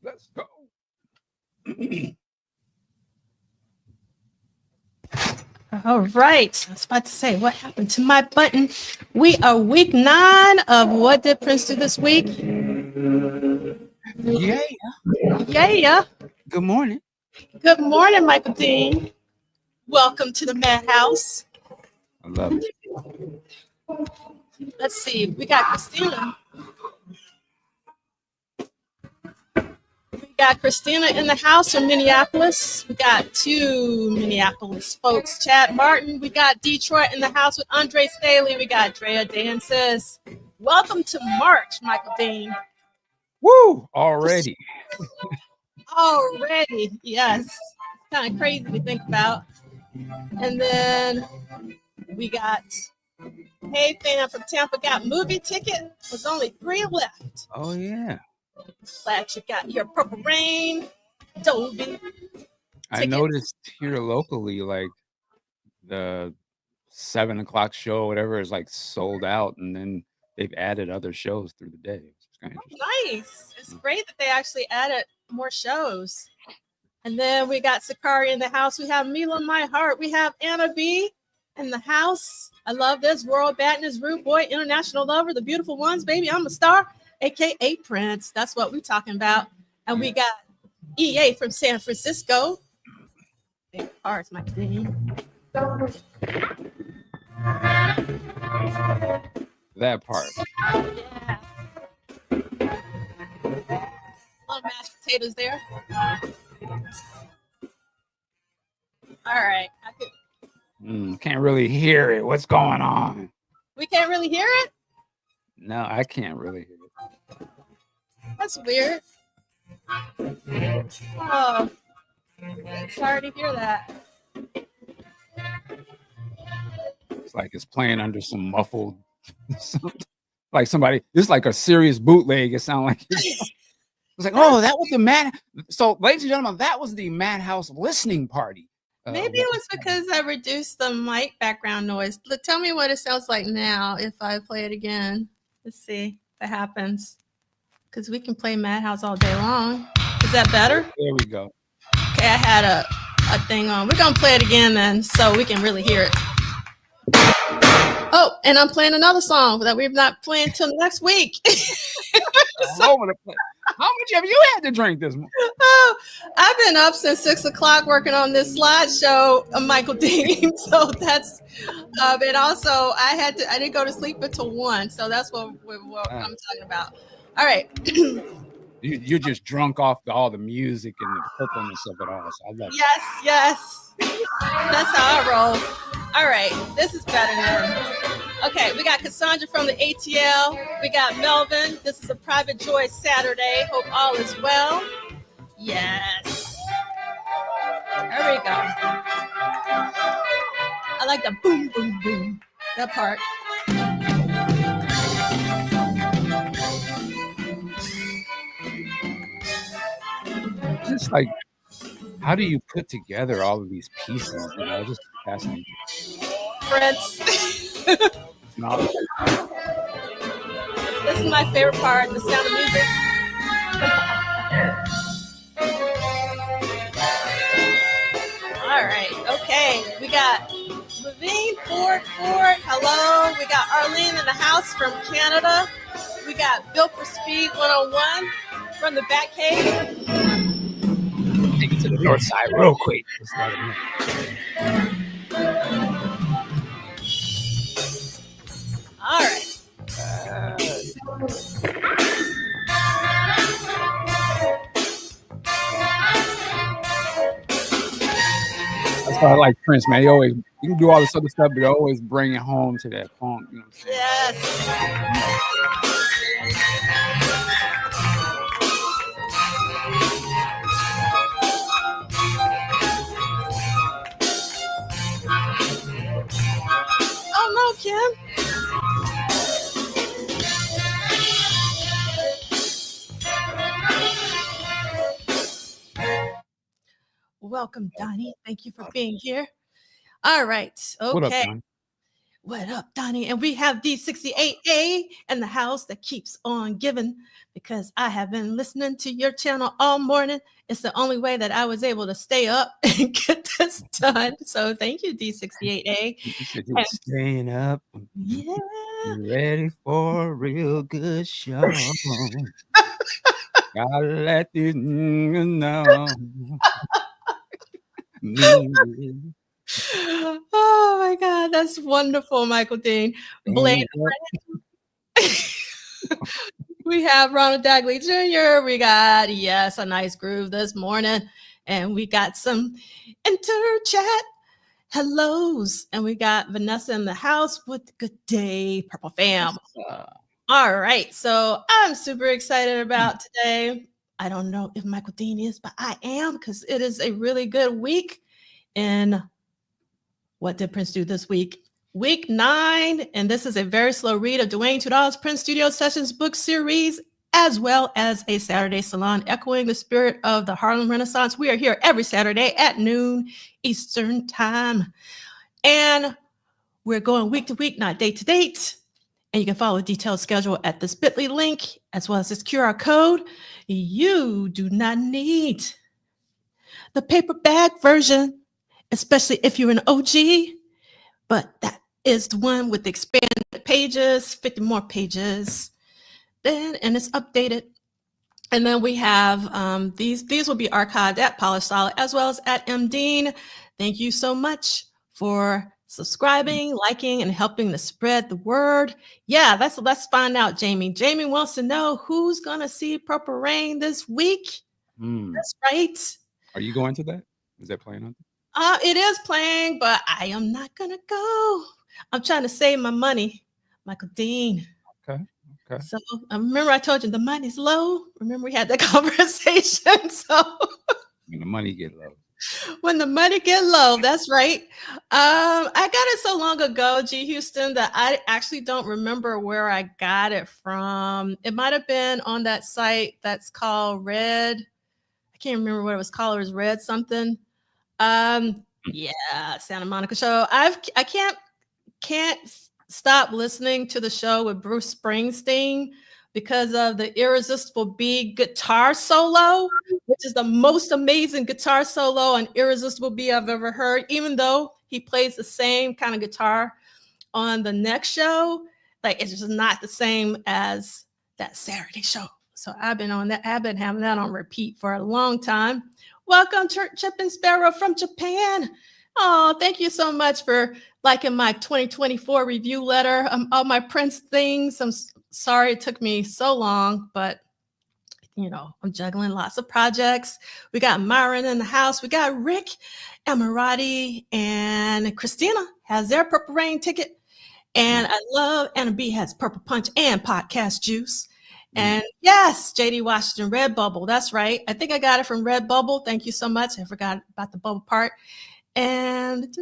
Let's go. All right. I was about to say, what happened to my button? We are week 9 of What Did Prince Do This Week? Yeah. Yeah. Good morning. Good morning, Michael Dean. Welcome to the Madhouse. I love it. Let's see. We got Christina. We got Christina in the house from Minneapolis. We got 2 Minneapolis folks. Chad Martin. We got Detroit in the house with Andre Staley. We got Drea Dances. Welcome to March, Michael Dean. Woo! Already. Already, yes. Kind of crazy to think about. And then we got, hey, fan from Tampa got movie ticket. Was only 3 left. Oh, yeah. Glad you got your Purple Rain, Dolby. I noticed here locally, like the 7 o'clock show, whatever, is like sold out, and then they've added other shows through the day. It's kind of nice. It's great that they actually added more shows. And then we got Sakari in the house. We have Mila My Heart. We have Anna B in the house. I love this. World Badness, Rude Boy, International Lover, The Beautiful Ones, Baby, I'm a Star, aka Prince. That's what we're talking about. And we got EA from San Francisco. Big parts, my thing. that part. Yeah. A lot of mashed potatoes there. All right. Can't really hear it. What's going on? We can't really hear it? No, I can't really hear it. That's weird. Oh, sorry to hear that. It's like it's playing under some muffled, like somebody. It's like a serious bootleg. It sounds like it's like, oh, that was the Mad. So, ladies and gentlemen, that was the Madhouse listening party. Maybe it was because I reduced the mic background noise. Look, tell me what it sounds like now if I play it again. Let's see if it happens. Because we can play Madhouse all day long. Is that better? There we go. Okay, I had a thing on. We're going to play it again then so we can really hear it. Oh, and I'm playing another song that we're not playing till next week. All over the place. How much have you had to drink this morning? Oh, I've been up since 6 o'clock working on this slideshow, Michael Dean. So that's, and also I didn't go to sleep until 1. So that's what I'm talking about. All right. You're just drunk off all the music and the purpleness of it all. So I love it. Yes. That's how I roll. All right. This is better now. Okay, we got Cassandra from the ATL. We got Melvin. This is a Private Joy Saturday. Hope all is well. Yes. There we go. I like the boom, boom, boom. That part. Just like, how do you put together all of these pieces? You know, just fascinating. Prince. No. This is my favorite part, the sound of music. All right, okay. We got Levine Ford. Hello. We got Arlene in the house from Canada. We got Built for Speed 101 from the Bat Cave. Take it to the north side real quick. All right. That's why I like Prince, man. You can do all this other stuff, but you always bring it home to that funk. You know what I'm saying? Yes. Oh no, Kim. Welcome, Donnie. Thank you for being here. All right. Okay. What up, Don? What up, Donnie? And we have D68A in the house that keeps on giving because I have been listening to your channel all morning. It's the only way that I was able to stay up and get this done. So thank you, D68A. You said you were staying up. Yeah. You ready for a real good show? Gotta let these niggas know. Me. Oh my God, that's wonderful, Michael Dean. Blade. We have Ronald Dagley Jr. We got, yes, a nice groove this morning. And we got some inter-chat hellos. And we got Vanessa in the house with good day, Purple Fam. All right. So I'm super excited about today. I don't know if Michael Dean is, but I am because it is a really good week. And what did Prince do this week? Week 9, and this is a very slow read of Duane Tudahl's Prince Studio Sessions book series, as well as a Saturday salon echoing the spirit of the Harlem Renaissance. We are here every Saturday at noon Eastern time. And we're going week to week, not date to date. And you can follow a detailed schedule at this bit.ly link, as well as this QR code. You do not need the paperback version, especially if you're an OG, but that is the one with the expanded pages, 50 more pages, and it's updated. And then we have these will be archived at Polished Solid as well as at MDean. Thank you so much for subscribing, liking, and helping to spread the word. Yeah, let's find out, Jamie. Jamie wants to know who's gonna see Purple Rain this week. That's right. Are you going to that? Is that playing on? It is playing, but I am not gonna go. I'm trying to save my money, Michael Dean. Okay. So remember I told you the money's low. Remember we had that conversation. So when the money get low. When the money get low, that's right. I got it so long ago, G Houston, that I actually don't remember where I got it from. It might have been on that site that's called Red. I can't remember what it was called. It was Red something. Yeah, Santa Monica show. I can't stop listening to the show with Bruce Springsteen because of the Irresistible Bee guitar solo, which is the most amazing guitar solo on Irresistible Bee I've ever heard, even though he plays the same kind of guitar on the next show. Like, it's just not the same as that Saturday show. So I've been on that. I've been having that on repeat for a long time. Welcome, Chip and Sparrow from Japan. Oh, thank you so much for liking my 2024 review letter. All my Prince things. I'm sorry it took me so long, but I'm juggling lots of projects. We got Myron in the house. We got Rick, Emirati, and Christina has their Purple Rain ticket. And I love Anna B has Purple Punch and Podcast Juice. And yes, JD Washington, Redbubble. That's right. I think I got it from Redbubble. Thank you so much. I forgot about the bubble part. And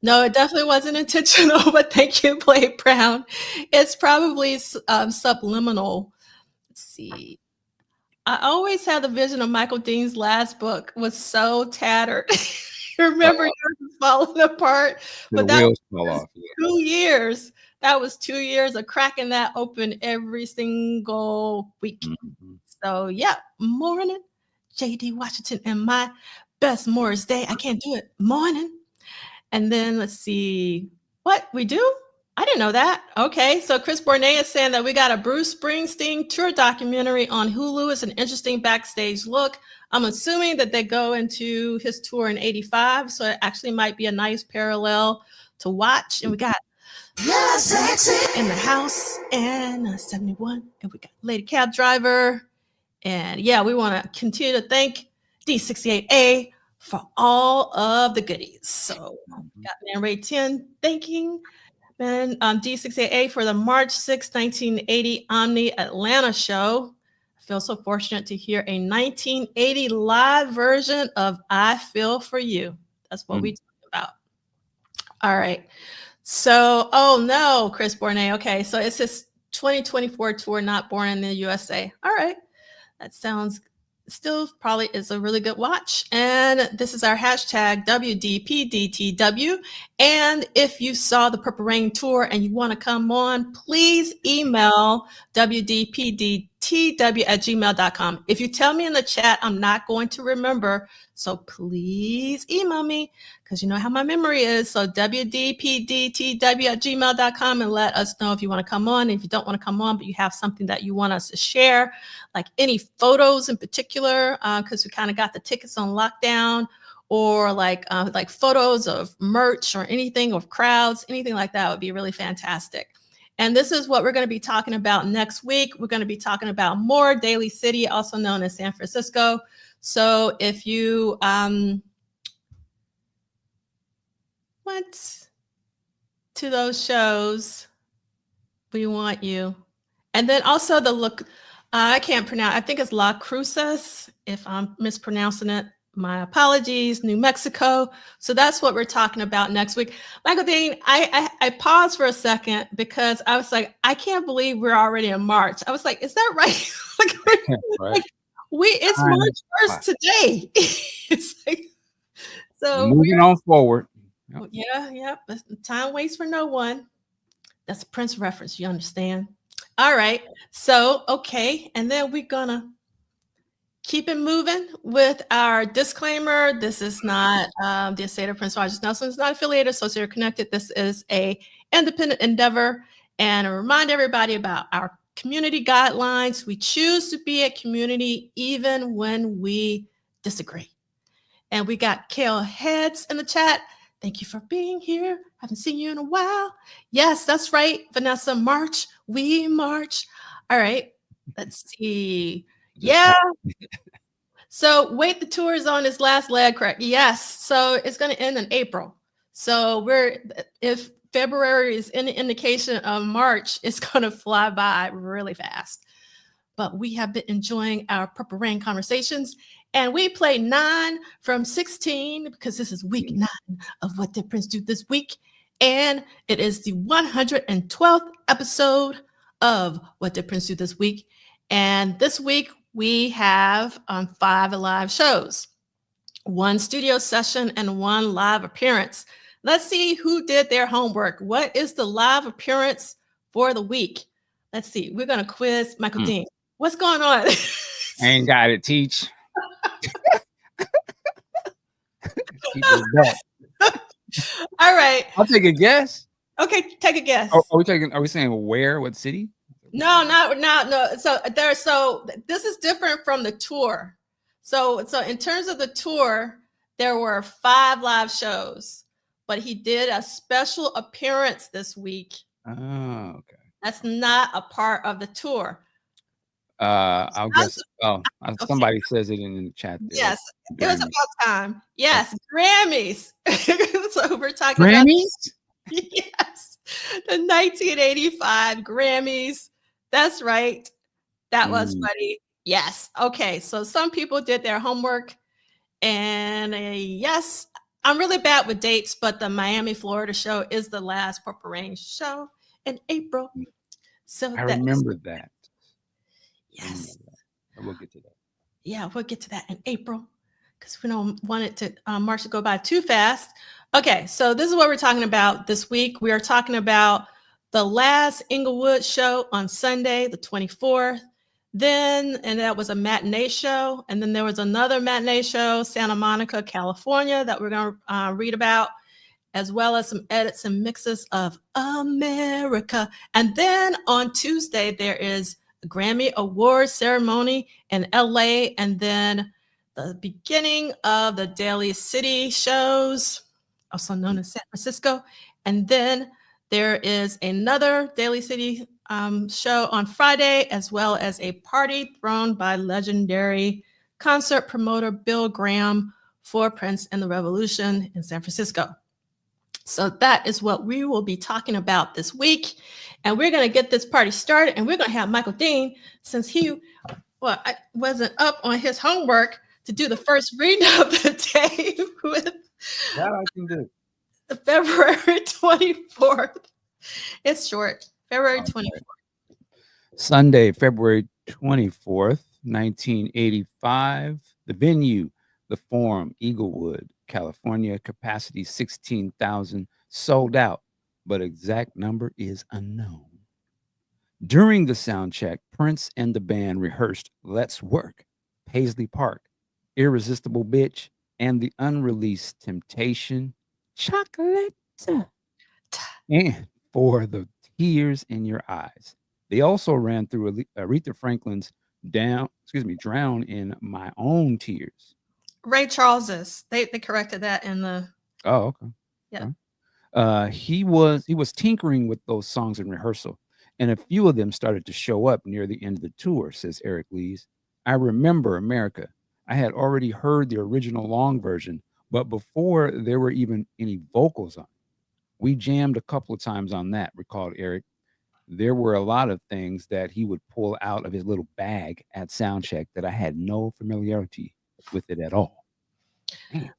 no, it definitely wasn't intentional, but thank you, Blade Brown. It's probably subliminal. Let's see. I always had the vision of Michael Dean's last book was so tattered. Remember, yours was falling apart. But that was fell off. 2 years. That was 2 years of cracking that open every single week. Mm-hmm. So yeah, morning, JD Washington and my best Morris Day. I can't do it. Morning. And then let's see what we do. I didn't know that. Okay. So Chris Bournet is saying that we got a Bruce Springsteen tour documentary on Hulu. It's an interesting backstage look. I'm assuming that they go into his tour in 85. So it actually might be a nice parallel to watch. And we got Sexy in the house and 71. And we got Lady Cab Driver. And yeah, we want to continue to thank D68A for all of the goodies. So got Man Ray 10 thanking Ben D68A for the March 6, 1980 Omni Atlanta show. I feel so fortunate to hear a 1980 live version of I Feel For You. That's what we talk about. All right. So, oh no, Chris Bournet. Okay, so it's his 2024 tour, Not Born in the USA. All right. That sounds still probably is a really good watch. And this is our hashtag WDPDTW. And if you saw the Purple Rain tour and you want to come on, please email WDPDTW@gmail.com. If you tell me in the chat, I'm not going to remember. So please email me because you know how my memory is. So WDPDTW@gmail.com and let us know if you want to come on. If you don't want to come on, but you have something that you want us to share, like any photos in particular, because we kind of got the tickets on lockdown, or like photos of merch or anything, of crowds, anything like that would be really fantastic. And this is what we're going to be talking about next week. We're going to be talking about more Daly City, also known as San Francisco. So if you went to those shows, we want you. And then also the look, I can't pronounce, I think it's La Cruces. If I'm mispronouncing it, my apologies, New Mexico. So that's what we're talking about next week. Michael Dean, I paused for a second because I was like, I can't believe we're already in March. I was like, is that right? Right. It's March 1st today. It's like, so moving on forward. Yep. Yeah. Time waits for no one. That's a Prince reference. You understand? All right. So, okay. And then we're going to keep it moving with our disclaimer. This is not the estate of Prince Rogers Nelson. It's not affiliated, associated, or connected. This is a independent endeavor. And I remind everybody about our community guidelines. We choose to be a community even when we disagree. And we got Kale Heads in the chat. Thank you for being here. Haven't seen you in a while. Yes, that's right, Vanessa. March. We march. All right. Let's see. Yeah. So wait, the tour is on its last leg, correct? Yes. So it's going to end in April. So if February is any indication of March, it's going to fly by really fast. But we have been enjoying our Purple Rain conversations. And we play 9 from 16 because this is week 9 of What Did Prince Do This Week. And it is the 112th episode of What Did Prince Do This Week. And this week we have 5 live shows, 1 studio session, and 1 live appearance. Let's see who did their homework. What is the live appearance for the week? Let's see. We're going to quiz Michael Dean. What's going on? I ain't got it, Teach. All right. I'll take a guess. Okay, take a guess. Are we saying where? What city? No. So this is different from the tour. So in terms of the tour, there were 5 live shows, but he did a special appearance this week. Oh, okay. That's not a part of the tour. I'll guess. Somebody says it in the chat there. Yes, it was about time. Yes, Grammys. So we're talking Grammys? About, yes, the 1985 Grammys. That's right. That was funny. Yes. Okay. So some people did their homework, and yes, I'm really bad with dates, but the Miami, Florida show is the last Purple Rain show in April. So I remember that. Yes. We'll get to that. Yeah, we'll get to that in April because we don't want it to March to go by too fast. Okay, so this is what we're talking about this week. We are talking about the last Inglewood show on Sunday, the 24th. And that was a matinee show. And then there was another matinee show, Santa Monica, California, that we're going to read about, as well as some edits and mixes of America. And then on Tuesday, there is Grammy Awards ceremony in LA, and then the beginning of the Daly City shows, also known as San Francisco. And then there is another Daly City show on Friday, as well as a party thrown by legendary concert promoter Bill Graham for Prince and the Revolution in San Francisco. So that is what we will be talking about this week. And we're going to get this party started. And we're going to have Michael Dean, since he wasn't up on his homework, to do the first reading of the day with that I can do. February 24th. It's short. February 24th. Sunday, February 24th. 1985. The venue, the Forum, Inglewood, California, capacity 16,000, sold out, but exact number is unknown. During the sound check, Prince and the band rehearsed Let's Work, Paisley Park, Irresistible Bitch, and the unreleased Temptation, Chocolate, and For the Tears in Your Eyes. They also ran through Aretha Franklin's Drown in My Own Tears. Ray Charles's. They corrected that in the. Oh, okay. Yeah. He was tinkering with those songs in rehearsal, and a few of them started to show up near the end of the tour, says Eric Lees. I remember America. I had already heard the original long version, but before there were even any vocals on it. We jammed a couple of times on that, recalled Eric. There were a lot of things that he would pull out of his little bag at soundcheck that I had no familiarity with it at all. Damn.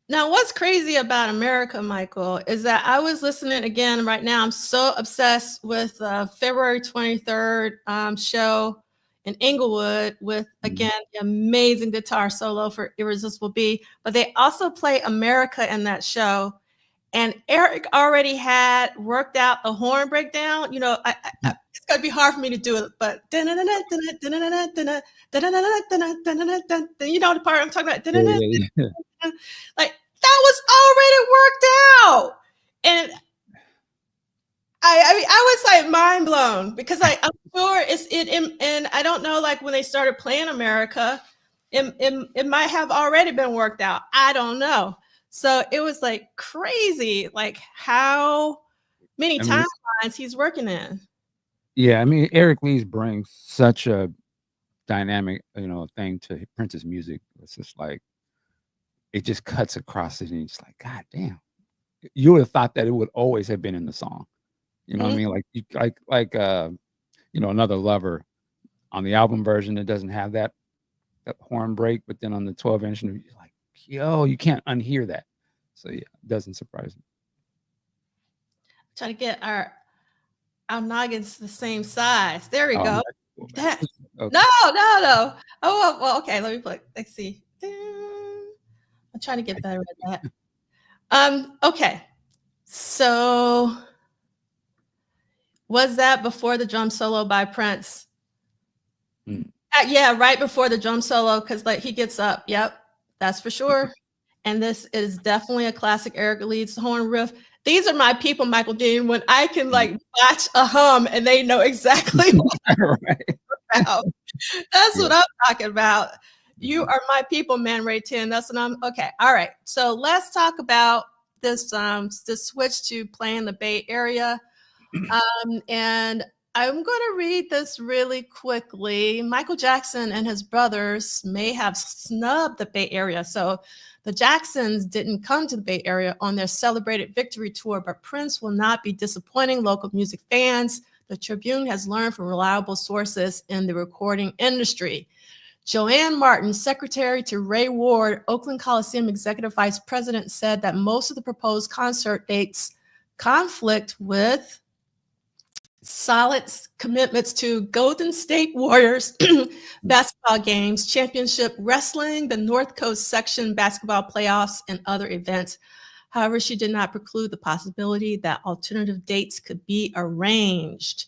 Now, what's crazy about America, Michael, is that I was listening again right now. I'm so obsessed with February 23rd show in Englewood with, again, the amazing guitar solo for Irresistible B. But they also play America in that show. And Eric already had worked out a horn breakdown. You know, it's going to be hard for me to do it, but you know the part I'm talking about. Like that was already worked out, and I was like mind blown because I'm sure and I don't know, like when they started playing America, it might have already been worked out. I don't know. So it was like crazy, like how many timelines he's working in. Yeah, I mean, Eric Lees brings such a dynamic, thing to Prince's music. It's just like it just cuts across it, and it's like, God damn, you would have thought that it would always have been in the song. You know what I mean? Like Another Lover on the album version, it doesn't have that horn break, but then on the 12-inch, you're like, yo, you can't unhear that. So yeah, it doesn't surprise me. Try to get our noggins the same size. There we go. Okay. No. Oh, well, okay. Let me put. Let's see. I'm trying to get better at that. Okay. So, was that before the drum solo by Prince? Yeah, right before the drum solo, because like he gets up. Yep, that's for sure. And this is definitely a classic Eric Leeds horn riff. These are my people, Michael Dean, when I can like watch a hum and they know exactly what I'm about. That's what I'm talking about. You are my people, Man Ray 10. That's what I'm okay. All right. So let's talk about this switch to playing the Bay Area. And I'm going to read this really quickly. Michael Jackson and his brothers may have snubbed the Bay Area. So the Jacksons didn't come to the Bay Area on their celebrated victory tour, but Prince will not be disappointing local music fans. The Tribune has learned from reliable sources in the recording industry. Joanne Martin, secretary to Ray Ward, Oakland Coliseum executive vice president, said that most of the proposed concert dates conflict with solid commitments to Golden State Warriors basketball games, championship wrestling, the North Coast section basketball playoffs, and other events. However, she did not preclude the possibility that alternative dates could be arranged.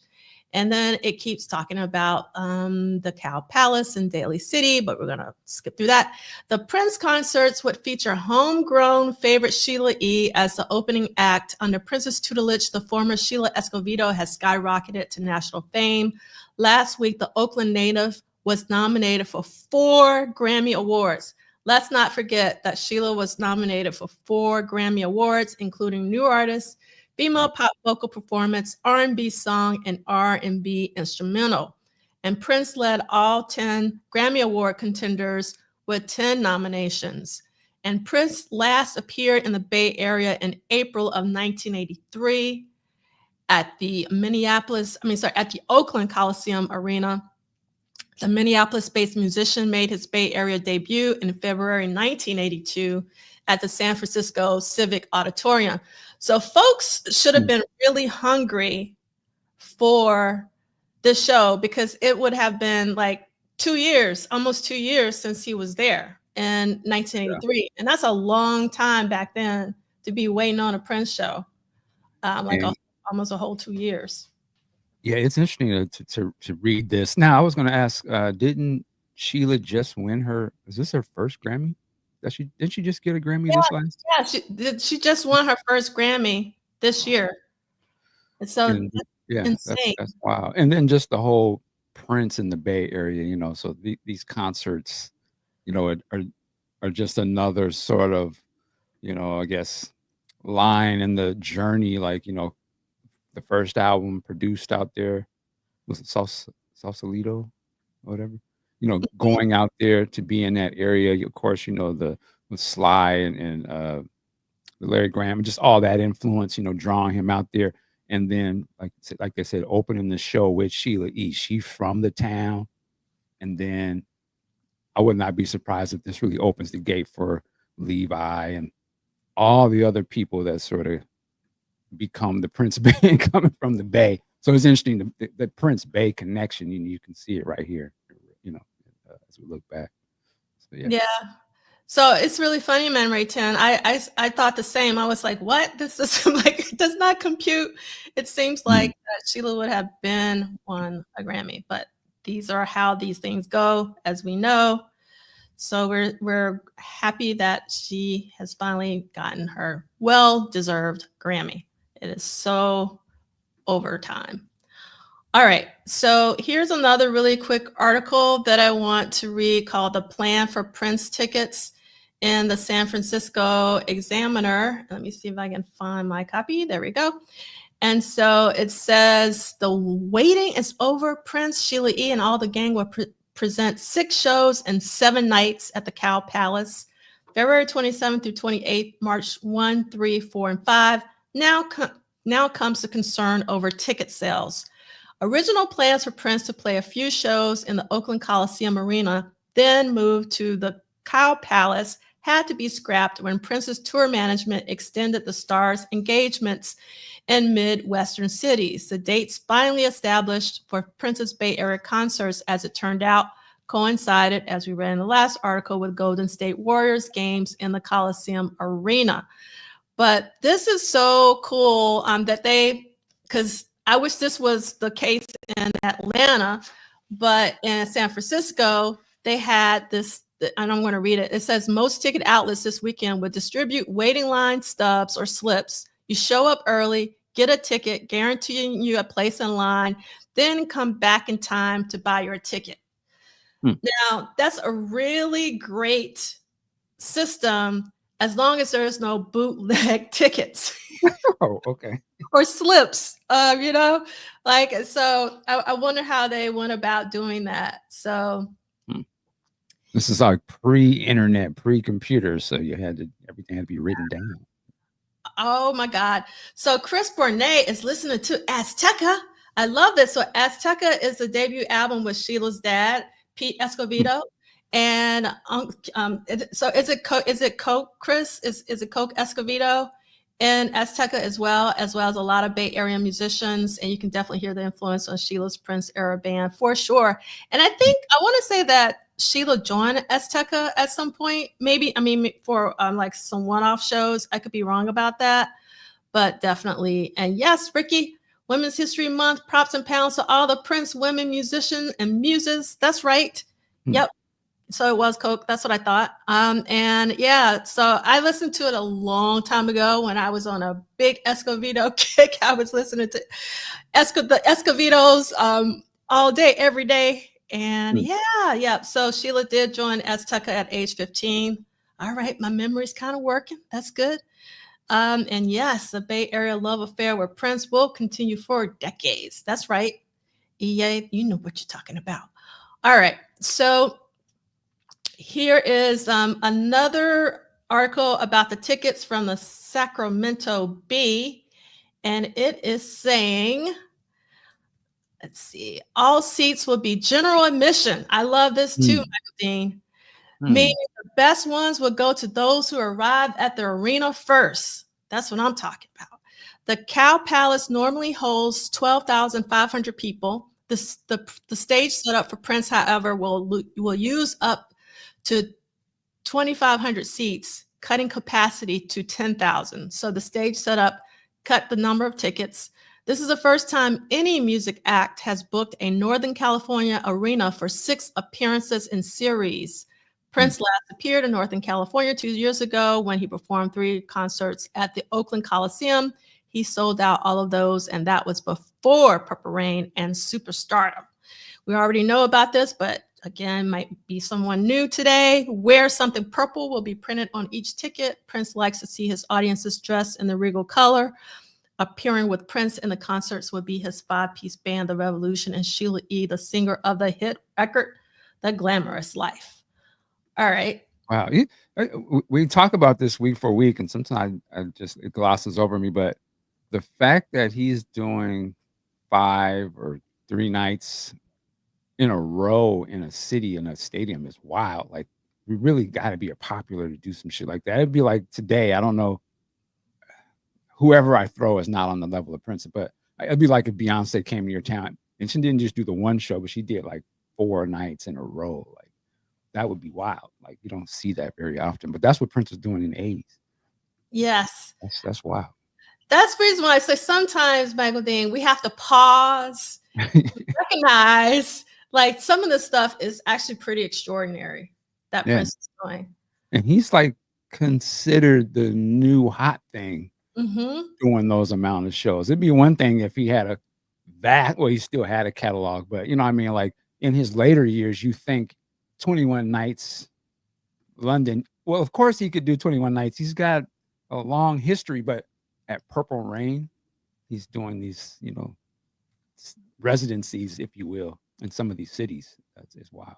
And then it keeps talking about the Cow Palace in Daly City, but we're going to skip through that. The Prince concerts would feature homegrown favorite Sheila E. as the opening act. Under Prince's tutelage, the former Sheila Escovedo has skyrocketed to national fame. Last week, the Oakland native was nominated for 4 Grammy Awards. Let's not forget that Sheila was nominated for 4 Grammy Awards, including New Artist, Female Pop Vocal Performance, R&B Song, and R&B Instrumental. And Prince led all 10 Grammy Award contenders with 10 nominations. And Prince last appeared in the Bay Area in April of 1983 at the Oakland Coliseum Arena. The Minneapolis-based musician made his Bay Area debut in February 1982 at the San Francisco Civic Auditorium. So folks should have been really hungry for the show because it would have been like 2 years, almost 2 years since he was there in 1983, and that's a long time back then to be waiting on a Prince show, like And almost a whole 2 years. yeah, it's interesting to read this. Now, I was going to ask, didn't Sheila just win her? Is this her first Grammy? Did she just get a Grammy this last? Yeah, she just won her first Grammy this year. And so And that's yeah, insane. that's wow. And then just the whole Prince in the Bay Area, so these concerts, are just another sort of, I guess, line in the journey. Like, the first album produced out there was it Sausalito, or whatever. Going out there to be in that area. Of course, the with Sly and Larry Graham, just all that influence, drawing him out there. And then, like they said, opening the show with Sheila E. She's from the town. And then I would not be surprised if this really opens the gate for Levi and all the other people that sort of become the Prince Band coming from the Bay. So it's interesting, the Prince Bay connection, you can see it right here, as we look back. So, Yeah. So it's really funny, Man Ray 10. I thought the same. I was like, what? This is like, it does not compute. It seems like that Sheila would have been won a Grammy, but these are how these things go, as we know. So we're happy that she has finally gotten her well-deserved Grammy. It is so overtime. All right, so here's another really quick article that I want to read called The Plan for Prince Tickets in the San Francisco Examiner. Let me see if I can find my copy. There we go. And so it says, the waiting is over. Prince, Sheila E., and all the gang will present 6 shows and 7 nights at the Cow Palace, February 27th through 28th, March 1, 3, 4, and 5. Now comes the concern over ticket sales. Original plans for Prince to play a few shows in the Oakland Coliseum Arena, then move to the Cow Palace, had to be scrapped when Prince's tour management extended the star's engagements in Midwestern cities. The dates finally established for Prince's Bay Area concerts, as it turned out, coincided, as we read in the last article, with Golden State Warriors games in the Coliseum Arena. But this is so cool because I wish this was the case in Atlanta, but in San Francisco, they had this, and I'm going to read it. It says, most ticket outlets this weekend would distribute waiting line stubs or slips. You show up early, get a ticket, guaranteeing you a place in line, then come back in time to buy your ticket. Now, that's a really great system as long as there's no bootleg tickets. Oh, okay. Or slips, so I wonder how they went about doing that. So this is like pre-internet, pre-computer, so everything had to be written down. Oh my God. So Chris Bournet is listening to Azteca. I love this. So Azteca is the debut album with Sheila's dad, Pete Escovedo. And so is it Coke, Chris? Is it Coke Escovedo and Azteca as well as a lot of Bay Area musicians? And you can definitely hear the influence on Sheila's Prince era band for sure. And I think I want to say that Sheila joined Azteca at some point, maybe, for like some one-off shows. I could be wrong about that, but definitely. And yes, Ricky, Women's History Month, props and pounds to all the Prince women musicians and muses. That's right. Yep. So it was Coke. That's what I thought. And yeah, so I listened to it a long time ago when I was on a big Escovedo kick. I was listening to the Escovedos all day, every day. And yeah. So Sheila did join Azteca at age 15. All right, my memory's kind of working. That's good. And yes, the Bay Area love affair with Prince will continue for decades. That's right. Yeah, you know what you're talking about. All right, so here is another article about the tickets from the Sacramento Bee, and it is saying, let's see, all seats will be general admission. I love this too, Michael Dean. Meaning the best ones will go to those who arrive at the arena first. That's what I'm talking about. The Cow Palace normally holds 12,500 people. The stage setup for Prince, however, will use up to 2,500 seats, cutting capacity to 10,000. So the stage setup cut the number of tickets. This is the first time any music act has booked a Northern California arena for 6 appearances in series. Prince last appeared in Northern California 2 years ago when he performed 3 concerts at the Oakland Coliseum. He sold out all of those, and that was before Purple Rain and Superstardom. We already know about this, but again, might be someone new today. Wear Something Purple will be printed on each ticket. Prince likes to see his audiences dressed in the regal color. Appearing with Prince in the concerts would be his 5-piece band, The Revolution, and Sheila E., the singer of the hit record, The Glamorous Life. All right. Wow. We talk about this week for week, and sometimes it glosses over me, but the fact that he's doing 5 or 3 nights in a row in a city, in a stadium, is wild. Like, we really got to be popular to do some shit like that. It'd be like today, I don't know, whoever I throw is not on the level of Prince, but it'd be like if Beyonce came to your town and she didn't just do the one show, but she did like 4 nights in a row. Like, that would be wild. Like, you don't see that very often, but that's what Prince was doing in the 80s. Yes. That's wild. That's the reason why I say sometimes, Michael Dean, we have to pause, recognize, like, some of this stuff is actually pretty extraordinary that Prince is doing. And he's like considered the new hot thing doing those amount of shows. It'd be one thing if he had he still had a catalog, but you know what I mean? Like, in his later years, you think 21 nights, London. Well, of course he could do 21 nights. He's got a long history, but at Purple Rain, he's doing these, residencies, if you will, in some of these cities. It's wild.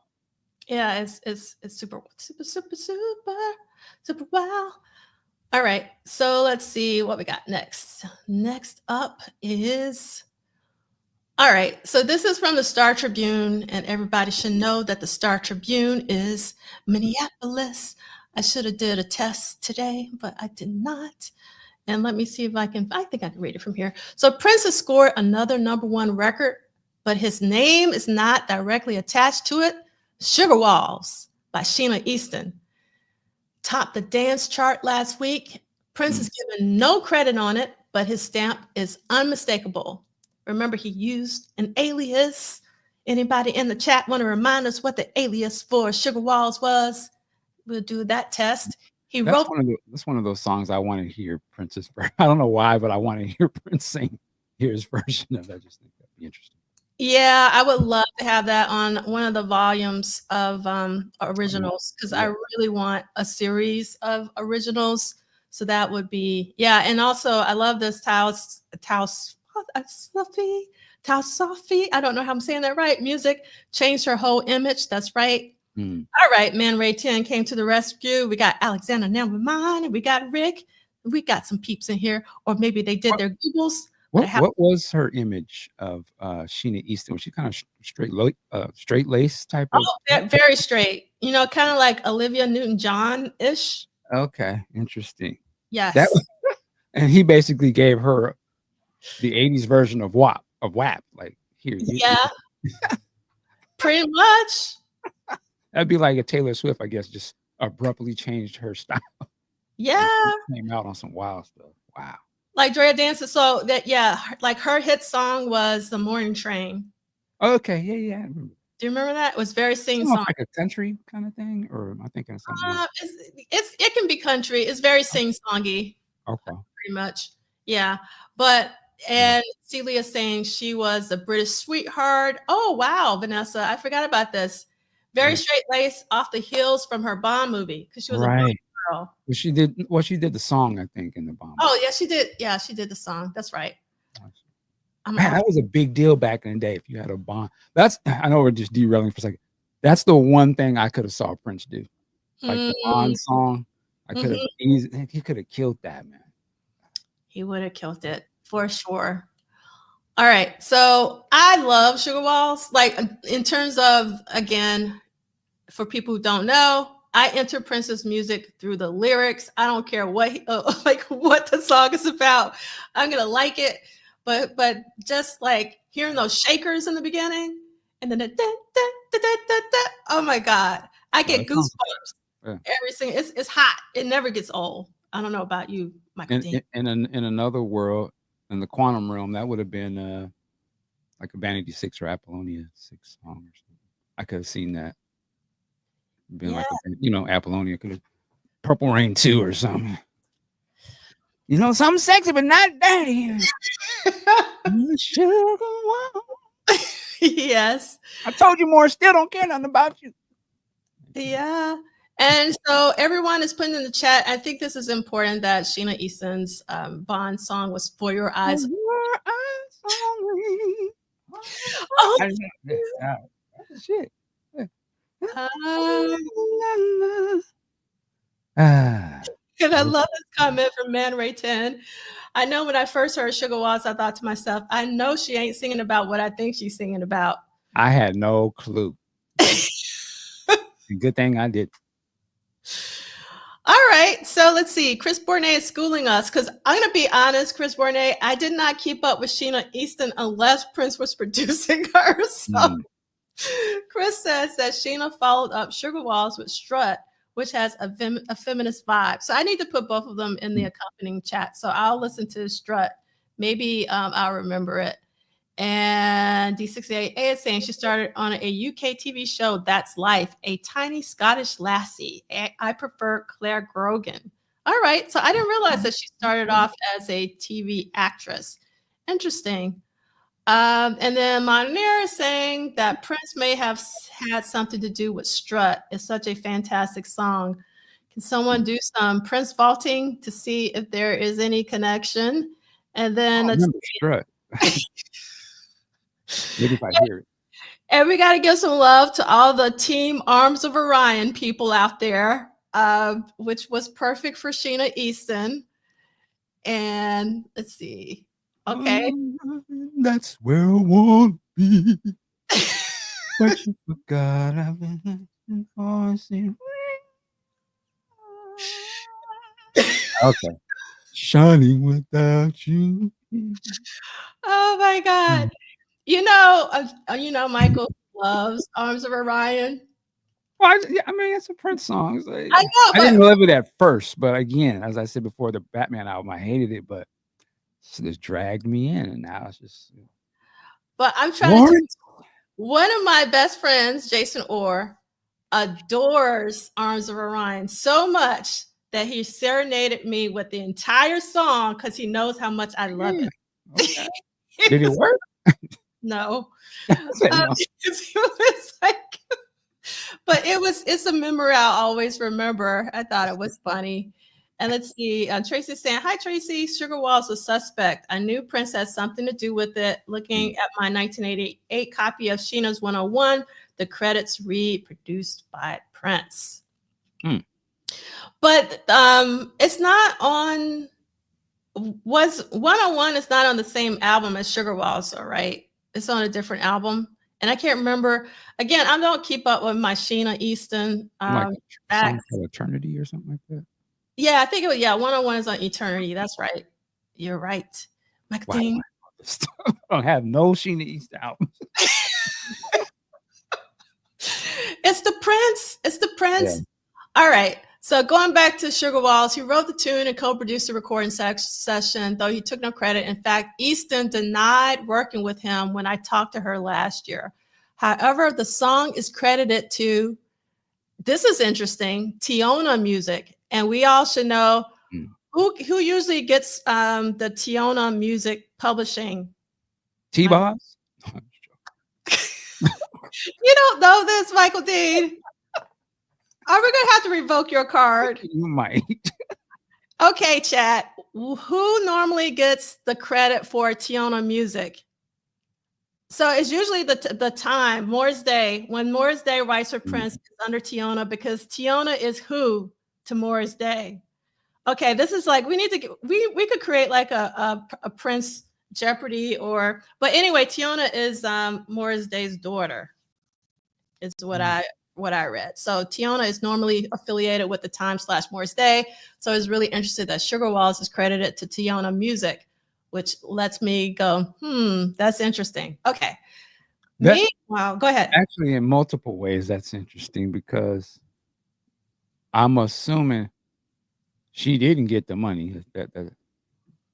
Yeah, it's super wow. All right, so let's see what we got next. Next up is, all right, so this is from the Star Tribune, and everybody should know that the Star Tribune is Minneapolis. I should have did a test today, but I did not. And let me see if I think I can read it from here. So Prince has scored another #1 record, but his name is not directly attached to it. Sugar Walls by Sheena Easton topped the dance chart last week. Prince is given no credit on it, but his stamp is unmistakable. Remember, he used an alias. Anybody in the chat want to remind us what the alias for Sugar Walls was? We'll do that test. That's one of those songs I want to hear Prince's version. I don't know why, but I want to hear Prince hear his version of that. I just think that'd be interesting. Yeah, I would love to have that on one of the volumes of originals, because I really want a series of originals. So that would be, and also I love this Tao Sophie. I don't know how I'm saying that right. Music changed her whole image. That's right. All right, Man Ray 10 came to the rescue. We got Alexander Nevermind, and we got Rick. We got some peeps in here, or maybe they did their Googles. What was her image of Sheena Easton? Was she kind of straight lace type of? Oh, very straight. Kind of like Olivia Newton-John-ish. Okay, interesting. Yes. And he basically gave her the 80s version of WAP. Like, here. Pretty much. That'd be like a Taylor Swift, I guess, just abruptly changed her style. Yeah. Came out on some wild stuff. Wow. Like Drea dances. So that, like her hit song was The Morning Train. Okay. Yeah. I remember. Do you remember that? It was very sing-song. Like a country kind of thing, or am I thinking of something? It can be country. It's very sing-songy. Okay. Pretty much. Yeah. And Celia saying she was a British sweetheart. Oh, wow, Vanessa. I forgot about this. Very straight lace off the heels from her Bond movie, because she was a Bond girl. Well, she did the song, I think, in the Bond. Oh, yeah, she did. Yeah, she did the song. That's right. Man, that was a big deal back in the day if you had a Bond. I know we're just derailing for a second. That's the one thing I could have saw Prince do. Like the Bond song. He could have killed that, man. He would have killed it for sure. All right. So I love Sugar Walls. Like, in terms of, again, for people who don't know, I enter Prince's music through the lyrics. I don't care what what the song is about. I'm gonna like it. but just like hearing those shakers in the beginning, and then oh my God, I get goosebumps. Yeah. Every single, it's hot. It never gets old. I don't know about you, Michael. In another world, in the quantum realm, that would have been like a Vanity 6 or Apollonia 6 song or something. I could have seen that. Been like Apollonia could have Purple Rain 2 or something. Something sexy, but not dirty. Yes. I told you more. Still don't care nothing about you. Yeah. And so everyone is putting in the chat. I think this is important that Sheena Easton's Bond song was For Your Eyes. Oh, shit. And I love this comment from Man Ray 10. I know when I first heard Sugar Waltz, I thought to myself, I know she ain't singing about what I think she's singing about. I had no clue. Good thing I did. All right. So let's see. Chris Bournet is schooling us because I'm going to be honest, Chris Bournet, I did not keep up with Sheena Easton unless Prince was producing her. So Chris says that Sheena followed up Sugar Waltz with Strut, which has a feminist vibe. So I need to put both of them in the accompanying chat. So I'll listen to Strut. Maybe I'll remember it. And D68A is saying she started on a UK TV show, That's Life, a tiny Scottish lassie. I prefer Claire Grogan. All right. So I didn't realize that she started off as a TV actress. Interesting. And then Monair is saying that Prince may have had something to do with Strut. It's such a fantastic song. Can someone do some Prince vaulting to see if there is any connection? And then let's Strut. Maybe if I hear it. And we got to give some love to all the Team Arms of Orion people out there, which was perfect for Sheena Easton. And let's see. Okay. That's where I want to be. But you forgot I've been okay. Shining without you. Oh my God. Michael loves Arms of Orion. Well, I mean, it's a Prince song. So I know. I didn't love it at first, but again, as I said before, the Batman album, I hated it, but it just dragged me in, and now it's just. But I'm trying to. One of my best friends, Jason Orr, adores Arms of Orion so much that he serenaded me with the entire song because he knows how much I love it. Okay. Did it work? No. No. It was like, but it's a memory I'll always remember. I thought it was funny. And let's see. Tracy's saying, hi, Tracy. Sugar Waltz was suspect. I knew Prince had something to do with it. Looking at my 1988 copy of Sheena's 101, the credits read produced by Prince. But it's not on. Was 101 is not on the same album as Sugar Waltz, all right? It's on a different album. And I can't remember. Again, I don't keep up with my Sheena Easton. Like Eternity or something like that. Yeah, I think 101 is on Eternity. That's right. You're right. I don't have no Sheena Easton albums. It's the Prince. It's the Prince. Yeah. All right. So going back to Sugar Waltz, he wrote the tune and co-produced the recording session, though he took no credit. In fact, Easton denied working with him when I talked to her last year. However, the song is credited to, this is interesting, Tiona Music. And we all should know who usually gets the Tiona Music publishing. T-Boss? You don't know this, Michael Dean. Are we going to have to revoke your card? You might. Okay, chat. Who normally gets the credit for Tiona Music? So it's usually the time, Morris Day, when Morris Day writes for Prince, is under Tiona, because Tiona is who to Morris Day. Okay, this is like, we could create like a Prince Jeopardy but anyway, Tiona is Morris Day's daughter, is what I read. So Tiona is normally affiliated with the Time/Morris Day. So I was really interested that Sugar Waltz is credited to Tiona Music. which lets me go, that's interesting. Okay. That Meanwhile, go ahead. actually, in multiple ways, that's interesting because I'm assuming she didn't get the money.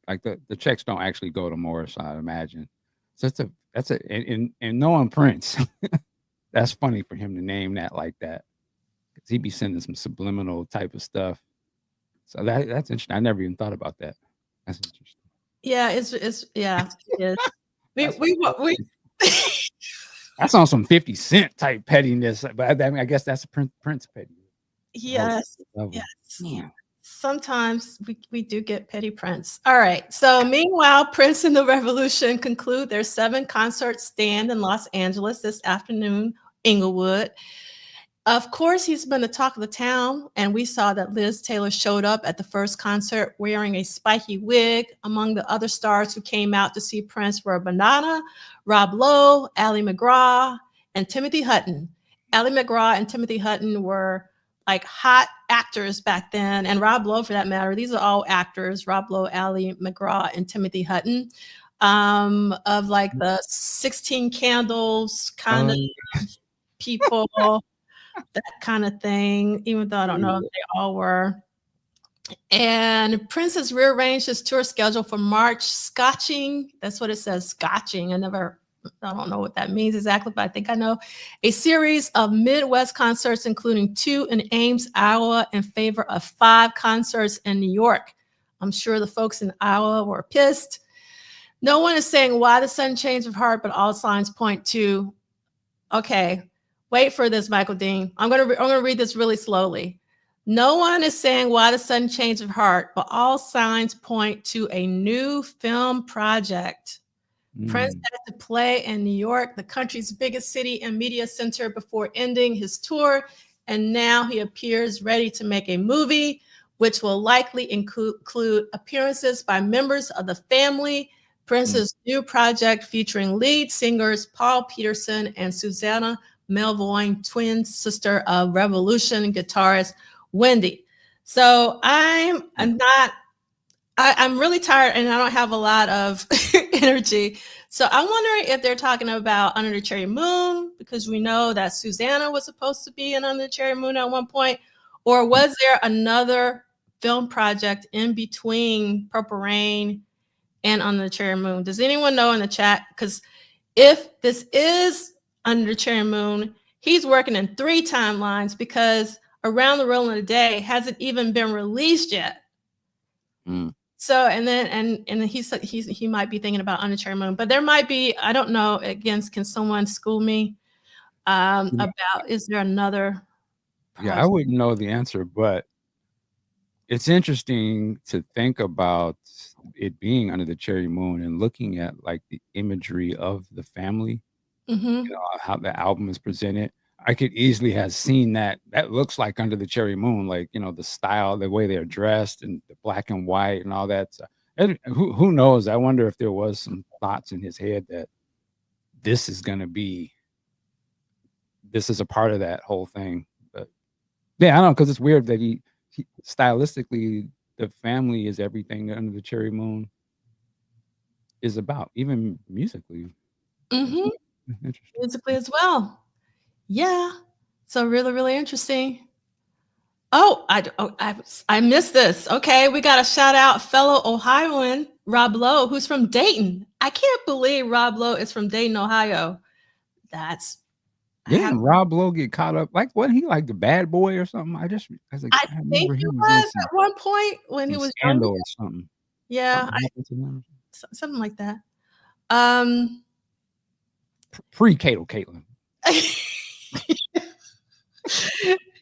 Like the checks don't actually go to Morris, I imagine. So that's a and knowing Prince, that's funny for him to name that like that. Because he'd be sending some subliminal type of stuff. So that's interesting. I never even thought about that. That's interesting. Yeah, it's yeah, it is. We That's on some 50 Cent type pettiness, but I guess that's a Prince petty. yes, Level. yes. Yeah. Sometimes we do get petty Prince. All right. So meanwhile, Prince and the Revolution conclude their 7-concert stand in Los Angeles this afternoon, Inglewood. Of course, he's been the talk of the town, and we saw that Liz Taylor showed up at the first concert wearing a spiky wig. Among the other stars who came out to see Prince were Banana, Rob Lowe, Ally McGraw, and Timothy Hutton. Ally McGraw and Timothy Hutton were like hot actors back then, and Rob Lowe for that matter. These are all actors, Rob Lowe, Ally McGraw, and Timothy Hutton, of like the 16 Candles kind of people, that kind of thing, even though I don't know if they all were. And Prince has rearranged his tour schedule for March, scotching. That's what it says, scotching. I don't know what that means exactly, but I think I know. A series of Midwest concerts, including 2 in Ames, Iowa, in favor of 5 concerts in New York. I'm sure the folks in Iowa were pissed. No one is saying why the sudden change of heart, but all signs point to, okay, wait for this, Michael Dean. I'm gonna read this really slowly. No one is saying why the sudden change of heart, but all signs point to a new film project. Prince had to play in New York, the country's biggest city and media center, before ending his tour, and now he appears ready to make a movie, which will likely include appearances by members of the family. Prince's new project featuring lead singers Paul Peterson and Susanna Melvoin, twin sister of Revolution guitarist Wendy. So I'm really tired and I don't have a lot of energy. So I'm wondering if they're talking about Under the Cherry Moon, because we know that Susanna was supposed to be in Under the Cherry Moon at one point, or was there another film project in between Purple Rain and Under the Cherry Moon? Does anyone know in the chat? Because if this is Under the Cherry Moon, he's working in 3 timelines, because Around the World in a Day hasn't even been released yet. So, and then he said he might be thinking about Under the Cherry Moon, but there might be, I don't know. Again, can someone school me about, is there another project? Yeah, I wouldn't know the answer, but it's interesting to think about it being Under the Cherry Moon and looking at like the imagery of the family, you know, how the album is presented. I could easily have seen that. That looks like Under the Cherry Moon, like, you know, the style, the way they're dressed, and the black and white and all that. And who knows? I wonder if there was some thoughts in his head that this is a part of that whole thing. But yeah, I don't know, because it's weird that he stylistically, the family is everything that Under the Cherry Moon is about, even musically. Musically as well. Yeah. So really, really interesting. Oh, I missed this. Okay, we got a shout out fellow Ohioan, Rob Lowe, who's from Dayton. I can't believe Rob Lowe is from Dayton, Ohio. Didn't Rob Lowe get caught up? Like, wasn't he like the bad boy or something? I think he was at one point when he was scandal or something. Yeah, something like that. Pre-Kato Caitlin.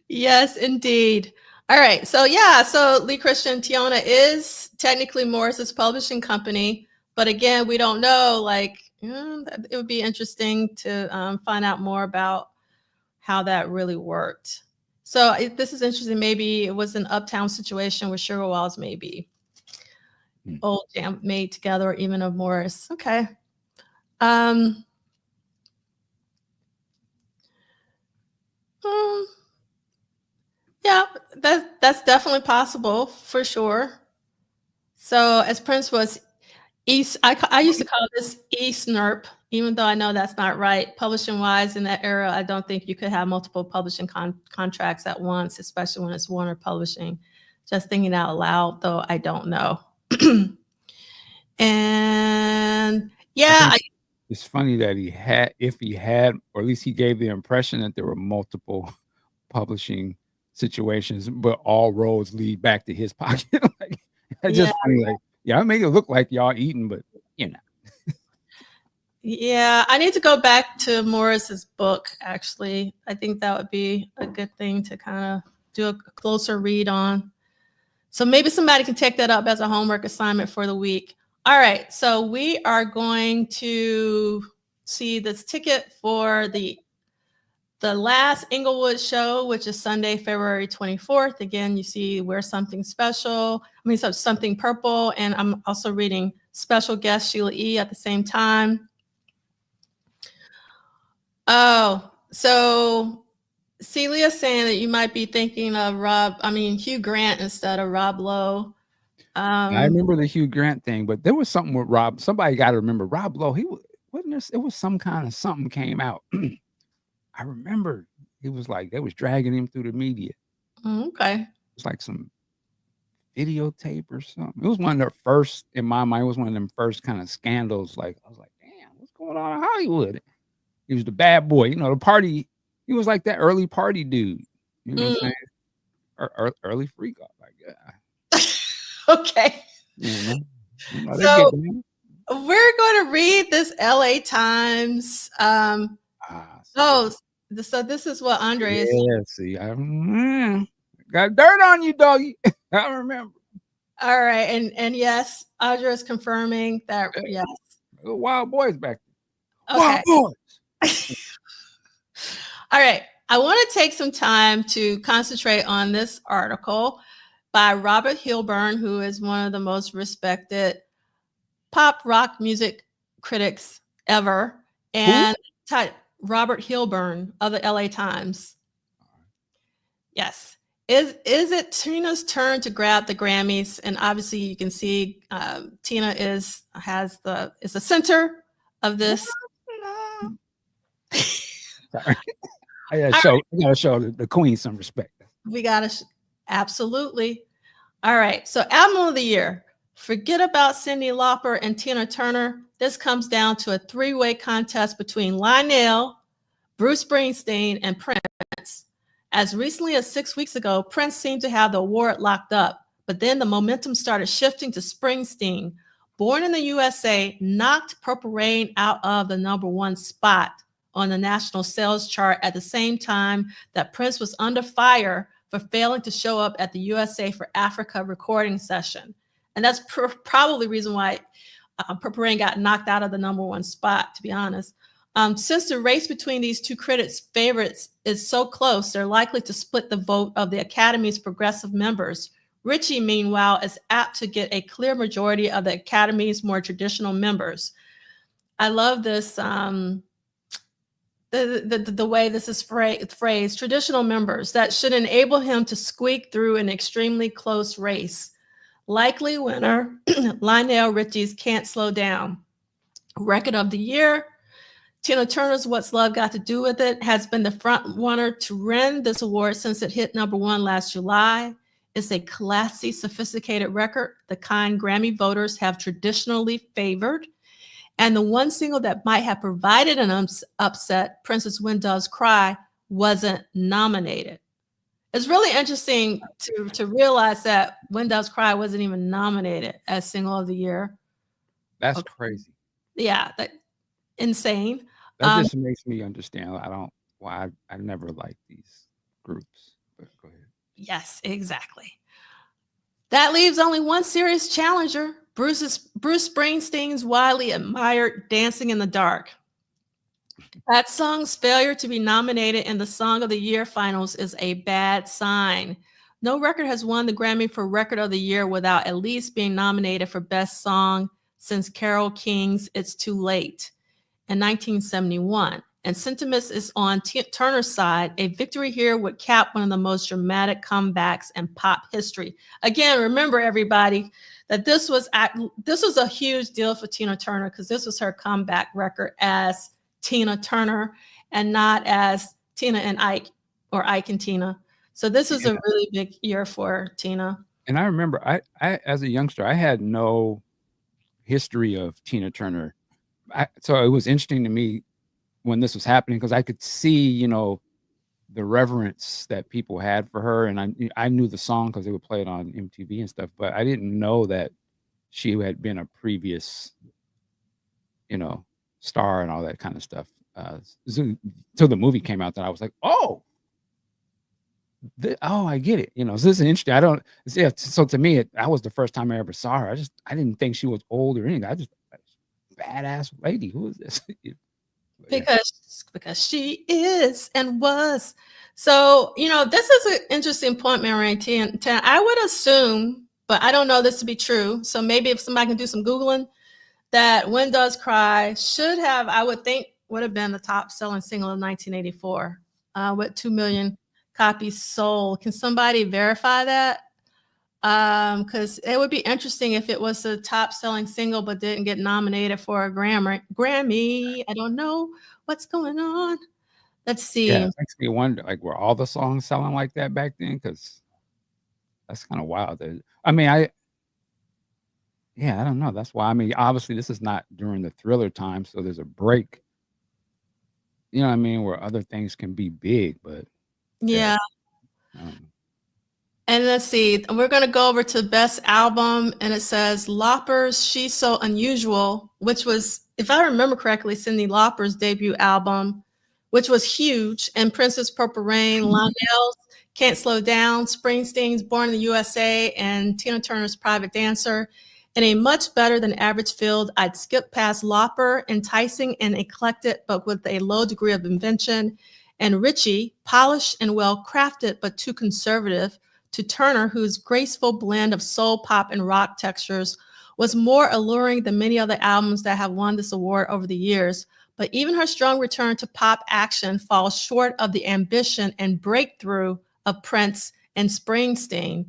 Yes, indeed. All right. So yeah, so Lee Christian Tiona is technically Morris's publishing company, but again, we don't know. Like, it would be interesting to find out more about how that really worked. So this is interesting. Maybe it was an uptown situation with Sugar Walls, maybe old jam made together, or even of Morris. Okay. Yeah, that's definitely possible for sure. So as Prince was I used to call this E-snurp, even though I know that's not right. Publishing wise, in that era, I don't think you could have multiple publishing contracts at once, especially when it's Warner Publishing. Just thinking out loud, though, I don't know. And I yeah, think it's funny that if he had, or at least he gave the impression that there were multiple publishing situations, but all roads lead back to his pocket. Like, it's yeah, just funny. Like, yeah, I make it look like y'all eating, but you know. yeah. I need to go back to Morris's book, actually. I think that would be a good thing to kind of do a closer read on. So maybe somebody can take that up as a homework assignment for the week. All right, so we are going to see this ticket for the last Inglewood show, which is Sunday, February 24th. Again, you see Wear Something Special. I mean, so Something Purple, and I'm also reading special guest Sheila E. at the same time. Oh, so Celia's saying that you might be thinking of Hugh Grant instead of Rob Lowe. I remember the Hugh Grant thing, but there was something with Rob. Somebody got to remember Rob Lowe. He wasn't this. It was some kind of something came out. I remember it was like they was dragging him through the media. Okay. It was like some videotape or something. It was one of the first, in my mind, it was one of them first kind of scandals. Like, I was like, damn, what's going on in Hollywood? He was the bad boy, the party. He was like that early party dude. You know what I'm saying? Early freak off, I guess. Okay. So we're going to read this LA Times. So this is what Andre is. Yeah, see, I got dirt on you, doggy. I remember. All right, and yes, Audra is confirming that. Yes, Wild boys back there. Okay. Wild boys. All right, I want to take some time to concentrate on this article by Robert Hilburn, who is one of the most respected pop rock music critics ever, and Robert Hilburn of the LA Times. Yes. Is it Tina's turn to grab the Grammys? And obviously you can see Tina is the center of this. Sorry. I gotta show the queen some respect. We gotta absolutely. All right. So album of the year. Forget about Cyndi Lauper and Tina Turner. This comes down to a three-way contest between Lionel, Bruce Springsteen, and Prince. As recently as 6 weeks ago, Prince seemed to have the award locked up, but then the momentum started shifting to Springsteen. Born in the USA, knocked Purple Rain out of the #1 spot on the national sales chart at the same time that Prince was under fire for failing to show up at the USA for Africa recording session. And that's probably the reason why Purple Rain got knocked out of the #1 spot, to be honest. Since the race between these two critics' favorites is so close, they're likely to split the vote of the Academy's progressive members. Richie, meanwhile, is apt to get a clear majority of the Academy's more traditional members. I love this, the way this is phrased, traditional members, that should enable him to squeak through an extremely close race. Likely winner, Lionel Richie's Can't Slow Down. Record of the year, Tina Turner's What's Love Got to Do With It has been the front runner to win this award since it hit #1 last July. It's a classy, sophisticated record, the kind Grammy voters have traditionally favored. And the one single that might have provided an upset, Prince's When Doves Cry, wasn't nominated. It's really interesting to realize that When Doves Cry wasn't even nominated as Single of the Year. That's crazy. Yeah, insane. That just makes me understand. I never liked these groups. But go ahead. Yes, exactly. That leaves only one serious challenger, Bruce Springsteen's widely admired Dancing in the Dark. That song's failure to be nominated in the Song of the Year finals is a bad sign. No record has won the Grammy for Record of the Year without at least being nominated for Best Song since Carole King's It's Too Late in 1971. And sentiment is on Turner's side. A victory here would cap one of the most dramatic comebacks in pop history. Again, remember everybody, that this was a huge deal for Tina Turner because this was her comeback record as Tina Turner and not as Tina and Ike or Ike and Tina. So this was a really big year for Tina. And I remember I as a youngster, I had no history of Tina Turner. So it was interesting to me when this was happening because I could see, you know, the reverence that people had for her, and I knew the song because they would play it on MTV and stuff, but I didn't know that she had been a previous, you know, star and all that kind of stuff. So the movie came out, that I was like, oh, I get it. You know, so this is interesting. I don't, yeah. So to me, that was the first time I ever saw her. I didn't think she was old or anything. I just, badass lady. Who is this? Because she is and was. So, you know, this is an interesting point, Mary. I would assume, but I don't know this to be true. So maybe if somebody can do some Googling, that When Doves Cry should have, I would think, would have been the top selling single of 1984 with 2 million copies sold. Can somebody verify that? Because it would be interesting if it was the top selling single but didn't get nominated for a Grammy. I don't know what's going on. Let's see. Yeah, it makes me wonder, like, were all the songs selling like that back then? Because that's kind of wild. I mean, I don't know. That's why. I mean, obviously, this is not during the Thriller time, so there's a break. You know what I mean? Where other things can be big, but yeah. And let's see, we're going to go over to Best Album, and it says Lauper's She's So Unusual, which was, if I remember correctly, Cyndi Lauper's debut album, which was huge, and Prince's Purple Rain, Lionel's Can't Slow Down, Springsteen's Born in the USA, and Tina Turner's Private Dancer. In a much better than average field, I'd skip past Lauper, enticing and eclectic, but with a low degree of invention, and Ritchie, polished and well-crafted, but too conservative, to Turner, whose graceful blend of soul, pop, and rock textures was more alluring than many other albums that have won this award over the years. But even her strong return to pop action falls short of the ambition and breakthrough of Prince and Springsteen.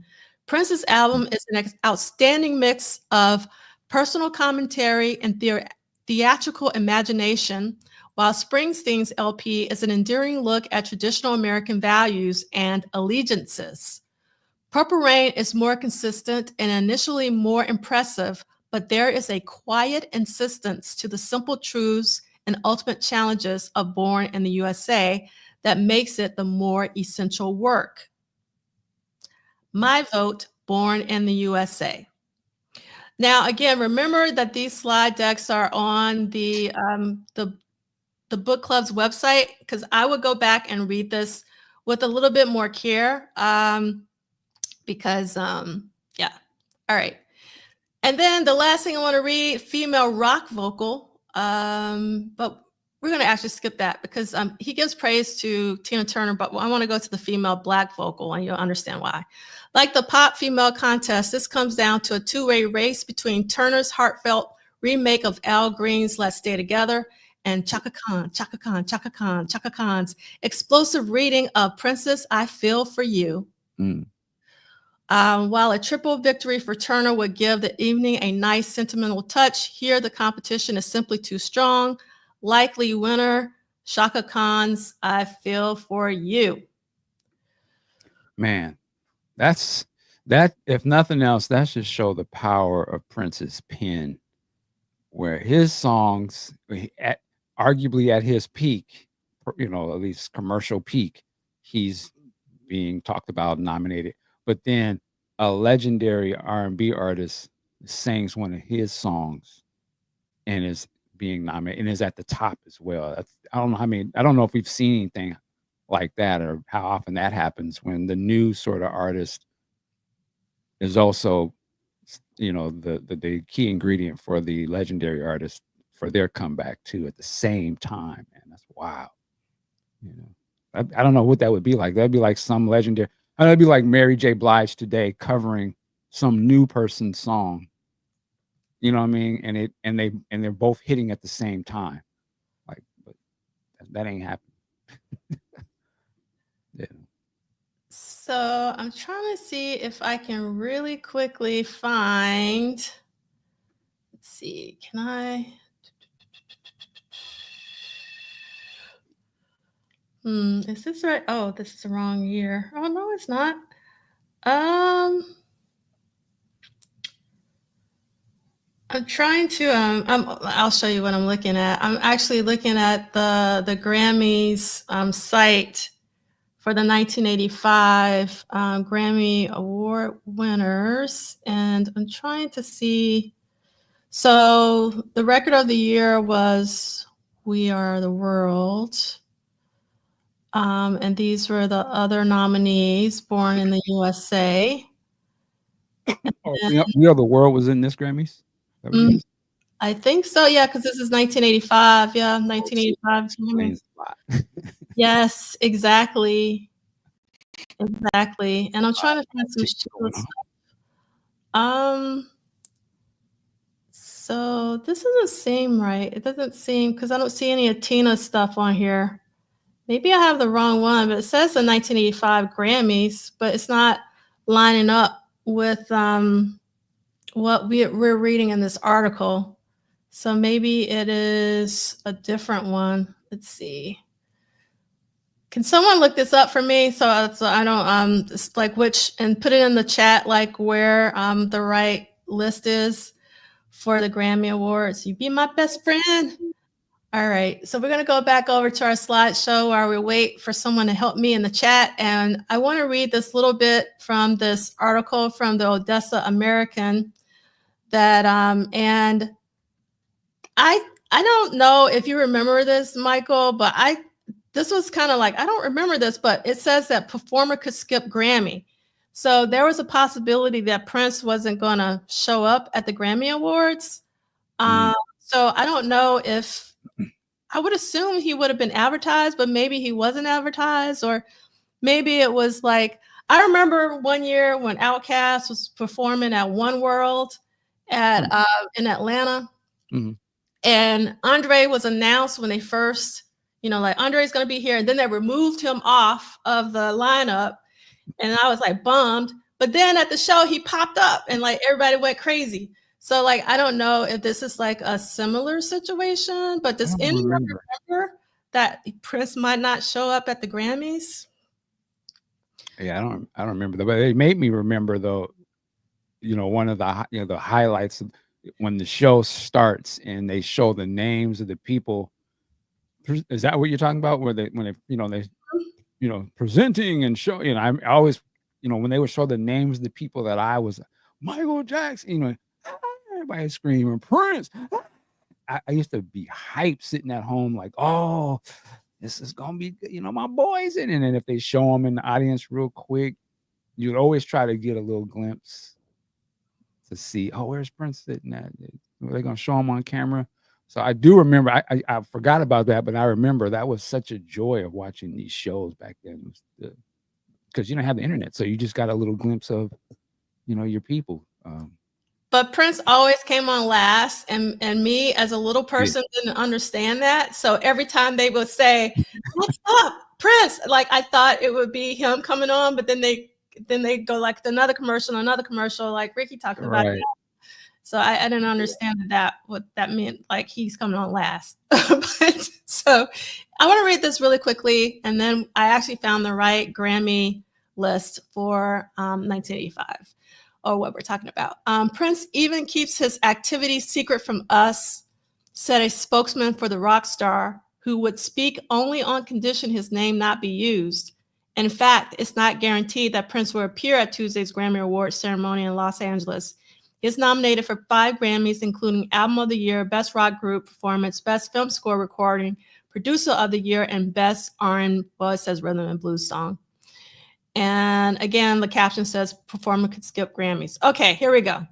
Prince's album is an outstanding mix of personal commentary and theatrical imagination, while Springsteen's LP is an endearing look at traditional American values and allegiances. Purple Rain is more consistent and initially more impressive, but there is a quiet insistence to the simple truths and ultimate challenges of Born in the USA that makes it the more essential work. My vote, Born in the USA. Now, again, remember that these slide decks are on the book club's website, because I would go back and read this with a little bit more care. Because, yeah. All right. And then the last thing I want to read, female rock vocal. But we're going to actually skip that because he gives praise to Tina Turner, but I want to go to the female black vocal, and you'll understand why. Like the pop female contest, this comes down to a two-way race between Turner's heartfelt remake of Al Green's Let's Stay Together and Chaka Khan's explosive reading of Princess I Feel For You. While a triple victory for Turner would give the evening a nice sentimental touch, here the competition is simply too strong. Likely winner, Chaka Khan's I Feel For You. Man, that, if nothing else, that should show the power of Prince's pen, where his songs, arguably at his peak, you know, at least commercial peak, he's being talked about, nominated. But then a legendary R&B artist sings one of his songs and is being nominated and is at the top as well. I don't know if we've seen anything like that, or how often that happens, when the new sort of artist is also, you know, the key ingredient for the legendary artist for their comeback too at the same time. And that's wild. You know, I don't know what that would be like. That'd be like some legendary. That'd be like Mary J. Blige today covering some new person's song. You know what I mean? And they're both hitting at the same time. Like, but that ain't happening. Yeah. So I'm trying to see if I can really quickly find. Let's see, can I? Is this right? Oh, this is the wrong year. Oh no, it's not. I'm trying to I'll show you what I'm looking at. I'm actually looking at the Grammys site for the 1985 Grammy Award winners, and I'm trying to see. So the record of the year was "We Are the World," and these were the other nominees: "Born in the USA." Oh, We Are the World was in this Grammys? That what it is? I think so, yeah, because this is 1985. Yeah, 1985 Grammy. Explains a lot. Yes, exactly. Exactly. And I'm trying to find some Going Sheila on. stuff. So this doesn't seem right. It doesn't seem, because I don't see any Atina stuff on here. Maybe I have the wrong one, but it says the 1985 Grammys, but it's not lining up with what we're reading in this article. So maybe it is a different one. Let's see. Can someone look this up for me so I don't just like which, and put it in the chat, like where the right list is for the Grammy Awards? You be my best friend. All right, so we're gonna go back over to our slideshow while we wait for someone to help me in the chat. And I want to read this little bit from this article from the Odessa American that and I don't know if you remember this, Michael, but this was kind of like, I don't remember this, but it says that performer could skip Grammy. So there was a possibility that Prince wasn't going to show up at the Grammy Awards. So I don't know if, I would assume he would have been advertised, but maybe he wasn't advertised, or maybe it was like, I remember one year when Outkast was performing at One World at in Atlanta. Mm-hmm. And Andre was announced when they first, like Andre's going to be here. And then they removed him off of the lineup. And I was like bummed. But then at the show, he popped up and like everybody went crazy. So like, I don't know if this is like a similar situation, but does anyone remember that Prince might not show up at the Grammys? Yeah, I don't remember that, but it made me remember though, one of the the highlights of when the show starts and they show the names of the people. Is that what you're talking about? Where they presenting and show, I always, when they would show the names of the people that I was, Michael Jackson, everybody screaming Prince. I used to be hyped sitting at home like, oh, this is gonna be, my boys in it. And if they show them in the audience real quick, you'd always try to get a little glimpse to see, oh, where's Prince sitting at? Are they gonna show him on camera? So I do remember. I forgot about that, but I remember that was such a joy of watching these shows back then, because you don't have the internet, so you just got a little glimpse of, your people. But Prince always came on last, and me as a little person didn't understand that. So every time they would say, "What's up, Prince?" like I thought it would be him coming on, but then they go like another commercial, like Ricky talked about. Right. So I didn't understand what that meant, like he's coming on last. But, so I want to read this really quickly, and then I actually found the right Grammy list for 1985. Or what we're talking about. Prince even keeps his activities secret from us, said a spokesman for the rock star, who would speak only on condition his name not be used. In fact, it's not guaranteed that Prince will appear at Tuesday's Grammy Awards ceremony in Los Angeles. He's nominated for 5 Grammys, including Album of the Year, Best Rock Group Performance, Best Film Score Recording, Producer of the Year, and Best it says Rhythm and Blues Song. And again, the caption says performer could skip Grammys. Okay, here we go.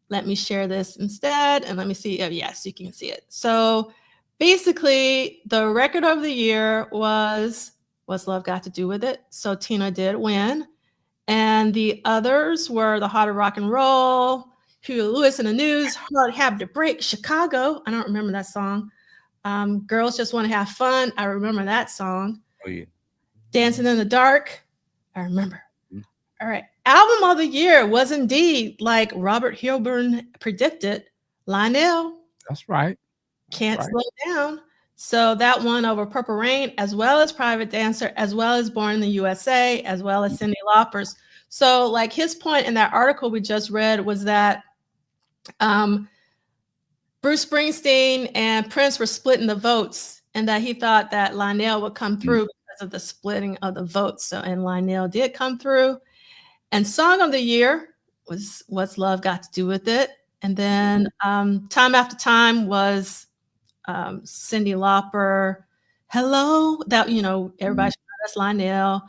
Let me share this instead. And let me see. Yes, you can see it. So basically, the record of the year was What's Love Got to Do with It? So Tina did win. And the others were The Heart of Rock and Roll, Huey Lewis in the News, Hard Habit to Break, Chicago. I don't remember that song. Girls Just Want to Have Fun. I remember that song. Oh, yeah. Dancing in the Dark. I remember. Mhm. All right. Album of the year was indeed, like Robert Hilburn predicted, Lionel, That's right. That's Can't right. Slow Down. So that won over Purple Rain, as well as Private Dancer, as well as Born in the USA, as well as Cyndi Lauper's. So, like, his point in that article we just read was that Bruce Springsteen and Prince were splitting the votes, and that he thought that Lionel would come through because of the splitting of the votes. So, and Lionel did come through. And Song of the Year was What's Love Got to Do with It. And then Time After Time was Cyndi Lauper. Hello, that, you know, everybody should know that's Lionel.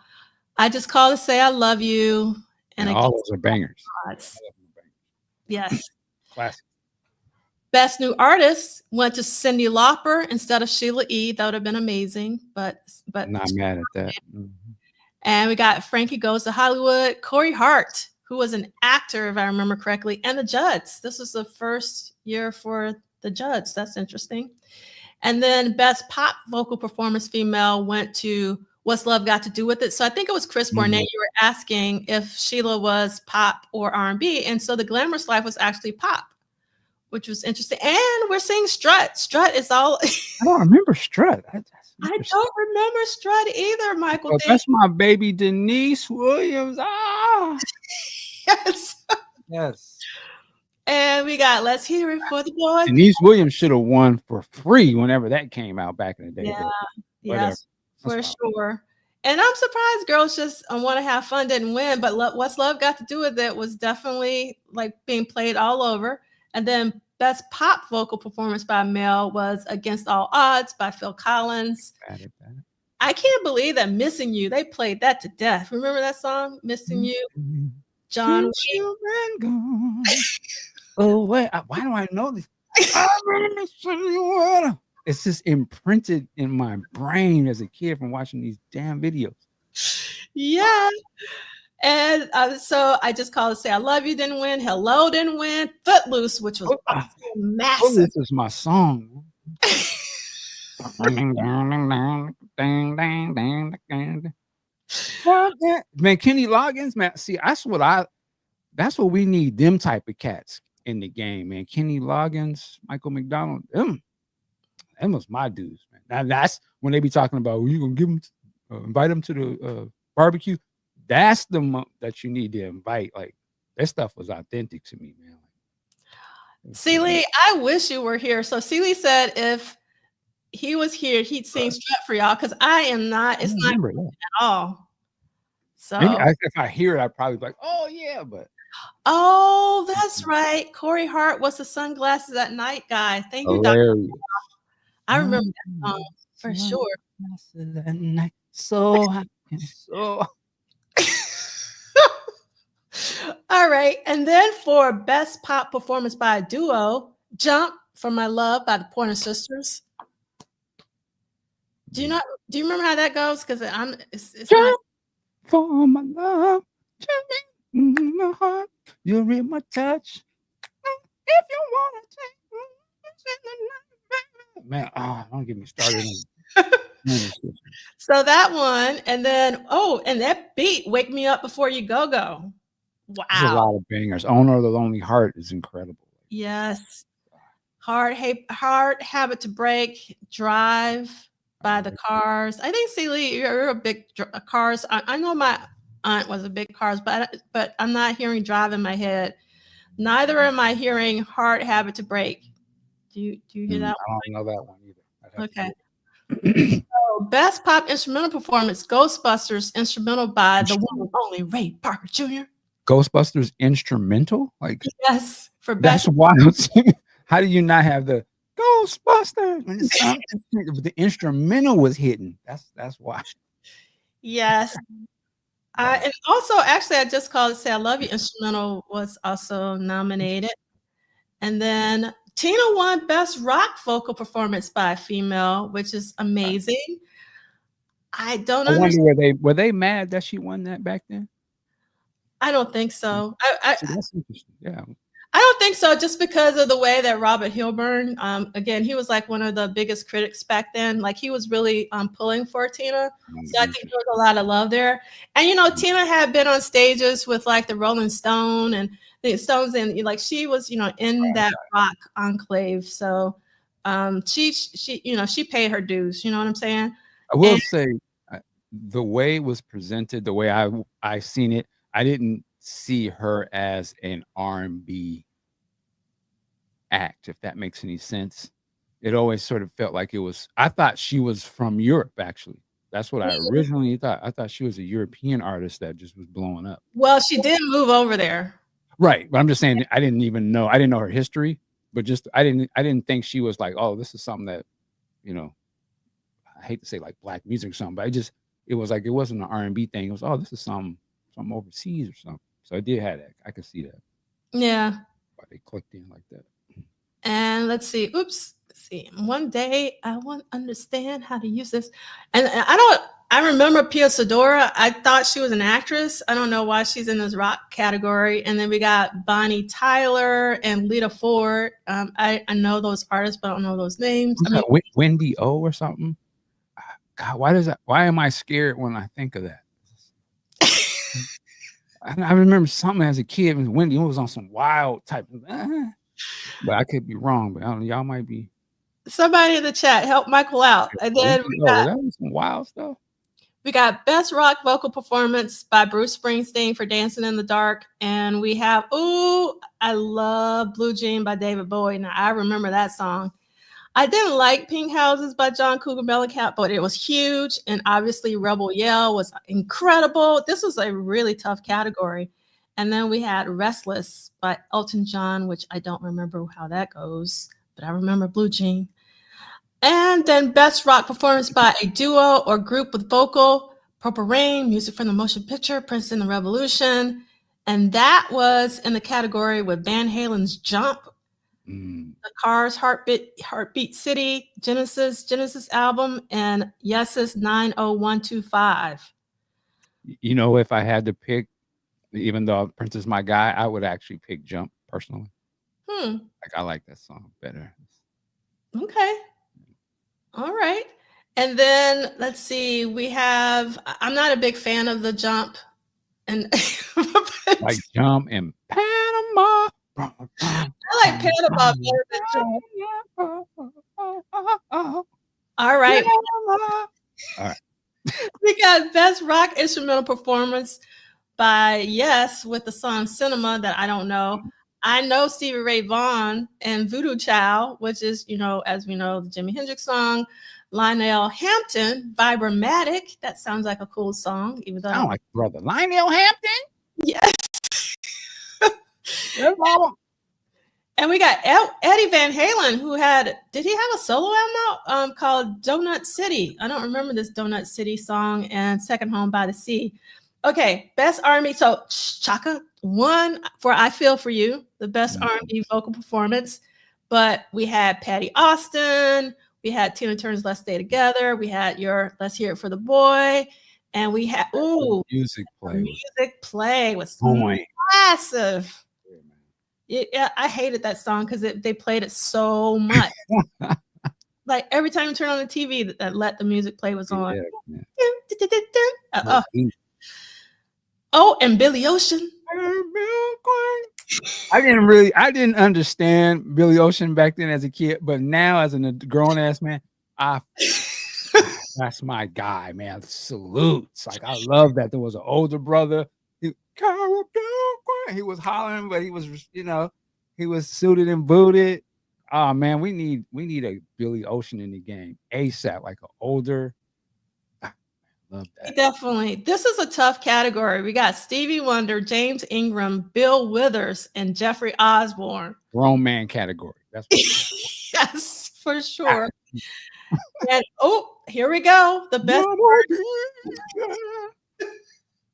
I Just Called to Say I Love You. And all those are bangers. Yes. Classic. Best New Artist went to Cyndi Lauper instead of Sheila E. That would have been amazing, but Not mad at that. Mhm. And we got Frankie Goes to Hollywood, Corey Hart, who was an actor, if I remember correctly, and the Judds. This was the first year for the Judds. That's interesting. And then Best Pop Vocal Performance Female went to What's Love Got to Do with It. So I think it was Chris Bournet. You were asking if Sheila was pop or R&B. And so The Glamorous Life was actually pop, which was interesting. And we're seeing Strut. Strut is all. I don't remember Strut. I don't remember Strut either, Michael. Well, that's my baby Denise Williams. Yes. Yes. And we got Let's Hear It for the Boy. Denise Williams should have won for free whenever that came out back in the day. Yeah, yes, for That's sure. And I'm surprised Girls Just Want to Have Fun didn't win, but What's Love Got to Do with It was definitely like being played all over. And then Best Pop Vocal Performance by a Male was Against All Odds by Phil Collins. I can't believe that Missing You, they played that to death. Remember that song, Missing You? John Wayne. Oh, wait, why do I know this? It's just imprinted in my brain as a kid from watching these damn videos. Yeah. And so I Just Called to Say I Love You didn't win. Hello didn't win. Footloose, which was massive. This is my song. Man, Kenny Loggins, man. See, that's what we need. Them type of cats in the game, man. Kenny Loggins, Michael McDonald, them was my dudes, man. Now that's when they be talking about, you gonna give them, invite them to the barbecue. That's the month that you need to invite. Like, that stuff was authentic to me, man. Celie, I wish you were here. So Celie said if he was here, he'd sing Strut for y'all, because I am not. It's not at all. So maybe if I hear it, I'd probably be like, oh yeah, but. Oh, that's right. Corey Hart was the Sunglasses at Night guy. Thank you, Dr. I remember that song for sure. At night, so All right. And then for Best Pop Performance by a Duo, Jump for My Love by the Pointer Sisters. Do you remember how that goes? Because it's Jump for my love, jumping in my heart, you're in my touch. If you want to take man, don't get me started. So that one, and then and that beat, Wake Me Up Before You Go Go. Wow. There's a lot of bangers. Owner of the Lonely Heart is incredible. Yes. Hard Habit to Break, Drive by the Cars. I think, Celie, you're a big Cars. I know my aunt was a big Cars, but I'm not hearing Drive in my head. Neither am I hearing Hard Habit to Break. Do you hear that one? I don't know that one either. Okay. So, Best Pop Instrumental Performance, Ghostbusters instrumental by the one and only Ray Parker Jr. Ghostbusters instrumental? Like, yes, for Best. That's wild. How do you not have the Ghostbusters when the instrumental was hitting? That's why. Yes. And also, actually, I Just Called to Say I Love You instrumental was also nominated. And then Tina won Best Rock Vocal Performance by a Female, which is amazing. I don't understand. Were they mad that she won that back then? I don't think so. That's interesting. Yeah. I don't think so, just because of the way that Robert Hilburn, again, he was like one of the biggest critics back then. Like he was really pulling for Tina. So I think there was a lot of love there. And Tina had been on stages with like the Rolling Stone and the Stones, and like she was, in that rock enclave. So she paid her dues, you know what I'm saying? I will say the way it was presented, the way I seen it, I didn't see her as an R&B act, if that makes any sense. It always sort of felt like I thought she was from Europe, actually. That's what I originally thought. I thought she was a European artist that just was blowing up. Well, she did move over there. Right. But I'm just saying I didn't know her history, but just I didn't think she was like, oh, this is something that, I hate to say like black music or something, but it was like it wasn't an R&B thing. It was, oh, this is some overseas or something. So I did have that. I could see that. Yeah. Why they clicked in like that. And let's see. Let's see. One day I won't understand how to use this. And I remember Pia Sedora. I thought she was an actress. I don't know why she's in this rock category. And then we got Bonnie Tyler and Lita Ford. I know those artists, but I don't know those names. Wendy O or something. God, why am I scared when I think of that? I remember something as a kid when Wendy was on some wild type of, but I could be wrong. But y'all might be. Somebody in the chat help Michael out. And then that was some wild stuff. We got Best Rock Vocal Performance by Bruce Springsteen for Dancing in the Dark. And we have, I love Blue Jean by David Bowie. Now, I remember that song. I didn't like Pink Houses by John Cougar Mellencamp, but it was huge. And obviously Rebel Yell was incredible. This was a really tough category. And then we had Restless by Elton John, which I don't remember how that goes, but I remember Blue Jean. And then Best Rock Performance by a Duo or Group with Vocal, Purple Rain, Music from the Motion Picture, Prince and the Revolution. And that was in the category with Van Halen's Jump, The Cars' Heartbeat City, Genesis album, and Yes's 90125. If I had to pick, even though Prince is my guy, I would actually pick Jump personally. Like I like that song better. Okay. All right. And then let's see, I'm not a big fan of the Jump. And like Jump and Panama. I like Panama better than Jump. All right. We got Best Rock Instrumental Performance by Yes with the song Cinema that I don't know. I know Stevie Ray Vaughan and Voodoo Child, which is, as we know, the Jimi Hendrix song. Lionel Hampton, Vibromatic. That sounds like a cool song, even though I like brother Lionel Hampton. Yes. And we got Eddie Van Halen, did he have a solo album out called Donut City? I don't remember this Donut City song, and Second Home by the Sea. Okay, Best R&B. So Chaka won for I Feel For You, the best R&B vocal performance. But we had Patty Austin. We had Tina Turner's Let's Stay Together. We had your Let's Hear It For the Boy. And we had, Music Play was massive. Yeah, I hated that song because they played it so much. Like every time you turn on the TV, that Let the Music Play was on. And Billy Ocean. I didn't understand Billy Ocean back then as a kid, but now as a grown ass man, that's my guy, man. Salutes. Like I love that there was an older brother. He was hollering, but he was, he was suited and booted. Oh man, we need a Billy Ocean in the game ASAP, like an older. Love that. Definitely. This is a tough category. We got Stevie Wonder, James Ingram, Bill Withers, and Jeffrey Osborne. Grown man category. That's yes, for sure. And here we go. The best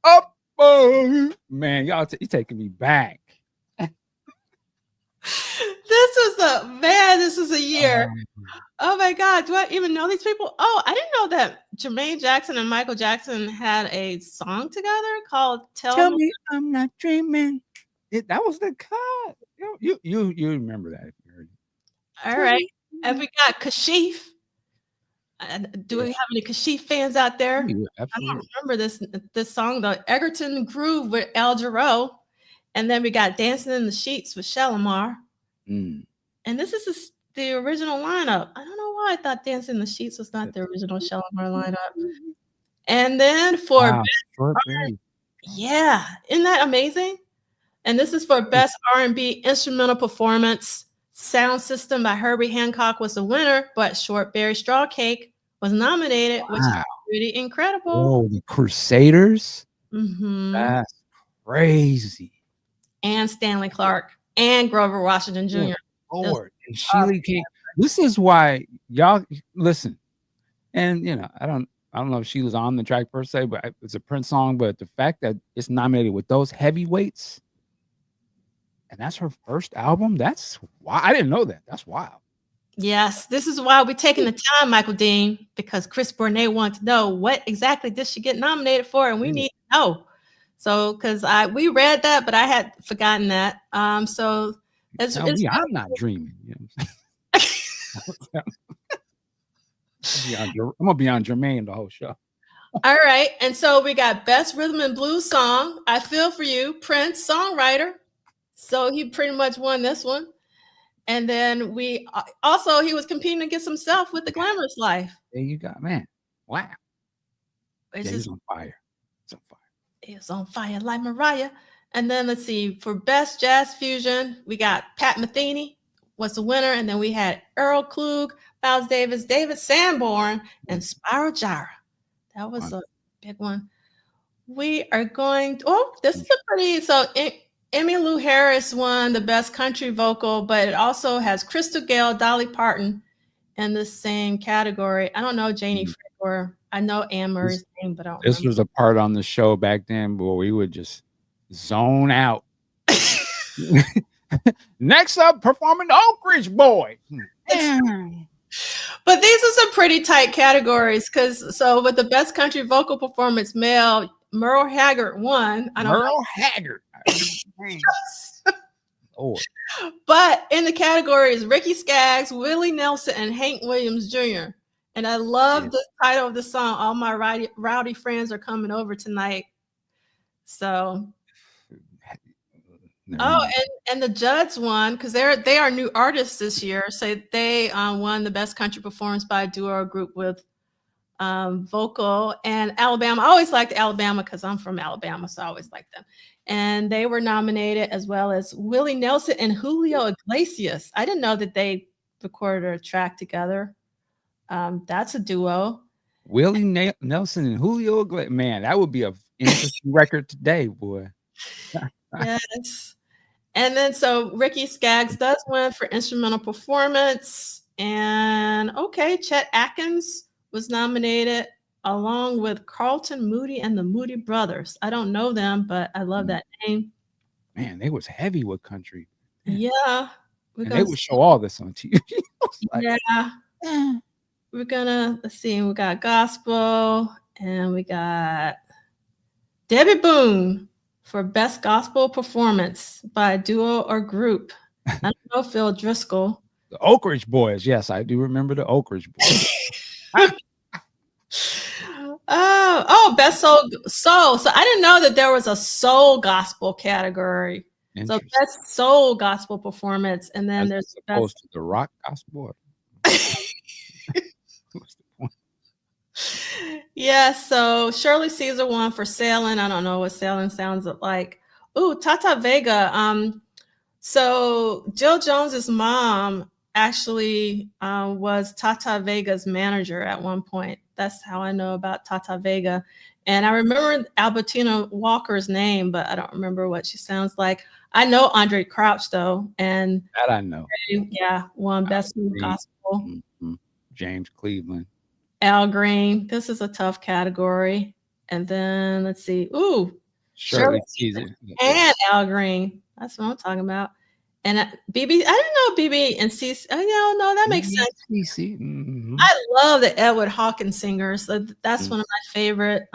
up. Man, y'all you taking me back. This is a year. Oh my God, do I even know these people? Oh, I didn't know that Jermaine Jackson and Michael Jackson had a song together called Tell Me I'm Not Dreaming. That was the cut. You remember that if you heard it. All right. And we got Kashif. Do we Yeah. have any Kashif fans out there? Yeah, I don't absolutely. remember this song though. Egerton Groove with El Jarreau. And then we got Dancing in the Sheets with Shalimar. Mm. And this is the original lineup. I don't know why I thought Dancing in the Sheets was not the original Shalimar lineup. And then for Wow, Short Berry. yeah, isn't that amazing? And this is for Best R&B Instrumental Performance. Sound System by Herbie Hancock was the winner, but Short Berry Straw Cake was nominated, which is Wow. pretty incredible. Oh, the Crusaders. Mhm. That's crazy. And Stanley Clark and Grover Washington Good Jr. Lord. And Sheila King. This is why y'all listen. And I don't know if she was on the track per se, but it's a Prince song. But the fact that it's nominated with those heavyweights, and that's her first album, that's why I didn't know that. That's wild. Yes, this is why we're taking the time, Michael Dean, because Chris Bournet wanted to know what exactly did she get nominated for, and we need to know. So, because we read that, but I had forgotten that. So it's I'm not dreaming. I'm gonna be on Jermaine the whole show. All right, and so we got Best Rhythm and Blues Song. I Feel for You, Prince, songwriter. So he pretty much won this one. And then he was competing against himself with The Glamorous Life. There you go, man. Wow. He's on fire. It's on fire. It's on fire like Mariah. And then let's see, for Best Jazz Fusion, we got Pat Metheny was the winner. And then we had Earl Klug, Miles Davis, David Sanborn, and Spyro Gyra. That was a big one. We are going this is a pretty, Emmylou Harris won the Best Country Vocal, but it also has Crystal Gayle, Dolly Parton in the same category. I don't know Janie Frank, or I know Anne Murray's name, but I don't remember. This was a part on the show back then where we would just zone out. Next up, performing the Oak Ridge Boy. But these are some pretty tight categories so with the Best Country Vocal Performance male, Merle Haggard won. Merle Haggard. Oh. But in the categories, Ricky Skaggs, Willie Nelson, and Hank Williams Jr. And I love the title of the song, All My Rowdy Friends Are Coming Over Tonight. So and the Judds won because they are new artists this year. So they won the Best Country Performance by a duo or group with vocal. And Alabama, I always liked Alabama because I'm from Alabama, so I always liked them. And they were nominated, as well as Willie Nelson and Julio Iglesias. I didn't know that they recorded a track together. That's a duo. Willie Nelson and Julio Iglesias. Man, that would be an interesting record today, boy. Yes. And then so Ricky Skaggs does win for instrumental performance. And Chet Atkins was nominated along with Carlton Moody and the Moody Brothers. I don't know them, but I love that name. Man, they was heavy with country. Yeah. And they would show all this on TV. We're gonna, let's see, we got gospel and we got Debbie Boone for Best Gospel Performance by a duo or group. I don't know Phil Driscoll. The Oak Ridge Boys. Yes, I do remember the Oak Ridge Boys. Best soul. So I didn't know that there was a soul gospel category. So Best Soul Gospel Performance, and then there's opposed to the rock gospel. Yeah, so Shirley Caesar won for Sailing. I don't know what Sailing sounds like. Ooh, Tata Vega. So Jill Jones's mom actually was Tata Vega's manager at one point. That's how I know about Tata Vega. And I remember Albertina Walker's name, but I don't remember what she sounds like. I know Andre Crouch, though. And that I know. Yeah, won Best New Gospel. Mm-hmm. James Cleveland. Al Green. This is a tough category. And then let's see. Ooh, Shirley Caesar and Al Green. That's what I'm talking about. And BB, I didn't know BB and CC. Oh, no, that makes sense. CC. Mm-hmm. I love the Edward Hawkins singers. So that's one of my favorite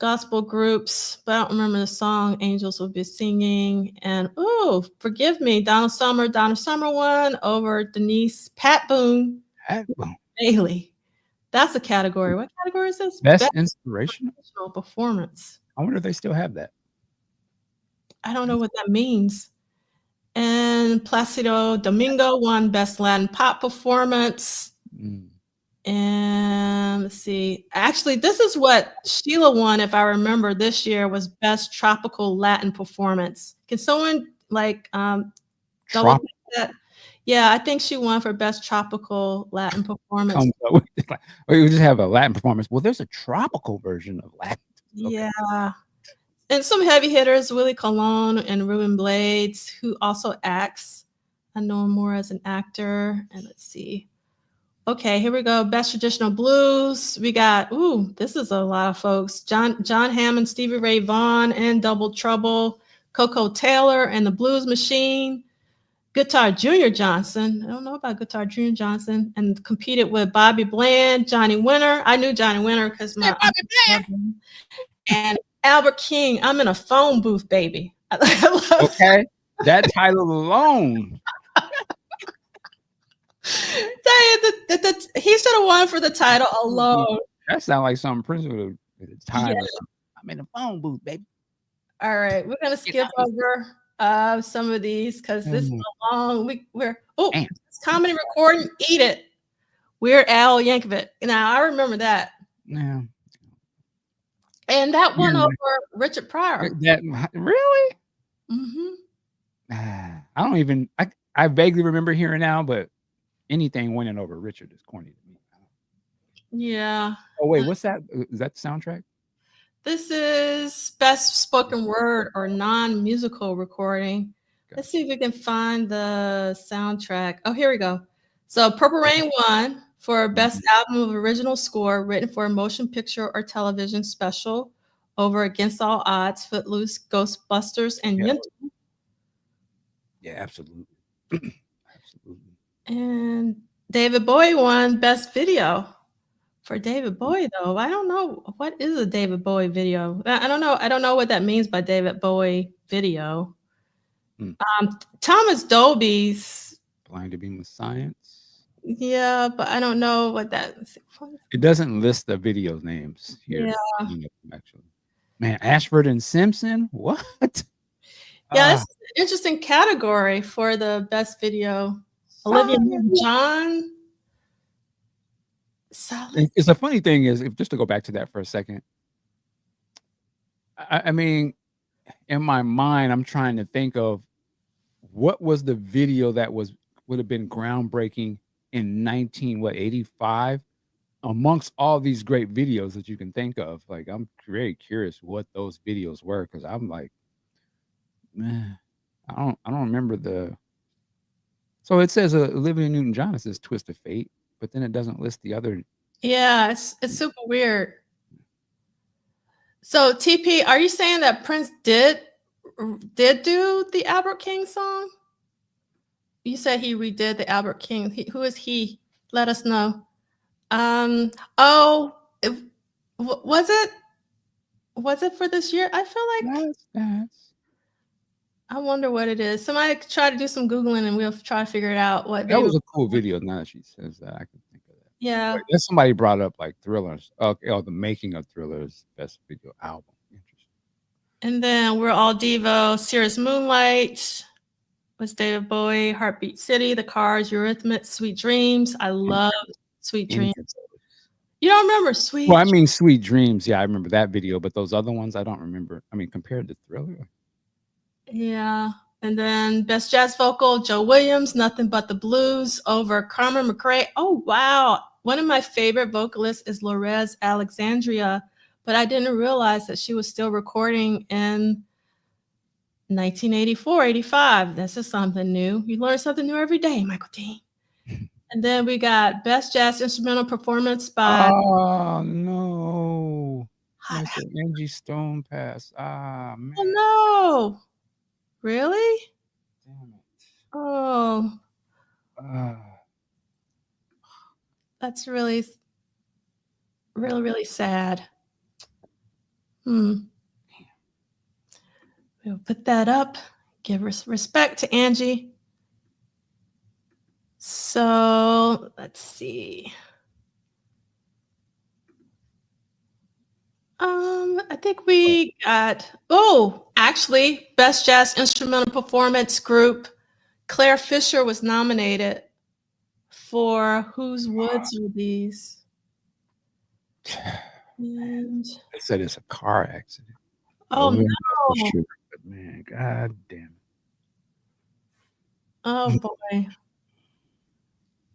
gospel groups, but I don't remember the song Angels Will Be Singing. And oh, forgive me, Donna Summer won over Denise Pat Boone Bailey. That's a category. What category is this? Best inspirational performance. I wonder if they still have that. I don't know what that means. And Placido Domingo won Best Latin Pop Performance. And let's see. Actually, this is what Sheila won, if I remember, this year was Best Tropical Latin Performance. Can someone double that? Yeah, I think she won for Best Tropical Latin Performance. We just have a Latin performance. Well, there's a tropical version of Latin. Okay. Yeah. And some heavy hitters, Willie Colon and Ruben Blades, who also acts. I know him more as an actor. And let's see. Okay, here we go. Best Traditional Blues. We got, this is a lot of folks. John Hammond, Stevie Ray Vaughan, and Double Trouble, Coco Taylor, and the Blues Machine. Guitar Junior Johnson. I don't know about Guitar Junior Johnson. And competed with Bobby Bland, Johnny Winter. I knew Johnny Winter because my Bobby Bland. And Albert King. I'm in a phone booth, baby. Okay, that title alone. He should have won for the title alone. That sounds like something Prince would have at the time. Yeah. I'm in a phone booth, baby. All right, we're gonna skip over some of these because this is a long. Comedy recording. Eat It. Weird Al Yankovic. Now I remember that. Yeah. And that won over Richard Pryor. That really? I don't even. I vaguely remember hearing now, but anything winning over Richard is corny to me. Yeah. Oh wait, what's that? Is that the soundtrack? This is Best Spoken Word or Non-Musical Recording. Gotcha. Let's see if we can find the soundtrack. Oh, here we go. So Purple Rain won for Best Album of Original Score written for a motion picture or television special over Against All Odds, Footloose, Ghostbusters, and Yentl. Yeah, absolutely. Absolutely. And David Bowie won Best Video. For David Bowie, though, I don't know what is a David Bowie video. I don't know. I don't know what that means by David Bowie video. Thomas Dolby's Blind to Being with Science. Yeah, but I don't know what that is. It doesn't list the video names here. Yeah. Actually, man, Ashford and Simpson. What? Yeah, this is an interesting category for the best video. Olivia Newton-John. It's a funny thing is, if just to go back to that for a second, I mean, in my mind, I'm trying to think of what was the video that would have been groundbreaking in 1985 amongst all these great videos that you can think of. Like, I'm very curious what those videos were, because I'm like, man, I don't remember the. So it says Olivia Newton-John says Twist of Fate, but then it doesn't list the other. Yeah, it's super weird. So TP, are you saying that Prince did do the Albert King song? You said he redid the Albert King. Who is he? Let us know. Was it for this year? I feel like I wonder what it is. Somebody try to do some Googling and we'll try to figure it out. That was a cool video. Now that she says that, I can think of that. Yeah. Like, somebody brought up like Thrillers. Okay, the making of Thrillers best video album. Interesting. And then We're All Devo, Cirrus Moonlight was David Bowie, Heartbeat City, The Cars, Eurythmics, Sweet Dreams. I love Sweet Dreams. You don't remember Sweet? Well, I mean Sweet Dreams. Yeah, I remember that video, but those other ones I don't remember. I mean, compared to Thriller. Yeah. And then Best Jazz Vocal, Joe Williams, Nothing But the Blues over Carmen McRae. Oh, wow. One of my favorite vocalists is Lorez Alexandria, but I didn't realize that she was still recording in 1984, 85. This is something new. You learn something new every day, Michael Dean. And then we got Best Jazz Instrumental Performance by... Oh, no. Mr. Angie Stone pass. Ah, man. Oh, no. Really? Damn it. Oh. That's really, really, really sad. We'll put that up. Give respect to Angie. So let's see. I think we got, actually, Best Jazz Instrumental Performance Group. Claire Fisher was nominated for Whose Woods Are These? And, They said it's a car accident. oh no. no. Sure, but man, god damn it. Oh boy.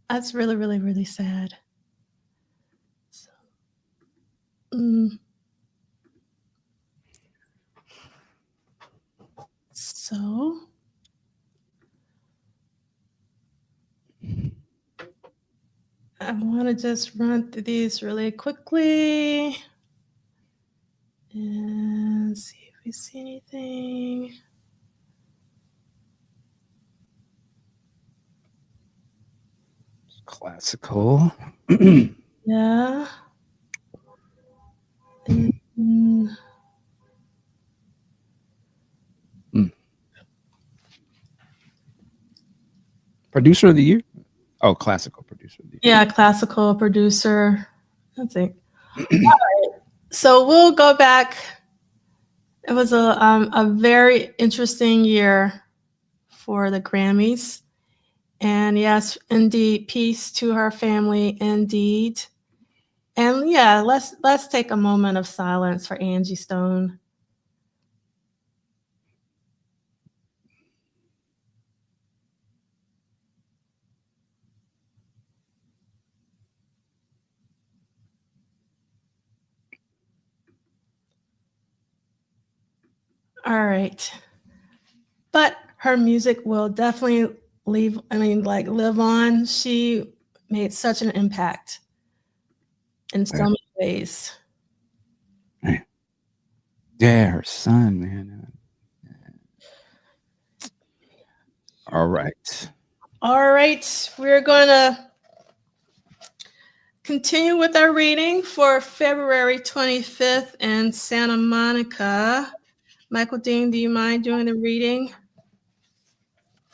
That's really, really, really sad. So I want to just run through these really quickly and see if we see anything. Classical. Yeah. Producer of the year? Oh, classical producer of the year. Yeah, classical producer. That's it. All right. So we'll go back. It was a very interesting year for the Grammys. And yes, indeed, peace to her family, indeed. And yeah, let's take a moment of silence for Angie Stone. All right. But her music will definitely live on. She made such an impact in so many ways. Yeah, her son, man. All right. All right. We're going to continue with our reading for February 25th in Santa Monica. Michael Dean, do you mind doing the reading?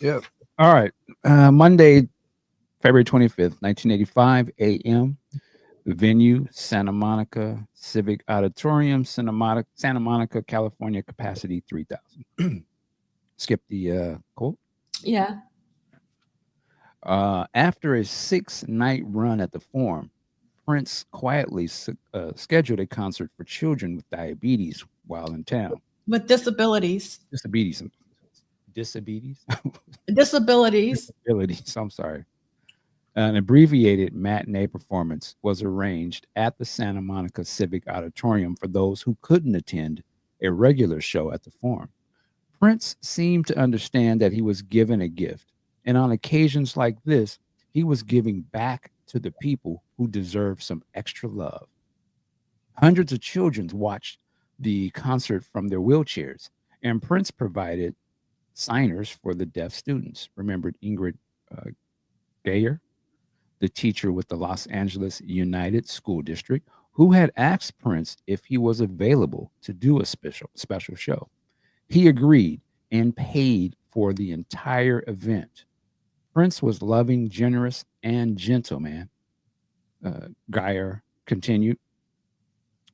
Yep. All right. Monday, February 25th, 1985, a.m. The venue, Santa Monica Civic Auditorium, Santa Monica, California, capacity 3,000. Skip the quote. Yeah. After a 6-night run at the Forum, Prince quietly scheduled a concert for children with diabetes while in town. With disabilities. Disabilities. I'm sorry. An abbreviated matinee performance was arranged at the Santa Monica Civic Auditorium for those who couldn't attend a regular show at the Forum. Prince seemed to understand that he was given a gift, and on occasions like this, he was giving back to the people who deserve some extra love. Hundreds of children watched the concert from their wheelchairs, and Prince provided signers for the deaf students. Remembered Ingrid Gayer, the teacher with the Los Angeles United School District, who had asked Prince if he was available to do a special show. He agreed and paid for the entire event. Prince was loving, generous, and gentle, man. Geyer continued.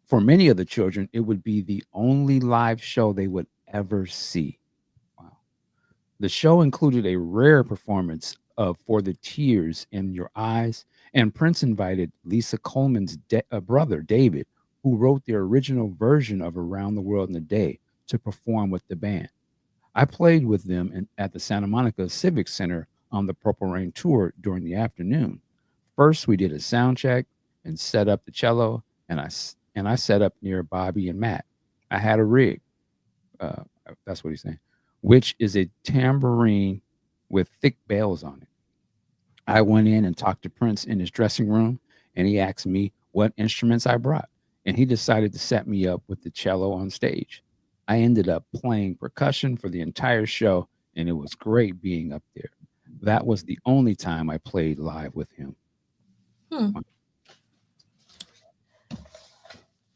For many of the children, it would be the only live show they would ever see. Wow. The show included a rare performance of For the Tears in Your Eyes, and Prince invited Lisa Coleman's brother, David, who wrote the original version of Around the World in a Day, to perform with the band. I played with them at the Santa Monica Civic Center on the Purple Rain tour during the afternoon. First, we did a sound check and set up the cello, and I set up near Bobby and Matt. I had a rig. That's what he's saying, which is a tambourine with thick bells on it. I went in and talked to Prince in his dressing room, and he asked me what instruments I brought, and he decided to set me up with the cello on stage. I ended up playing percussion for the entire show, and it was great being up there. That was the only time I played live with him.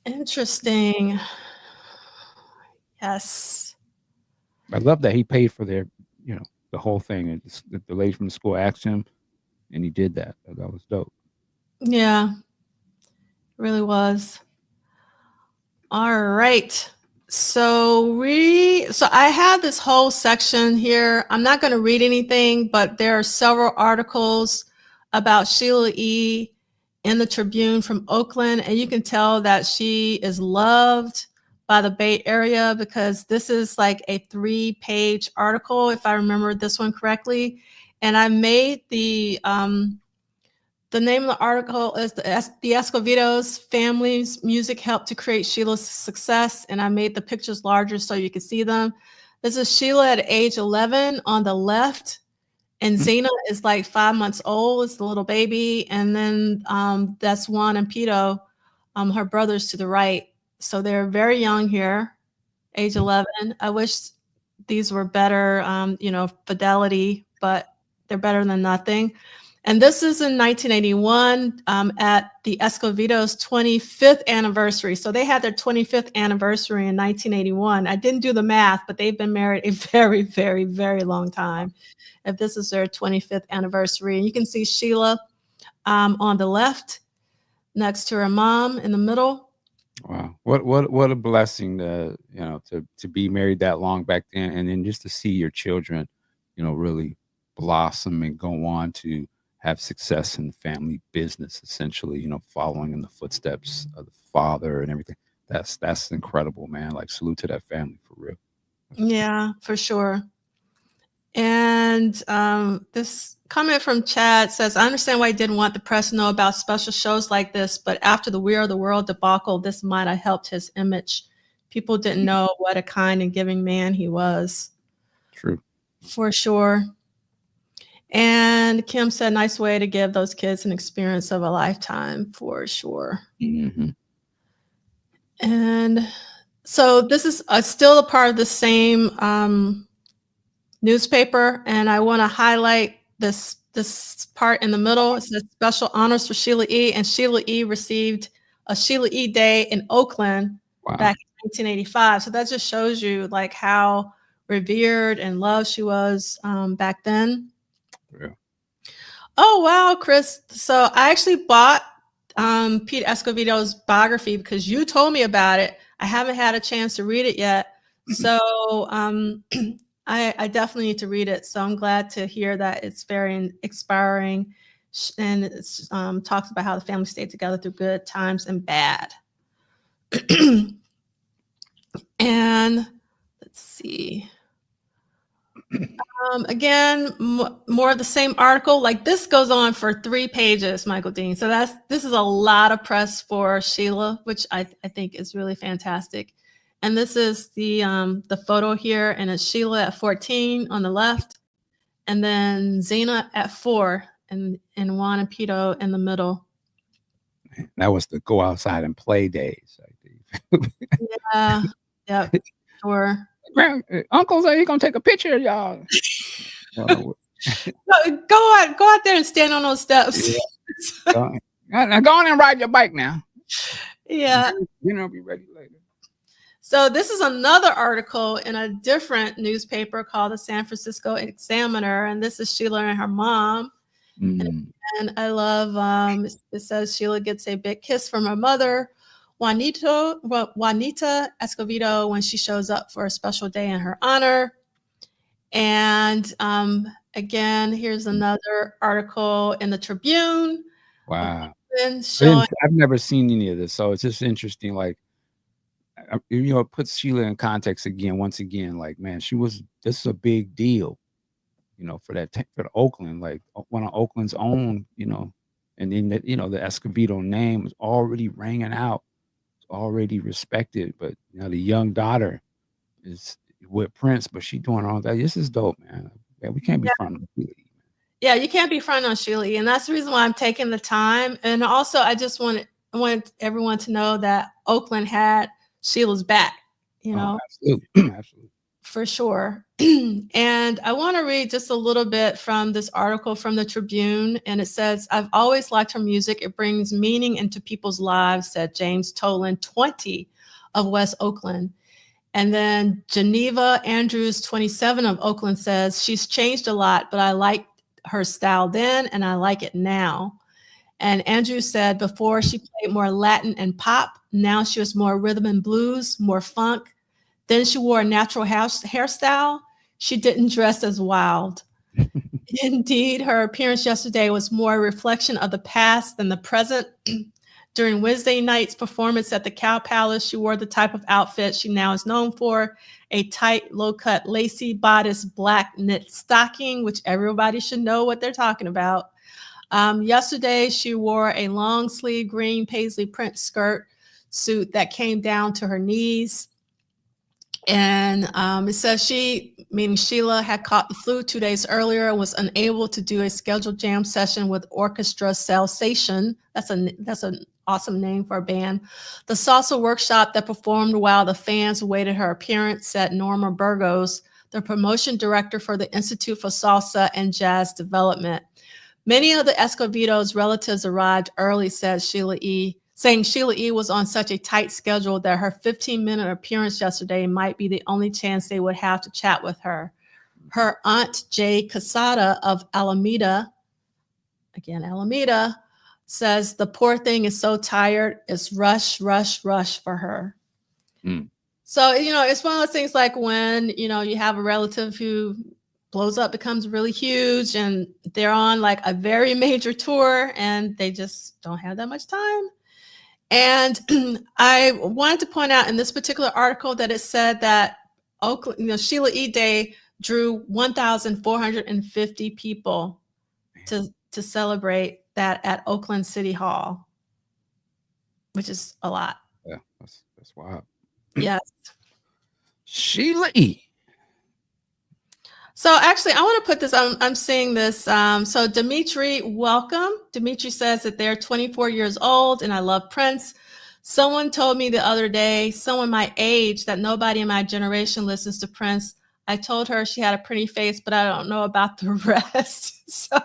Interesting. Yes. I love that he paid for their, the whole thing. And the lady from the school asked him, and he did that. That was dope. Yeah, really was. All right. So I have this whole section here. I'm not going to read anything, but there are several articles about Sheila E. in the Tribune from Oakland, and you can tell that she is loved by the Bay Area because this is like a 3-page article, if I remember this one correctly. And I made the name of the article is the Escovedo's family's music helped to create Sheila's success, and I made the pictures larger so you can see them. This is Sheila at age 11 on the left, and Zena is like 5 months old. It's the little baby, and then that's Juan and Pito, her brothers to the right. So they're very young here, age 11. I wish these were better, fidelity, but they're better than nothing. And this is in 1981 at the Escovedo's 25th anniversary. So they had their 25th anniversary in 1981. I didn't do the math, but they've been married a very, very, very long time. If this is their 25th anniversary, and you can see Sheila on the left, next to her mom in the middle. Wow, what a blessing to be married that long back then, and then just to see your children, really blossom and go on to have success in the family business, essentially, following in the footsteps of the father and everything. That's incredible, man. Like, salute to that family for real. Yeah, for sure. And this comment from Chad says, I understand why he didn't want the press to know about special shows like this, but after the We Are the World debacle, this might have helped his image. People didn't know what a kind and giving man he was. True. For sure. And Kim said, nice way to give those kids an experience of a lifetime, for sure. Mm-hmm. And so this is still a part of the same newspaper, and I want to highlight this part in the middle. It says special honors for Sheila E. And Sheila E. received a Sheila E. Day in Oakland back in 1985. So that just shows you like how revered and loved she was back then. Yeah. Oh, wow, Chris. So I actually bought Pete Escovedo's biography because you told me about it. I haven't had a chance to read it yet. So I definitely need to read it. So I'm glad to hear that it's very inspiring, and it talks about how the family stayed together through good times and bad. And let's see. Again, more of the same article. Like, this goes on for 3 pages, Michael Dean. So this is a lot of press for Sheila, which I think is really fantastic. And this is the photo here, and it's Sheila at 14 on the left, and then Zena at 4, and Juan and Pito in the middle. That was the go outside and play days. Yeah, sure. Uncle's are you gonna take a picture of y'all? Go out there and stand on those steps. Yeah. Now go on and ride your bike now. Yeah. Be ready later. So this is another article in a different newspaper called the San Francisco Examiner, and this is Sheila and her mom. And I love, it says Sheila gets a big kiss from her mother, Juanita Escovedo, when she shows up for a special day in her honor. And again, here's another article in the Tribune. Wow. I've never seen any of this, so it's just interesting. Like, it puts Sheila in context again. Once again, like, man, this is a big deal, for the Oakland, like one of Oakland's own, and then the Escovedo name is already ringing out. It's already respected, but the young daughter is with Prince, but she doing all that. This is dope, man. Yeah, we can't be fronting on Sheila. Yeah, you can't be fronting on Sheila, and that's the reason why I'm taking the time. And also, I just want everyone to know that Oakland had Sheila's back. Absolutely. For sure. And I want to read just a little bit from this article from the Tribune. And it says, I've always liked her music. It brings meaning into people's lives, said James Tolan, 20, of West Oakland. And then Geneva Andrews, 27 of Oakland says, she's changed a lot, but I liked her style then and I like it now. And Andrew said before she played more Latin and pop, now she was more rhythm and blues, more funk. Then she wore a natural hairstyle. She didn't dress as wild. Indeed, her appearance yesterday was more a reflection of the past than the present. During Wednesday night's performance at the Cow Palace, she wore the type of outfit she now is known for, a tight, low-cut, lacy bodice, black knit stocking, which everybody should know what they're talking about. Yesterday, she wore a long-sleeve green paisley print suit that came down to her knees. And it says she, meaning Sheila, had caught the flu 2 days earlier and was unable to do a scheduled jam session with Orchestra Sensation. That's an awesome name for a band. The salsa workshop that performed while the fans awaited her appearance, said Norma Burgos, the promotion director for the Institute for Salsa and Jazz Development. Many of the Escovedo's relatives arrived early, said Sheila E., saying Sheila E. was on such a tight schedule that her 15-minute appearance yesterday might be the only chance they would have to chat with her. Her aunt, Jay Casada of Alameda, again, Alameda, says the poor thing is so tired. It's rush, rush, rush for her. Mm. So, it's one of those things like when, you have a relative who blows up, becomes really huge, and they're on like a very major tour and they just don't have that much time. And I wanted to point out in this particular article that it said that Oakland, Sheila E. Day drew 1,450 people to celebrate that at Oakland City Hall, which is a lot. Yeah, that's wild. Yes. Sheila E. So actually, I want to put this, I'm seeing this. So Dimitri, welcome. Dimitri says that they're 24 years old and I love Prince. Someone told me the other day, someone my age, that nobody in my generation listens to Prince. I told her she had a pretty face, but I don't know about the rest. So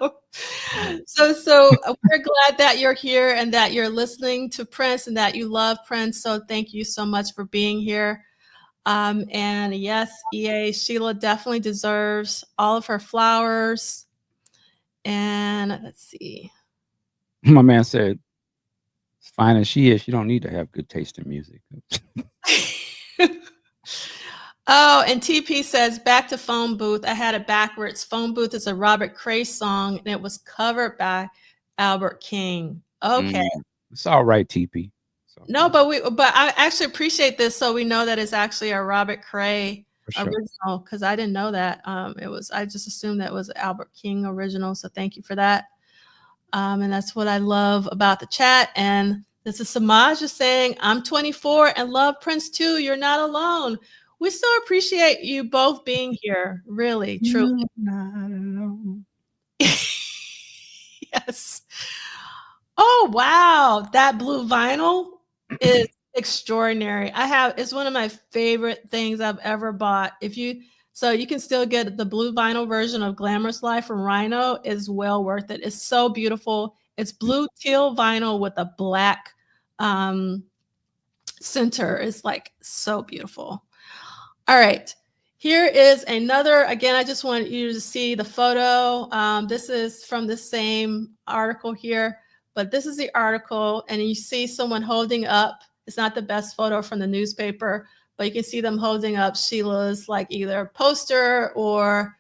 we're glad that you're here and that you're listening to Prince and that you love Prince. So thank you so much for being here. And yes, EA, Sheila definitely deserves all of her flowers. And let's see. My man said, as fine as she is, she don't need to have good taste in music. Oh, and TP says, back to Phone Booth. I had it backwards. Phone Booth is a Robert Cray song, and it was covered by Albert King. Okay. It's all right, TP. No, but I actually appreciate this, so we know that it's actually a Robert Cray original, because I didn't know that. I just assumed that was Albert King original, so thank you for that. And that's what I love about the chat. And this is Samaj just saying, I'm 24 and love Prince too. You're not alone. We still appreciate you both being here. Really, truly. You're not alone. Yes. Oh, wow. That blue vinyl is extraordinary. It's one of my favorite things I've ever bought. So you can still get the blue vinyl version of Glamorous Life from Rhino. Is well worth it. It's so beautiful. It's blue teal vinyl with a black center. It's like so beautiful. All right. Here is another, again, I just want you to see the photo. This is from the same article here, but this is the article, and you see someone holding up. It's not the best photo from the newspaper, but you can see them holding up Sheila's like either a poster or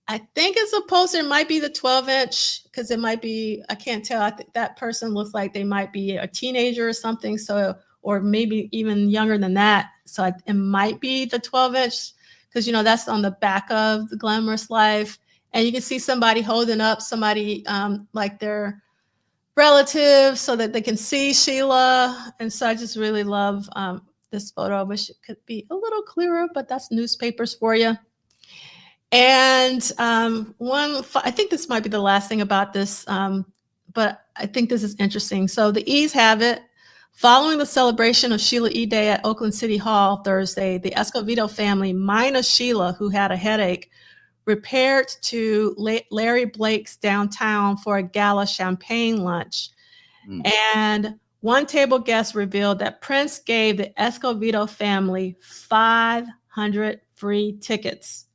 I think it's a poster. It might be the 12-inch because it might be, I can't tell. I think that person looks like they might be a teenager or something. So, or maybe even younger than that. So it might be the 12-inch because, that's on the back of the Glamorous Life. And you can see somebody holding up somebody like their relative so that they can see Sheila. And so I just really love this photo. I wish it could be a little clearer, but that's newspapers for you. And I think this might be the last thing about this, but I think this is interesting. So the E's have it. Following the celebration of Sheila E. Day at Oakland City Hall Thursday, the Escovedo family, minus Sheila, who had a headache, repaired to Larry Blake's downtown for a gala champagne lunch. And One table guest revealed that Prince gave the Escovedo family 500 free tickets.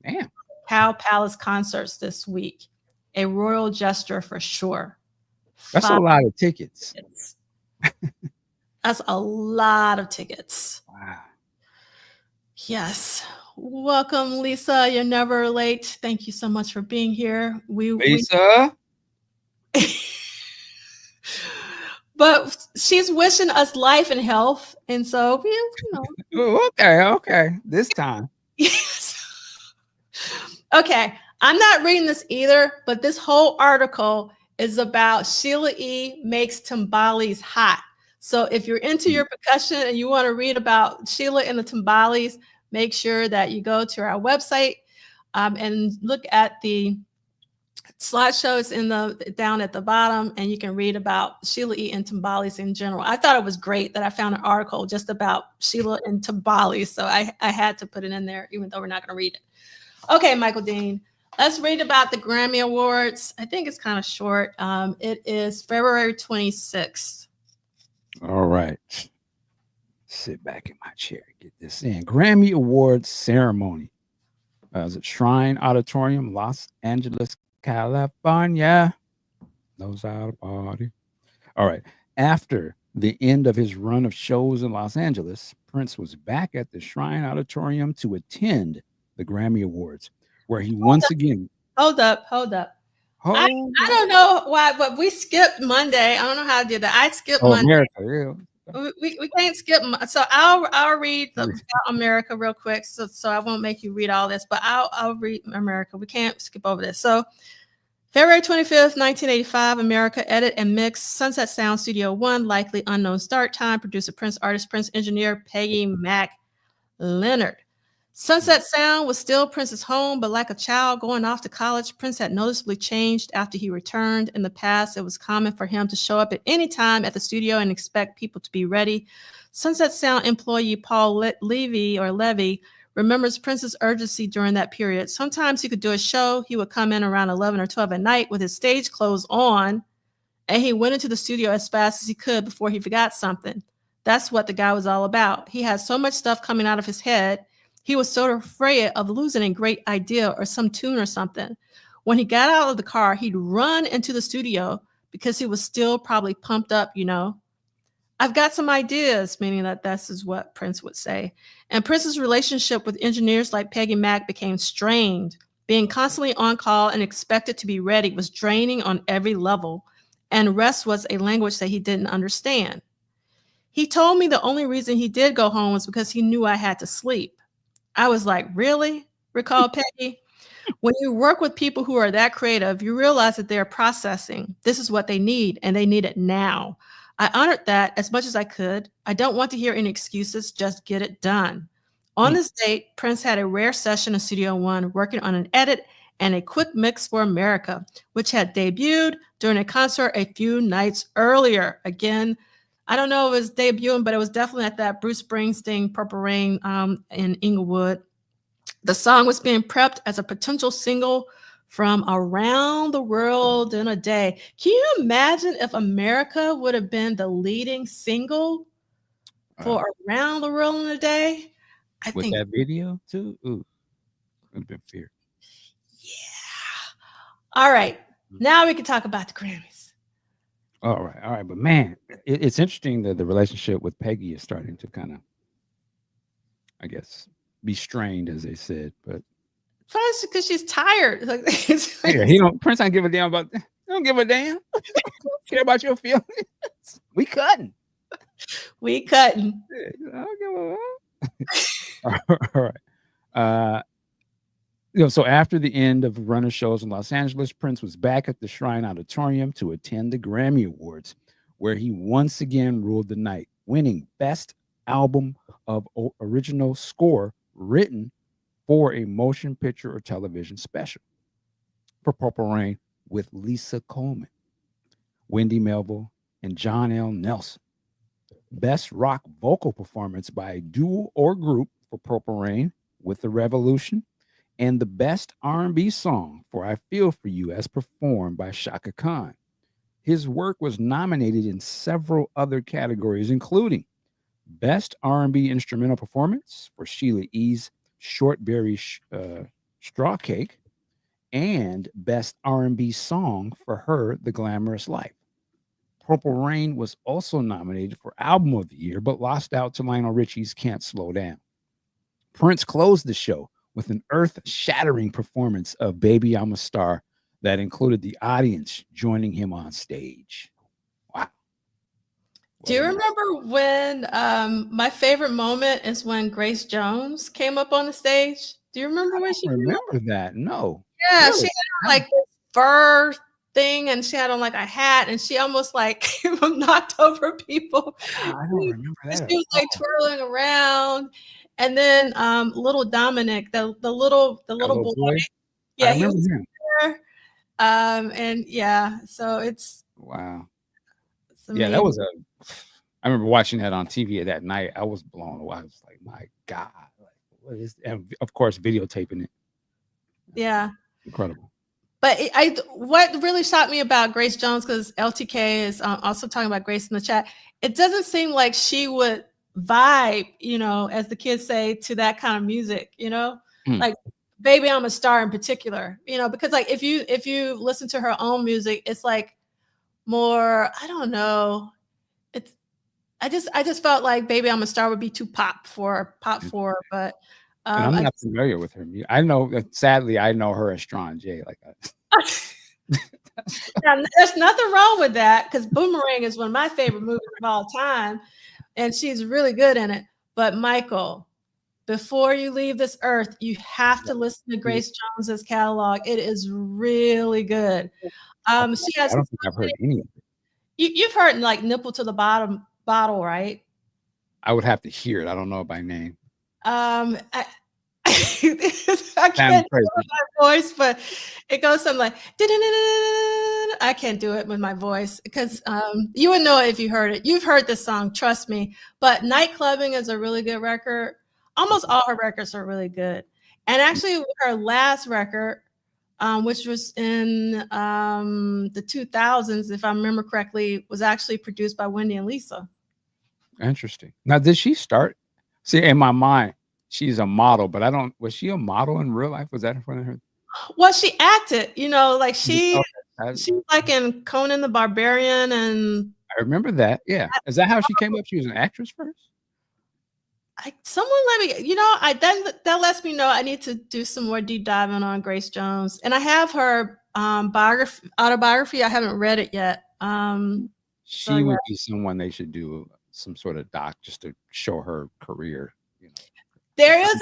Damn. Cow Palace concerts this week. A royal gesture for sure. That's a lot of tickets. Tickets. That's a lot of tickets. Wow. Welcome, Lisa. You're never late. Thank you so much for being here. Lisa? But she's wishing us life and health. And so, Okay. This time. Yes. Okay. I'm not reading this either, but this whole article is about Sheila E. makes timbales hot. So if you're into your percussion and you want to read about Sheila and the timbales, make sure that you go to our website and look at the slideshows down at the bottom, and you can read about Sheila E. and timbales in general. I thought it was great that I found an article just about Sheila and timbales, so I had to put it in there, even though we're not going to read it. Okay, Michael Dean, let's read about the Grammy Awards. I think it's kind of short. It is February 26th. All right. Sit back in my chair, get this in. Grammy Awards ceremony. Is it Shrine Auditorium, Los Angeles, California? Knows how to party. All right. After the end of his run of shows in Los Angeles, Prince was back at the Shrine Auditorium to attend the Grammy Awards, where he once again. Hold up. I don't know why, but we skipped Monday. I don't know how to do that. I skipped Monday. America, yeah. We can't skip. So I'll read about America real quick. So I won't make you read all this, but I'll read America. We can't skip over this. So February 25th, 1985, America, edit and mix, Sunset Sound Studio 1, likely unknown start time, producer Prince, artist Prince, engineer Peggy Mac Leonard. Sunset Sound was still Prince's home, but like a child going off to college, Prince had noticeably changed after he returned. In the past, it was common for him to show up at any time at the studio and expect people to be ready. Sunset Sound employee Paul Levy remembers Prince's urgency during that period. Sometimes he could do a show. He would come in around 11 or 12 at night with his stage clothes on, and he went into the studio as fast as he could before he forgot something. That's what the guy was all about. He had so much stuff coming out of his head. He was sort of afraid of losing a great idea or some tune or something. When he got out of the car, he'd run into the studio because he was still probably pumped up, I've got some ideas, meaning that this is what Prince would say. And Prince's relationship with engineers like Peggy Mac became strained. Being constantly on call and expected to be ready was draining on every level, and rest was a language that he didn't understand. He told me the only reason he did go home was because he knew I had to sleep. I was like, really? Recalled Peggy. When you work with people who are that creative, you realize that they're processing. This is what they need, and they need it now. I honored that as much as I could. I don't want to hear any excuses, just get it done. On this date, Prince had a rare session in Studio One working on an edit and a quick mix for America, which had debuted during a concert a few nights earlier. Again, I don't know if it was debuting, but it was definitely at that Bruce Springsteen Purple Rain in Inglewood. The song was being prepped as a potential single from Around the World in a Day. Can you imagine if America would have been the leading single for Around the World in a Day? I think that video too. Ooh, would have been feared. Yeah. All right. Now we can talk about the Grammys. All right. But man, it's interesting that the relationship with Peggy is starting to kind of, I guess, be strained, as they said. But probably because she's tired. Prince don't give a damn about. Don't give a damn. Don't care about your feelings. We cutting. Yeah, I don't give a. All right. So after the end of runner shows in Los Angeles, Prince was back at the Shrine Auditorium to attend the Grammy Awards, where he once again ruled the night, winning Best Album of Original Score written for a motion picture or television special for Purple Rain with Lisa Coleman, Wendy Melville, and John L. Nelson. Best rock vocal performance by a duo or group for Purple Rain with The Revolution, and the best R&B song for I Feel For You as performed by Shaka Khan. His work was nominated in several other categories, including Best R&B Instrumental Performance for Sheila E.'s Short Berry Straw Cake, and Best R&B Song for her The Glamorous Life. Purple Rain was also nominated for Album of the Year, but lost out to Lionel Richie's Can't Slow Down. Prince closed the show with an earth-shattering performance of Baby I'm a Star that included the audience joining him on stage. Wow. Do you remember when my favorite moment is when Grace Jones came up on the stage? Do you remember when she remember that? No. Yeah, Really? she had like this fur thing and she had on like a hat and she almost like knocked over people. I don't remember that. She was like twirling around. And then little Dominic, the little boy. Yeah, he was him. There. And yeah, so it's wow. Yeah, that was I remember watching that on TV that night. I was blown away. I was like, my God, like, what is? And of course, videotaping it. Yeah, incredible. But what really shocked me about Grace Jones, because LTK is also talking about Grace in the chat, it doesn't seem like she would vibe, as the kids say, to that kind of music, like Baby I'm a Star in particular, because like if you listen to her own music, it's like more, I don't know. I just felt like Baby I'm a Star would be too pop for her, but and I'm not familiar with her. I know, sadly, I know her as Strong J. Like now, there's nothing wrong with that, because Boomerang is one of my favorite movies of all time, and she's really good in it. But Michael, before you leave this earth, you have to listen to Grace Jones's catalog. It is really good. She has. I don't think I've heard any of it. You've heard like Nipple to the Bottle, right? I would have to hear it. I don't know it by name. I can't do it with my voice, but it goes something like I can't do it with my voice, because you would know it if you heard it. You've heard this song, trust me. But Nightclubbing is a really good record. Almost all her records are really good. And actually her last record, which was in the 2000s, if I remember correctly, was actually produced by Wendy and Lisa. Interesting. Now, did she start? See, in my mind, she's a model, but was she a model in real life? Was that in front of her? Well, she acted, like she's like in Conan the Barbarian, and I remember that. Yeah. Is that how she came up? She was an actress first? Someone let me, that lets me know I need to do some more deep diving on Grace Jones. And I have her autobiography. I haven't read it yet. She would be someone they should do some sort of doc just to show her career. There is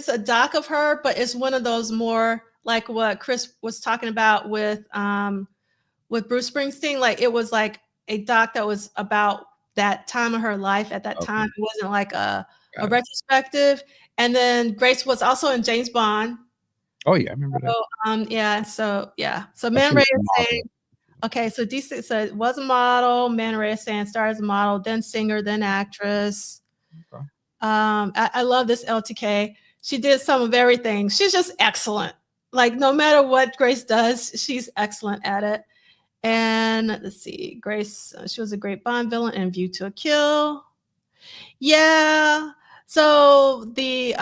a doc of her, but it's one of those more like what Chris was talking about with Bruce Springsteen. Like it was like a doc that was about that time of her life at that time. It wasn't like a retrospective. And then Grace was also in James Bond. Oh yeah, I remember that. So Man Ray is saying, okay, so DC said was a model. Man Ray is saying started as a model, then singer, then actress. Okay. I love this LTK. She did some of everything. She's just excellent. Like no matter what Grace does, she's excellent at it. And let's see, Grace, she was a great Bond villain in View to a Kill. Yeah. So the,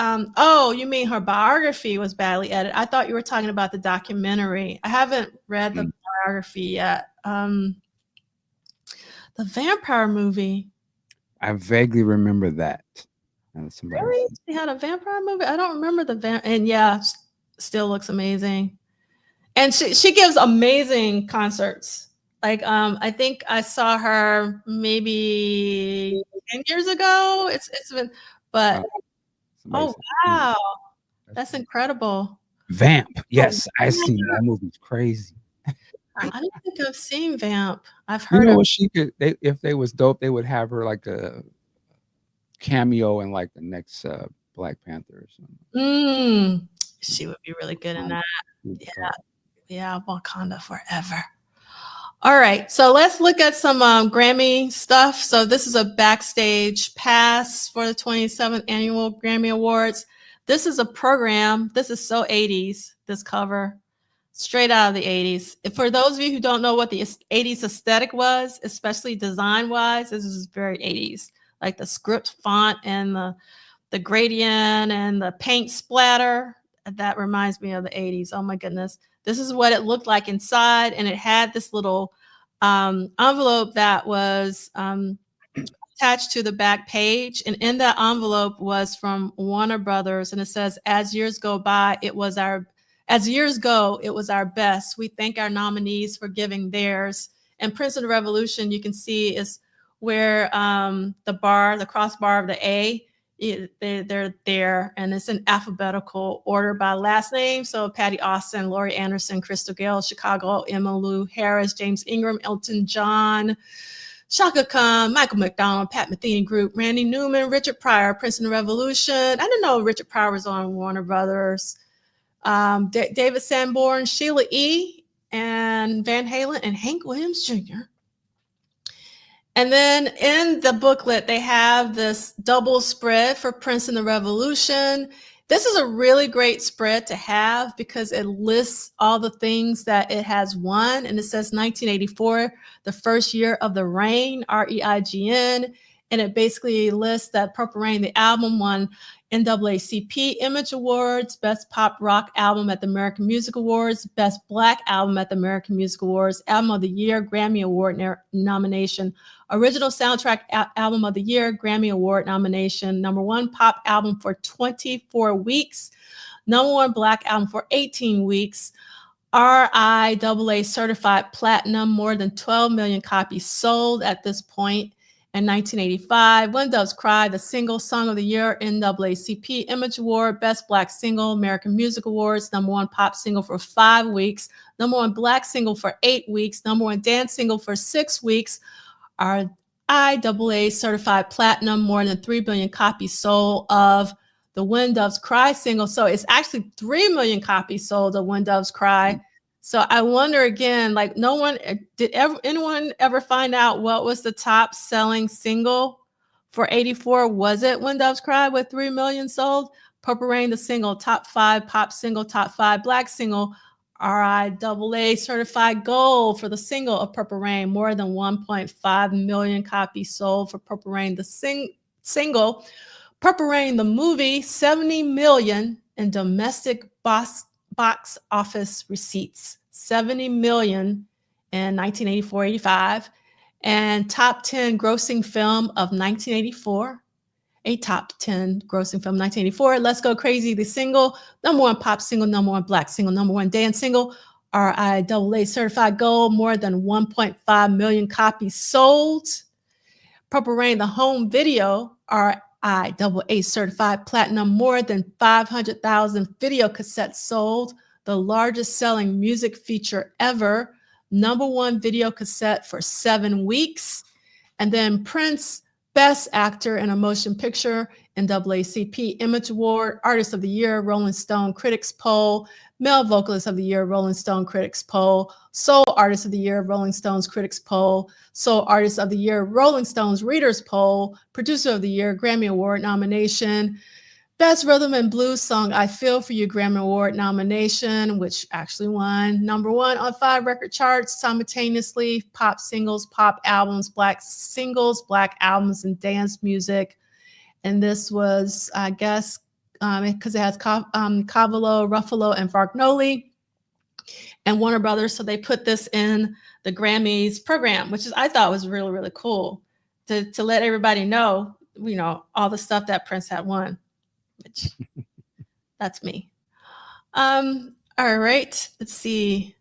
you mean her biography was badly edited. I thought you were talking about the documentary. I haven't read the biography yet. The vampire movie. I vaguely remember that. Really? She had a vampire movie? I don't remember and yeah, still looks amazing. And she gives amazing concerts. Like I think I saw her maybe 10 years ago. It's been, but oh wow, that's incredible. Vamp, yes, I've seen that movie. It's crazy. I don't think I've seen Vamp. I've heard. What she could? If they was dope, they would have her like a cameo in like the next Black Panther or something. She would be really good in that. Yeah, Wakanda forever. All right, so let's look at some Grammy stuff. So this is a backstage pass for the 27th annual Grammy Awards. This is a program. This is so 80s, this cover. Straight out of the 80s. For those of you who don't know what the 80s aesthetic was, especially design-wise, this is very 80s. Like the script font and the gradient and the paint splatter. That reminds me of the 80s. Oh my goodness. This is what it looked like inside. And it had this little envelope that was attached to the back page. And in that envelope was from Warner Brothers. And it says, as years go, it was our best. We thank our nominees for giving theirs. And Prince of the Revolution, you can see, is where the crossbar of the A, they're there, and it's in alphabetical order by last name. So Patty Austin, Laurie Anderson, Crystal Gale, Chicago, Emma Lou Harris, James Ingram, Elton John, Shaka Khan, Michael McDonald, Pat Metheny Group, Randy Newman, Richard Pryor, Prince of the Revolution. I didn't know Richard Pryor was on Warner Brothers. David Sanborn, Sheila E., and Van Halen, and Hank Williams Jr. And then in the booklet, they have this double spread for Prince and the Revolution. This is a really great spread to have because it lists all the things that it has won. And it says 1984, the first year of the reign, REIGN. And it basically lists that Purple Rain, the album, won NAACP Image Awards, Best Pop Rock Album at the American Music Awards, Best Black Album at the American Music Awards, Album of the Year, Grammy Award nomination, Original Soundtrack Album of the Year, Grammy Award nomination, #1 Pop Album for 24 weeks, #1 Black Album for 18 weeks, RIAA Certified Platinum, more than 12 million copies sold at this point. In 1985, When Doves Cry, the single Song of the Year, NAACP Image Award, Best Black Single, American Music Awards, #1 Pop Single for 5 weeks, #1 Black Single for 8 weeks, #1 Dance Single for 6 weeks, RIAA Certified Platinum, more than 3 billion copies sold of the When Doves Cry single. So it's actually 3 million copies sold of When Doves Cry. So I wonder again, like anyone ever find out what was the top selling single for 84? Was it When Doves Cry with 3 million sold? Purple Rain, the single, top 5 pop single, top 5 black single, RIAA certified gold for the single of Purple Rain, more than 1.5 million copies sold for Purple Rain, the single. Purple Rain, the movie, 70 million in domestic box office receipts, 70 million in 1984-85, and top 10 grossing film of 1984, a top 10 grossing film 1984. Let's Go Crazy, the single, #1 pop single, #1 black single, #1 dance single, RIAA certified gold, more than 1.5 million copies sold. Purple Rain, the home video, RIAA certified platinum, more than 500,000 video cassettes sold, the largest selling music feature ever, #1 video cassette for 7 weeks. And then Prince, Best Actor in a Motion Picture, NAACP Image Award, Artist of the Year, Rolling Stone Critics Poll, Male Vocalist of the Year, Rolling Stone Critics Poll, Soul Artist of the Year, Rolling Stones Critics Poll, Soul Artist of the Year, Rolling Stones Readers Poll, Producer of the Year, Grammy Award nomination, Best Rhythm and Blues Song, I Feel For You, Grammy Award nomination, which actually won #1 on 5 record charts simultaneously, pop singles, pop albums, black singles, black albums, and dance music. And this was, I guess, because it has Cavallo, Ruffalo, and Fargnoli and Warner Brothers. So they put this in the Grammys program, which I thought was really, really cool to let everybody know, all the stuff that Prince had won. Which that's me. All right, let's see.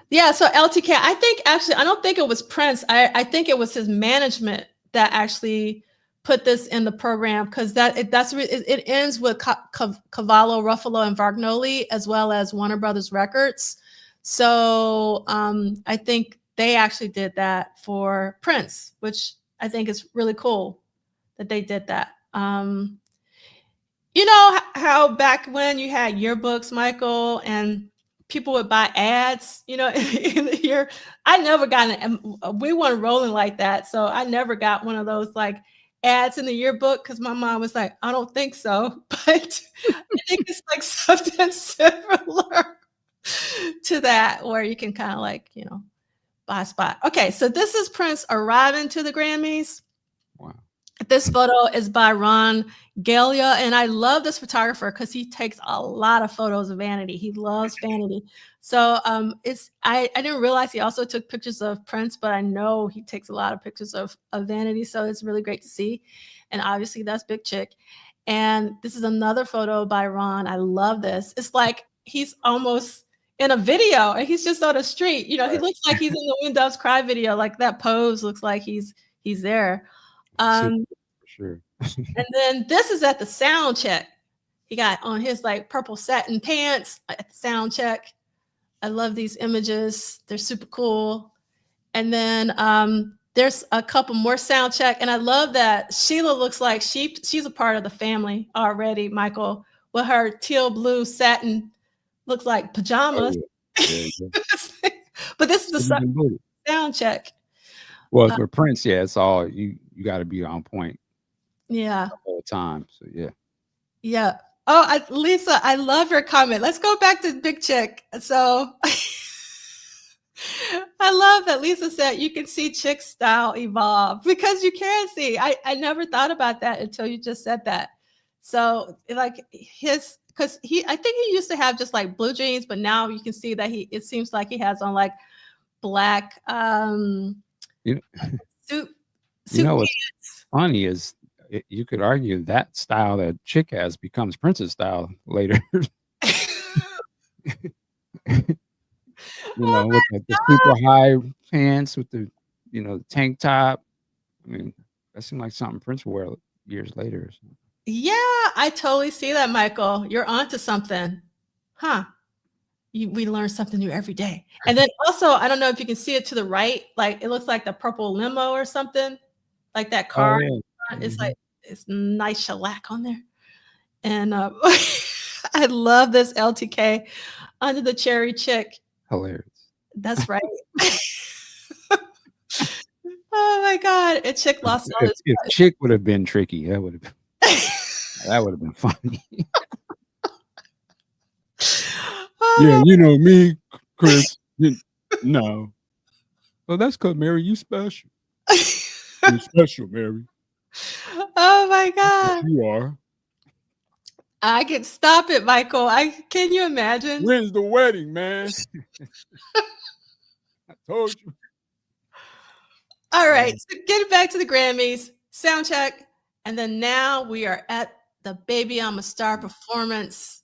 Yeah, so LTK, I think actually, I don't think it was Prince. I think it was his management that actually put this in the program, because it ends with Cavallo, Ruffalo, and Fargnoli, as well as Warner Brothers Records. So I think they actually did that for Prince, which I think is really cool that they did that. You know how back when you had yearbooks, Michael, and people would buy ads, in the year. I never got we weren't rolling like that. So I never got one of those like ads in the yearbook, because my mom was like, I don't think so. But I think it's like something similar. to that where you can kind of like, buy a spot. Okay, so this is Prince arriving to the Grammys. Wow. This photo is by Ron Galia, and I love this photographer because he takes a lot of photos of vanity. He loves vanity. So I didn't realize he also took pictures of Prince, but I know he takes a lot of pictures of vanity. So it's really great to see. And obviously that's Big Chick. And this is another photo by Ron. I love this. It's like he's almost in a video and he's just on the street. He looks like he's in the When Doves Cry video. Like that pose looks like he's there. For sure. And then this is at the sound check. He got on his like purple satin pants at the sound check. I love these images. They're super cool. And then there's a couple more sound check. And I love that Sheila looks like she's a part of the family already, Michael, with her teal blue satin, looks like pajamas. Oh, yeah. But this is the sound check. Well, for Prince, yeah, it's all you got to be on point. Yeah. All the time. So yeah. Yeah. Oh, Lisa, I love your comment. Let's go back to Big Chick. So I love that Lisa said you can see Chick's style evolve because you can see. I never thought about that until you just said that. So like because I think he used to have just like blue jeans, but now you can see that it seems like he has on like black suit. What's funny is you could argue that style that Chick has becomes Prince's style later. With the super high pants with the the tank top. I mean, that seemed like something Prince wore years later. Yeah, I totally see that, Michael. You're onto something, huh? We learn something new every day. And then also, I don't know if you can see it to the right, like it looks like the purple limo or something, like that car. Oh, yeah. It's like it's nice shellac on there. And I love this LTK under the cherry Chick. Hilarious. That's right. Oh my God. And Chick lost all his if Chick would have been tricky, that would have been funny. Yeah, me, Chris. No. Well, that's because Mary, you special. You're special, Mary. Oh my God. You are. I can stop it, Michael. Can you imagine? When's the wedding, man? I told you. All right. So getting back to the Grammys, sound check. And then now we are at the Baby I'm a Star performance.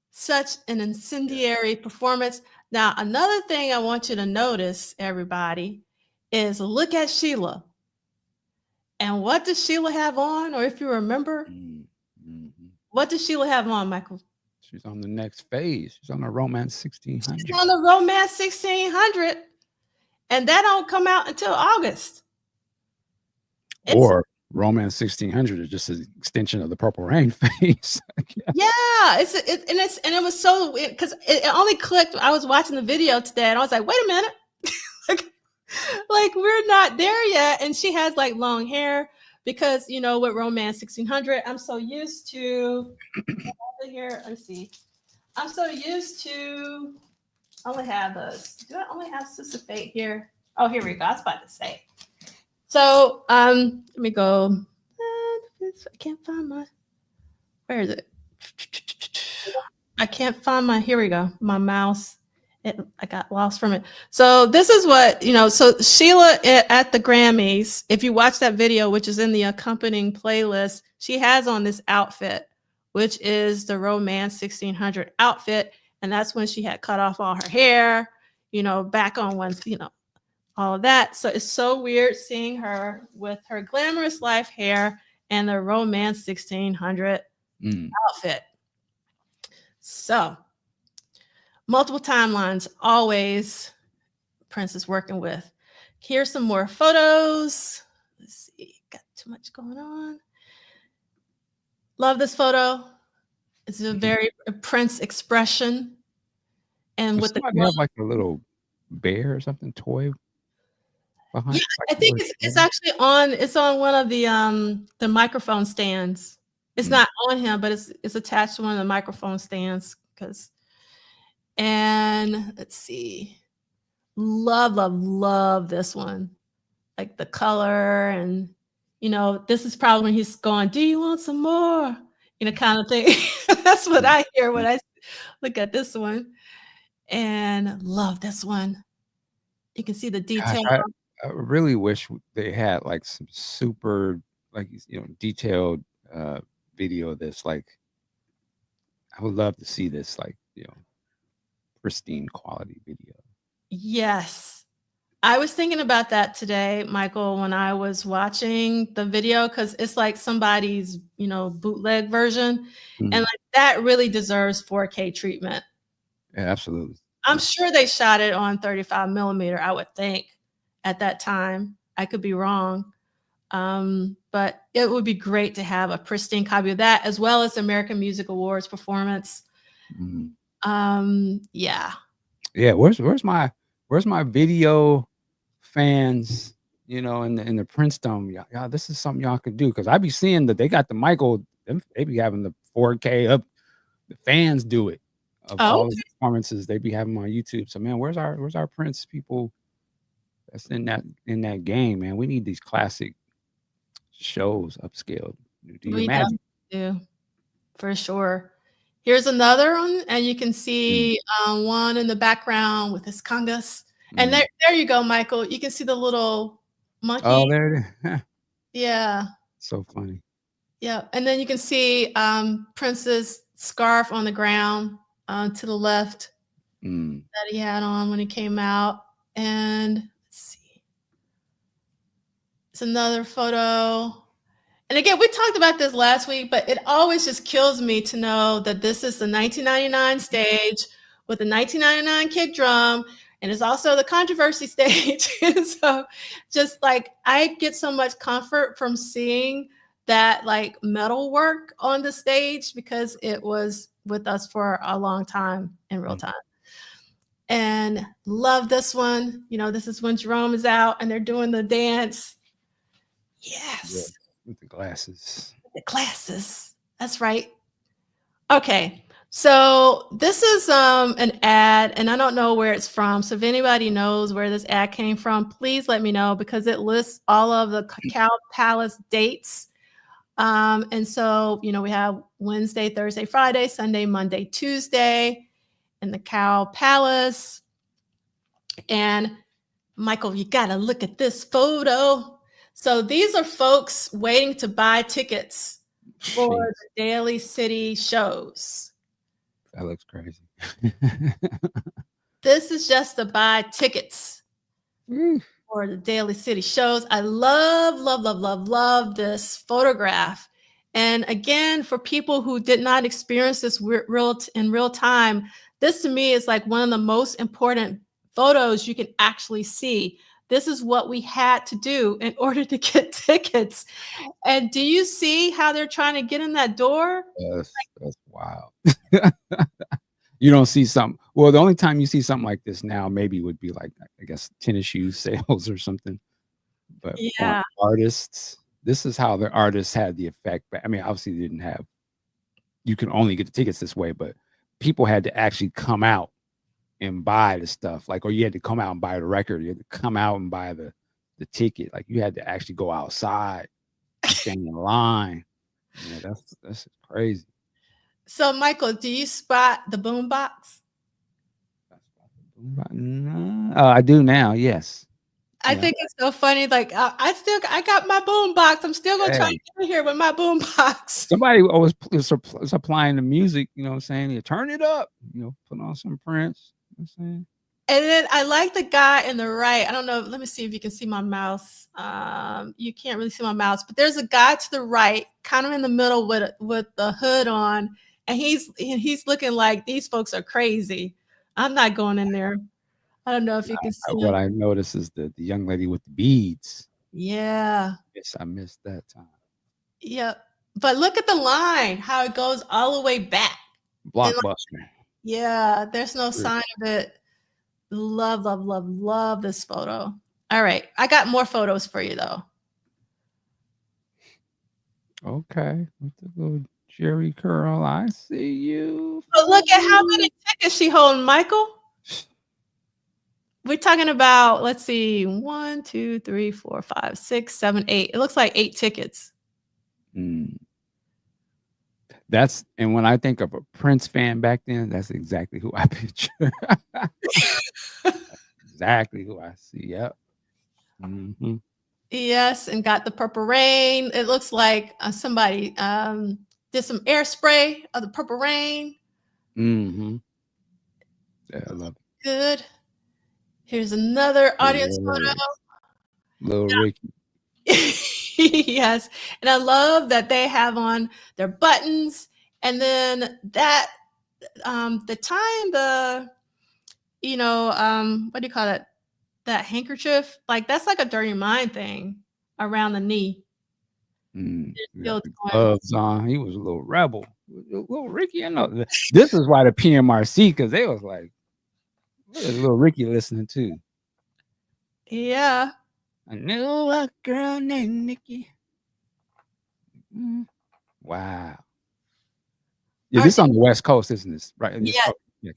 Such an incendiary performance. Now, another thing I want you to notice, everybody, is look at Sheila. And what does Sheila have on? Or if you remember, what does Sheila have on, Michael? She's on the next phase. She's on the Romance 1600. She's on the Romance 1600. And that don't come out until August. Or Romance 1600 is just an extension of the Purple Rain phase. Yeah, it was so weird because it only clicked. I was watching the video today and I was like, wait a minute. like we're not there yet. And she has like long hair because with Romance 1600, I'm so used to here. Let's see. I'm so used to only have this. Do I only have Sister Fate here? Oh, here we go. I was about to say. So let me go. I can't find where is it? I can't find here we go. My mouse. I got lost from it. So this is what, so Sheila at the Grammys, if you watch that video, which is in the accompanying playlist, she has on this outfit, which is the Romance 1600 outfit. And that's when she had cut off all her hair, back on one's, all of that. So it's so weird seeing her with her glamorous life hair and the Romance 1600 outfit. So multiple timelines, always Prince is working with. Here's some more photos. Let's see, got too much going on. Love this photo. It's a very Prince expression. And with have like a little bear or something toy behind. Yeah, I think it's actually on. It's on one of the microphone stands. It's not on him, but it's attached to one of the microphone stands because And let's see. Love this one. Like the color and this is probably when he's going, "Do you want some more?" Kind of thing. That's what I hear when I look at this one. And love this one. You can see the Gosh, detail. I really wish they had like some super like detailed video of this. Like I would love to see this like pristine quality video. Yes. I was thinking about that today, Michael, when I was watching the video, because it's like somebody's, bootleg version. And Mhm. like that really deserves 4K treatment. Yeah, absolutely. I'm sure they shot it on 35 millimeter, I would think, at that time. I could be wrong. But it would be great to have a pristine copy of that, as well as the American Music Awards performance. Mhm. Yeah. Yeah, where's my video fans, in the Princeton? Y'all, this is something y'all could do because I be seeing that they got the Michael, they be having the 4K up, the fans do it of Oh, all the performances they be having on YouTube. So man, where's our Prince people that's in that game, man? We need these classic shows upscaled. Do you we imagine? definitely do, for sure. Here's another one, and you can see one in the background with his congas. And Mm. there you go, Michael. You can see the little monkey. Oh, there it is. Yeah. So funny. Yeah. And then you can see Prince's scarf on the ground to the left Mm. that he had on when he came out. And let's see. It's another photo. And again, we talked about this last week, but it always just kills me to know that this is the 1999 stage with the 1999 kick drum, and it's also the controversy stage. And so just like I get so much comfort from seeing that like metal work on the stage because it was with us for a long time in real time. And love this one. This is when Jerome is out and they're doing the dance. Yes. Yeah, with the glasses. The classes. That's right. Okay. So this is an ad, and I don't know where it's from. So if anybody knows where this ad came from, please let me know because it lists all of the Cacao Palace dates. And so, we have Wednesday, Thursday, Friday, Sunday, Monday, Tuesday in the Cow Palace. And Michael, you got to look at this photo. So these are folks waiting to buy tickets for Jeez, the Daly City shows. that looks crazy. This is just to buy tickets for the Daly City shows. I love this photograph. And again, for people who did not experience this in real time, this to me is like one of the most important photos you can actually see. This is what we had to do in order to get tickets. And do you see how they're trying to get in that door? That's wild. You don't see something. Well, the only time you see something like this now maybe would be like, I guess, tennis shoes sales or something. But for Yeah. artists, this is how the artists had the effect. But I mean, obviously, they didn't have. You can only get the tickets this way, but people had to actually come out and buy the stuff. Like, or you had to come out and buy the record. You had to come out and buy the ticket. Like, you had to actually go outside, and stand in line. Yeah, that's crazy. So, Michael, do you spot the boombox? No, I do now. Yes. I think it's so funny. Like I got my boombox. I'm still gonna try to get in here with my boombox. Somebody always supplying the music. You know what I'm saying? You turn it up. Put on some Prince. You know what I'm saying? And then I like the guy in the right. I don't know. Let me see if you can see my mouse. You can't really see my mouse, but there's a guy to the right, kind of in the middle with the hood on, and he's looking like these folks are crazy. I'm not going in there. I don't know if you can see What him. I noticed is the young lady with the beads. Yeah. Yes, I missed that time. Yeah. But look at the line, how it goes all the way back. Blockbuster. Yeah, there's no sign of it. Love this photo. All right. I got more photos for you though. Okay. With the little Jerry curl. I see you. But look at how many tickets she holding, Michael? We're talking about, let's see, 1, 2, 3, 4, 5, 6, 7, 8. It looks like 8 tickets. Mm. And when I think of a Prince fan back then, that's exactly who I picture. Exactly who I see. Yep. Mm-hmm. Yes, and got the Purple Rain. It looks like somebody did some air spray of the Purple Rain. Mm-hmm. Yeah, I love it. Good. Here's another audience photo. Little Ricky. Yes, and I love that they have on their buttons, and then that the time what do you call that? That handkerchief, like that's like a Dirty Mind thing around the knee. Got the gloves on. He was a little rebel. Little Ricky, I know. This is why the PMRC, because they was like, what is little Ricky listening to? Yeah. I knew a girl named Nikki. Wow. Yeah, this is on the West Coast, isn't this? Right? Yeah. Yeah.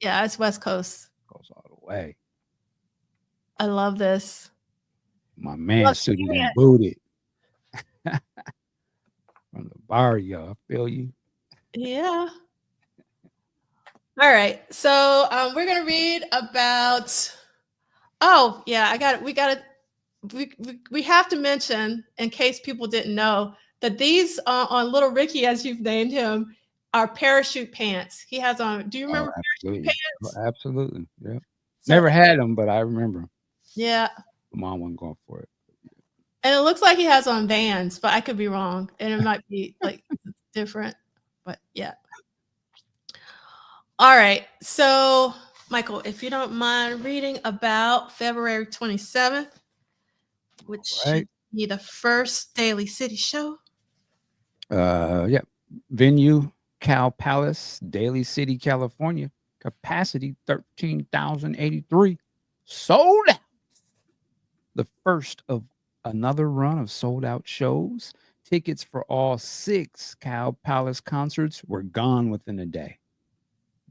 Yeah, it's West Coast. Goes all the way. I love this. My man suited and booted. From the barrio, I feel you. Yeah. All right. So we're gonna read about. Oh yeah, we have to mention, in case people didn't know, that these on Little Ricky, as you've named him, are parachute pants. He has on. Do you remember parachute pants? Oh, absolutely. Yeah. So, never had them, but I remember them. Yeah. My mom wasn't going for it. And it looks like he has on Vans, but I could be wrong, and it might be like different. But yeah. All right. So, Michael, if you don't mind reading about February 27th, which should be the first Daly City show. Yeah. Venue, Cal Palace, Daly City, California. Capacity 13,083. Sold out. The first of another run of sold out shows. Tickets for all 6 Cal Palace concerts were gone within a day.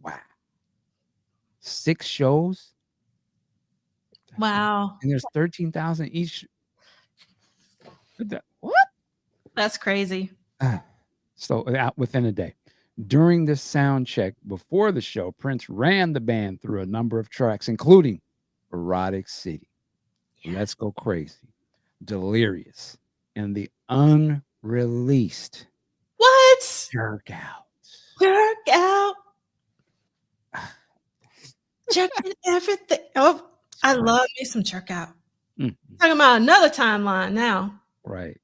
Wow. 6 shows? Wow. And there's 13,000 each. What? That's crazy. So within a day. During the sound check before the show, Prince ran the band through a number of tracks, including Erotic City, Let's Go Crazy, Delirious, and the unreleased Jerk Out. Jerk Out. Jerking everything. Oh, I love me some Jerk Out. Talking about another timeline now. Right.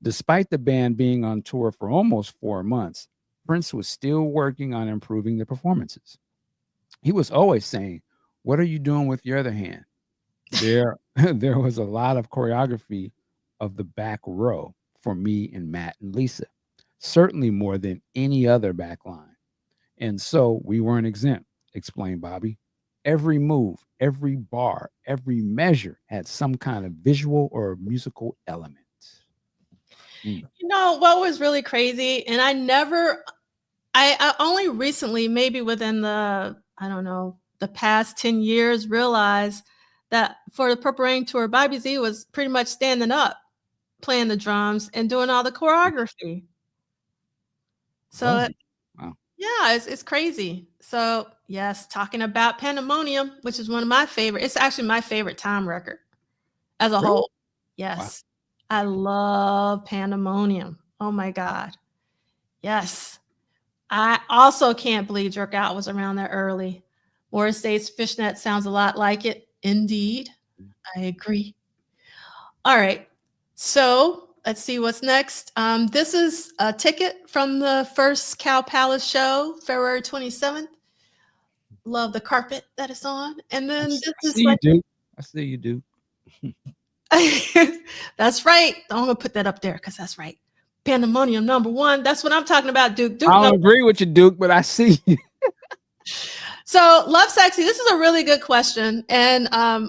Despite the band being on tour for almost 4 months, Prince was still working on improving the performances. He was always saying, "What are you doing with your other hand?" There was a lot of choreography of the back row for me and Matt and Lisa, certainly more than any other back line. And so we weren't exempt, explained Bobby. Every move, every bar, every measure had some kind of visual or musical element. You know what was really crazy? And I only recently, maybe within the past 10 years, realized that for the Purple Rain tour, Bobby Z was pretty much standing up, playing the drums and doing all the choreography. So yeah, it's crazy. So yes, talking about Pandemonium, which is one of my favorite. It's actually my favorite time record as a whole. Yes. Wow. I love Pandemonium. Oh my God. Yes. I also can't believe Jerk Out was around there early. Morris Day's Fishnet sounds a lot like it. Indeed. I agree. All right. So let's see what's next. This is a ticket from the first Cal Palace show, February 27th. Love the carpet that it's on. And then I see you do. That's right. I'm gonna put that up there because that's right. Pandemonium #1. That's what I'm talking about, Duke. I don't agree with you, Duke, but I see you. So, Love Sexy. This is a really good question, and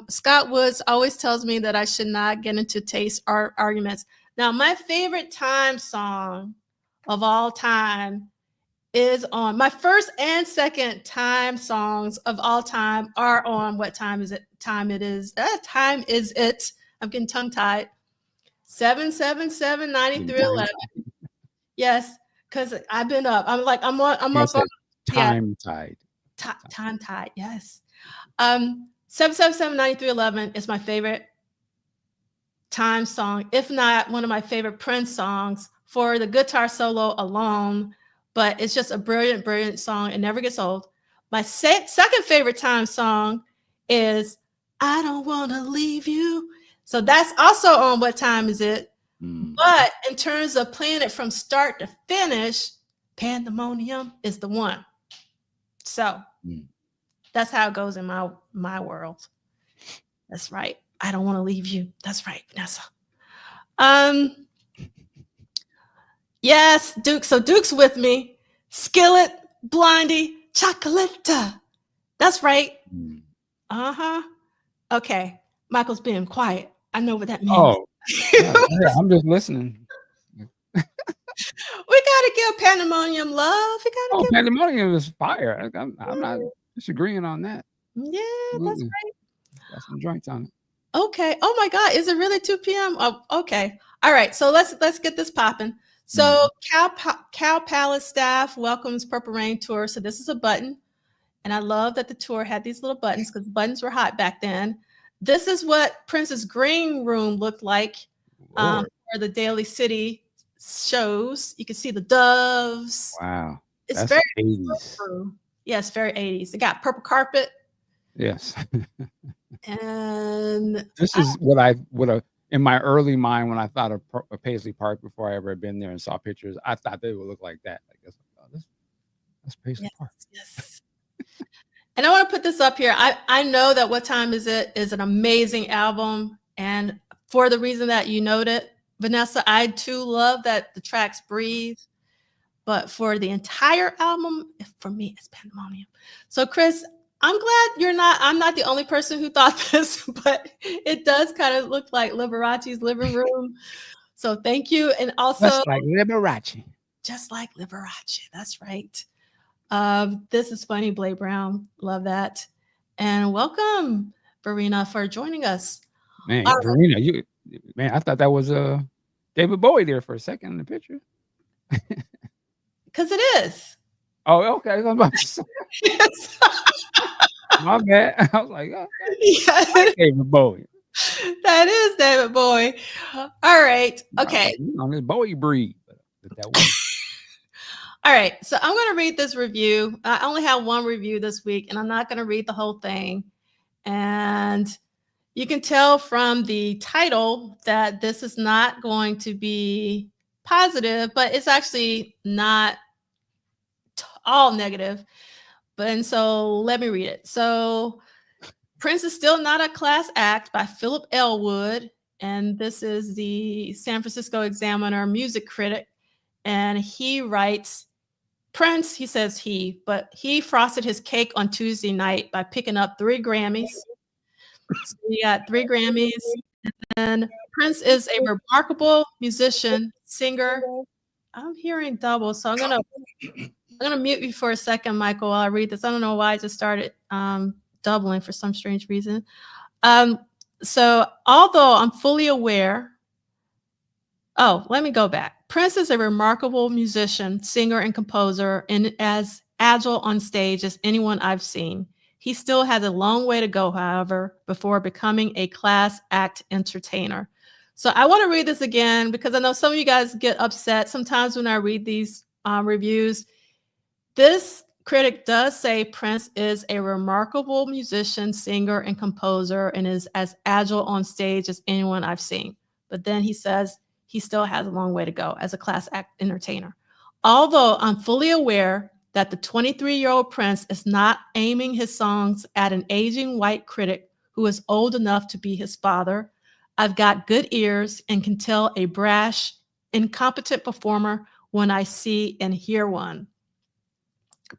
Scott Woods always tells me that I should not get into taste arguments. Now, my favorite time song of all time is on. My first and second time songs of all time are on What Time Is It? Time It Is. That time is it. I'm getting tongue tied. 777-9311. Yes, because I've been up. I'm up on time tied. Time tied. Yes. 777-9311 is my favorite time song, if not one of my favorite Prince songs for the guitar solo alone. But it's just a brilliant, brilliant song. It never gets old. My second favorite time song is I Don't Want to Leave You. So that's also on What Time Is It? But in terms of playing it from start to finish, Pandemonium is the one. So that's how it goes in my world. That's right. I Don't Want to Leave You. That's right, Vanessa. Yes, Duke. So Duke's with me. Skillet, Blondie, Chocolata. That's right. Uh-huh. Okay. Michael's being quiet. I know what that means. Oh, yeah, I'm just listening. We gotta give Pandemonium love. Pandemonium is fire. I'm not disagreeing on that. Yeah, that's right. Got some joints on it. Okay. Oh my God. Is it really 2 p.m.? Oh, okay. All right. So let's get this popping. So Cow Palace staff welcomes Purple Rain tour. So this is a button. And I love that the tour had these little buttons because buttons were hot back then. This is what Prince's green room looked like for the Daly City shows. You can see the doves. Wow. It's That's very 80s. Yes, very 80s. It got purple carpet. Yes. And this is what I would have in my early mind when I thought of Paisley Park before I ever had been there and saw pictures. I thought they would look like that. Like that's Paisley Park. Yes. And I want to put this up here. I know that What Time Is It is an amazing album. And for the reason that you noted, Vanessa, I too love that the tracks breathe. But for the entire album, for me, it's Pandemonium. So Chris, I'm glad I'm not the only person who thought this, but it does kind of look like Liberace's living room. So thank you. And also just like Liberace. Just like Liberace. That's right. This is funny, Blake Brown. Love that. And welcome, Verena, for joining us. Man, Verena, I thought that was David Bowie there for a second in the picture. Because it is. Oh, okay. I'm about to say. My bad. I was like, David Bowie. That is David Bowie. All right. Okay. On this Bowie breed. All right. So I'm going to read this review. I only have one review this week, and I'm not going to read the whole thing. And you can tell from the title that this is not going to be positive, but it's actually not all negative. And so let me read it. So Prince is Still Not a Class Act by Philip Elwood. And this is the San Francisco Examiner music critic. And he writes, Prince, he says but he frosted his cake on Tuesday night by picking up 3 Grammys. So he got 3 Grammys. And Prince is a remarkable musician, singer. I'm hearing double, so I'm gonna mute you for a second, Michael, while I read this. I don't know why I just started doubling for some strange reason. So although I'm fully aware, let me go back. Prince is a remarkable musician, singer, and composer, and as agile on stage as anyone I've seen. He still has a long way to go, however, before becoming a class act entertainer. So I want to read this again because I know some of you guys get upset sometimes when I read these reviews. This critic does say Prince is a remarkable musician, singer, and composer, and is as agile on stage as anyone I've seen. But then he says he still has a long way to go as a class act entertainer. Although I'm fully aware that the 23-year-old Prince is not aiming his songs at an aging white critic who is old enough to be his father, I've got good ears and can tell a brash, incompetent performer when I see and hear one.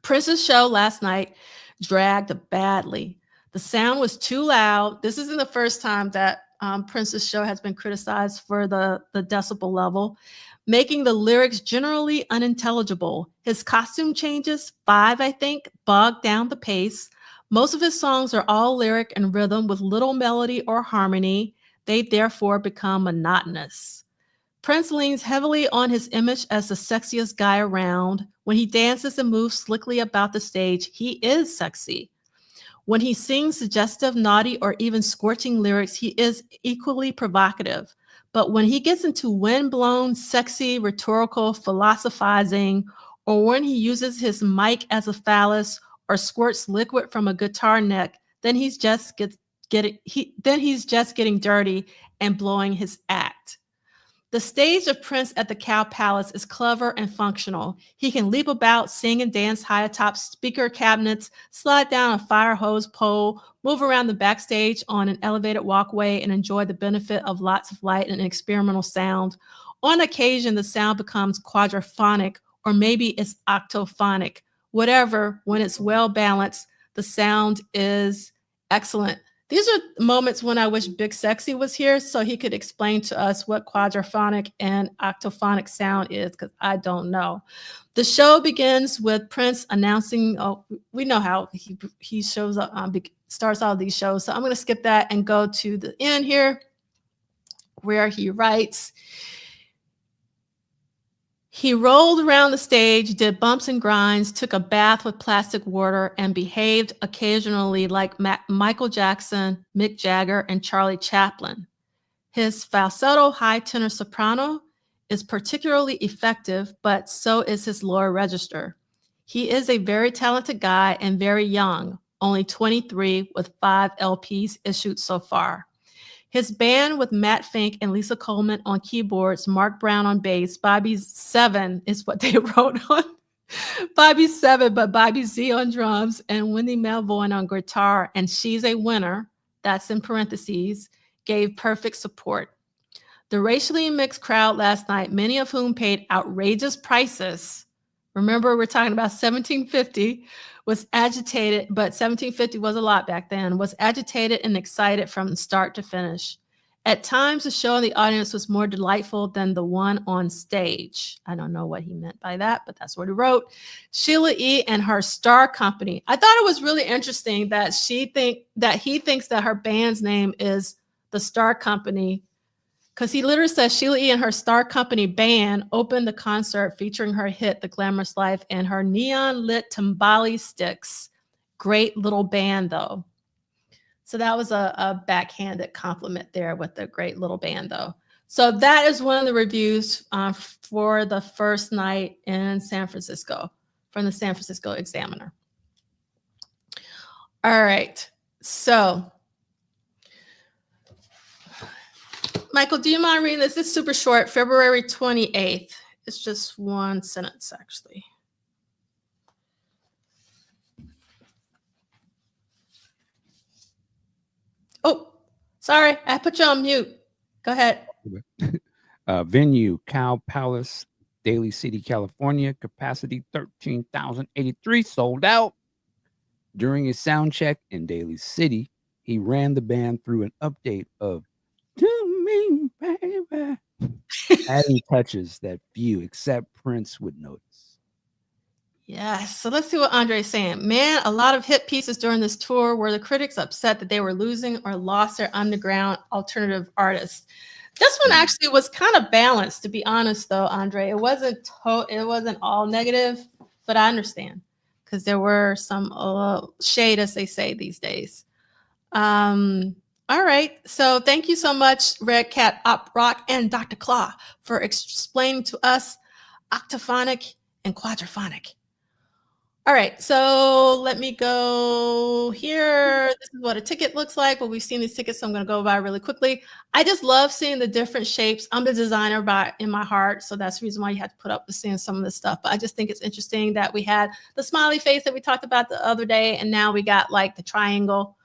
Prince's show last night dragged badly. The sound was too loud. This isn't the first time that Prince's show has been criticized for the decibel level, making the lyrics generally unintelligible. His costume changes, 5 I think, bog down the pace. Most of his songs are all lyric and rhythm with little melody or harmony. They therefore become monotonous. Prince leans heavily on his image as the sexiest guy around. When he dances and moves slickly about the stage, he is sexy. When he sings suggestive, naughty, or even scorching lyrics, he is equally provocative. But when he gets into windblown, sexy, rhetorical philosophizing, or when he uses his mic as a phallus or squirts liquid from a guitar neck, then he's just getting dirty and blowing his act. The stage of Prince at the Cow Palace is clever and functional. He can leap about, sing and dance high atop speaker cabinets, slide down a fire hose pole, move around the backstage on an elevated walkway, and enjoy the benefit of lots of light and experimental sound. On occasion, the sound becomes quadraphonic, or maybe it's octophonic. Whatever, when it's well balanced, the sound is excellent. These are moments when I wish Big Sexy was here so he could explain to us what quadraphonic and octophonic sound is, because I don't know. The show begins with Prince announcing, we know how he shows up, starts all these shows. So I'm going to skip that and go to the end here where he writes, he rolled around the stage, did bumps and grinds, took a bath with plastic water, and behaved occasionally like Michael Jackson, Mick Jagger, and Charlie Chaplin. His falsetto high tenor soprano is particularly effective, but so is his lower register. He is a very talented guy and very young, only 23 with 5 LPs issued so far. His band with Matt Fink and Lisa Coleman on keyboards, Mark Brown on bass, Bobby 7 is what they wrote on. Bobby 7, but Bobby Z on drums, and Wendy Melvoin on guitar, and She's a Winner, that's in parentheses, gave perfect support. The racially mixed crowd last night, many of whom paid outrageous prices. Remember, we're talking about 1750, was agitated, but 1750 was a lot back then, was agitated and excited from start to finish. At times, the show in the audience was more delightful than the one on stage. I don't know what he meant by that, but that's what he wrote. Sheila E. and her star company. I thought it was really interesting that he thinks that her band's name is the Star Company, because he literally says Sheila E. and her Star Company band opened the concert featuring her hit, The Glamorous Life, and her neon-lit timbali sticks. Great little band, though. So that was a backhanded compliment there with the great little band, though. So that is one of the reviews for the first night in San Francisco, from the San Francisco Examiner. All right, so Michael, do you mind reading this? It's super short, February 28th. It's just one sentence, actually. Oh, sorry, I put you on mute. Go ahead. Venue, Cow Palace, Daly City, California. Capacity 13,083, sold out. During his sound check in Daly City, he ran the band through an update of "To Me, Baby," adding touches that few except Prince would notice. Yes, so let's see what Andre's saying. Man, a lot of hit pieces during this tour were the critics upset that they were losing or lost their underground alternative artists. This one actually was kind of balanced, to be honest, though, Andre. It wasn't all negative, but I understand because there were some shade, as they say these days. All right, so thank you so much, Red Cat, Op Rock, and Dr. Claw for explaining to us octophonic and quadraphonic. All right, so let me go here. This is what a ticket looks like. Well, we've seen these tickets, so I'm going to go by really quickly. I just love seeing the different shapes. I'm the designer in my heart, so that's the reason why you have to put up with seeing some of this stuff. But I just think it's interesting that we had the smiley face that we talked about the other day, and now we got like the triangle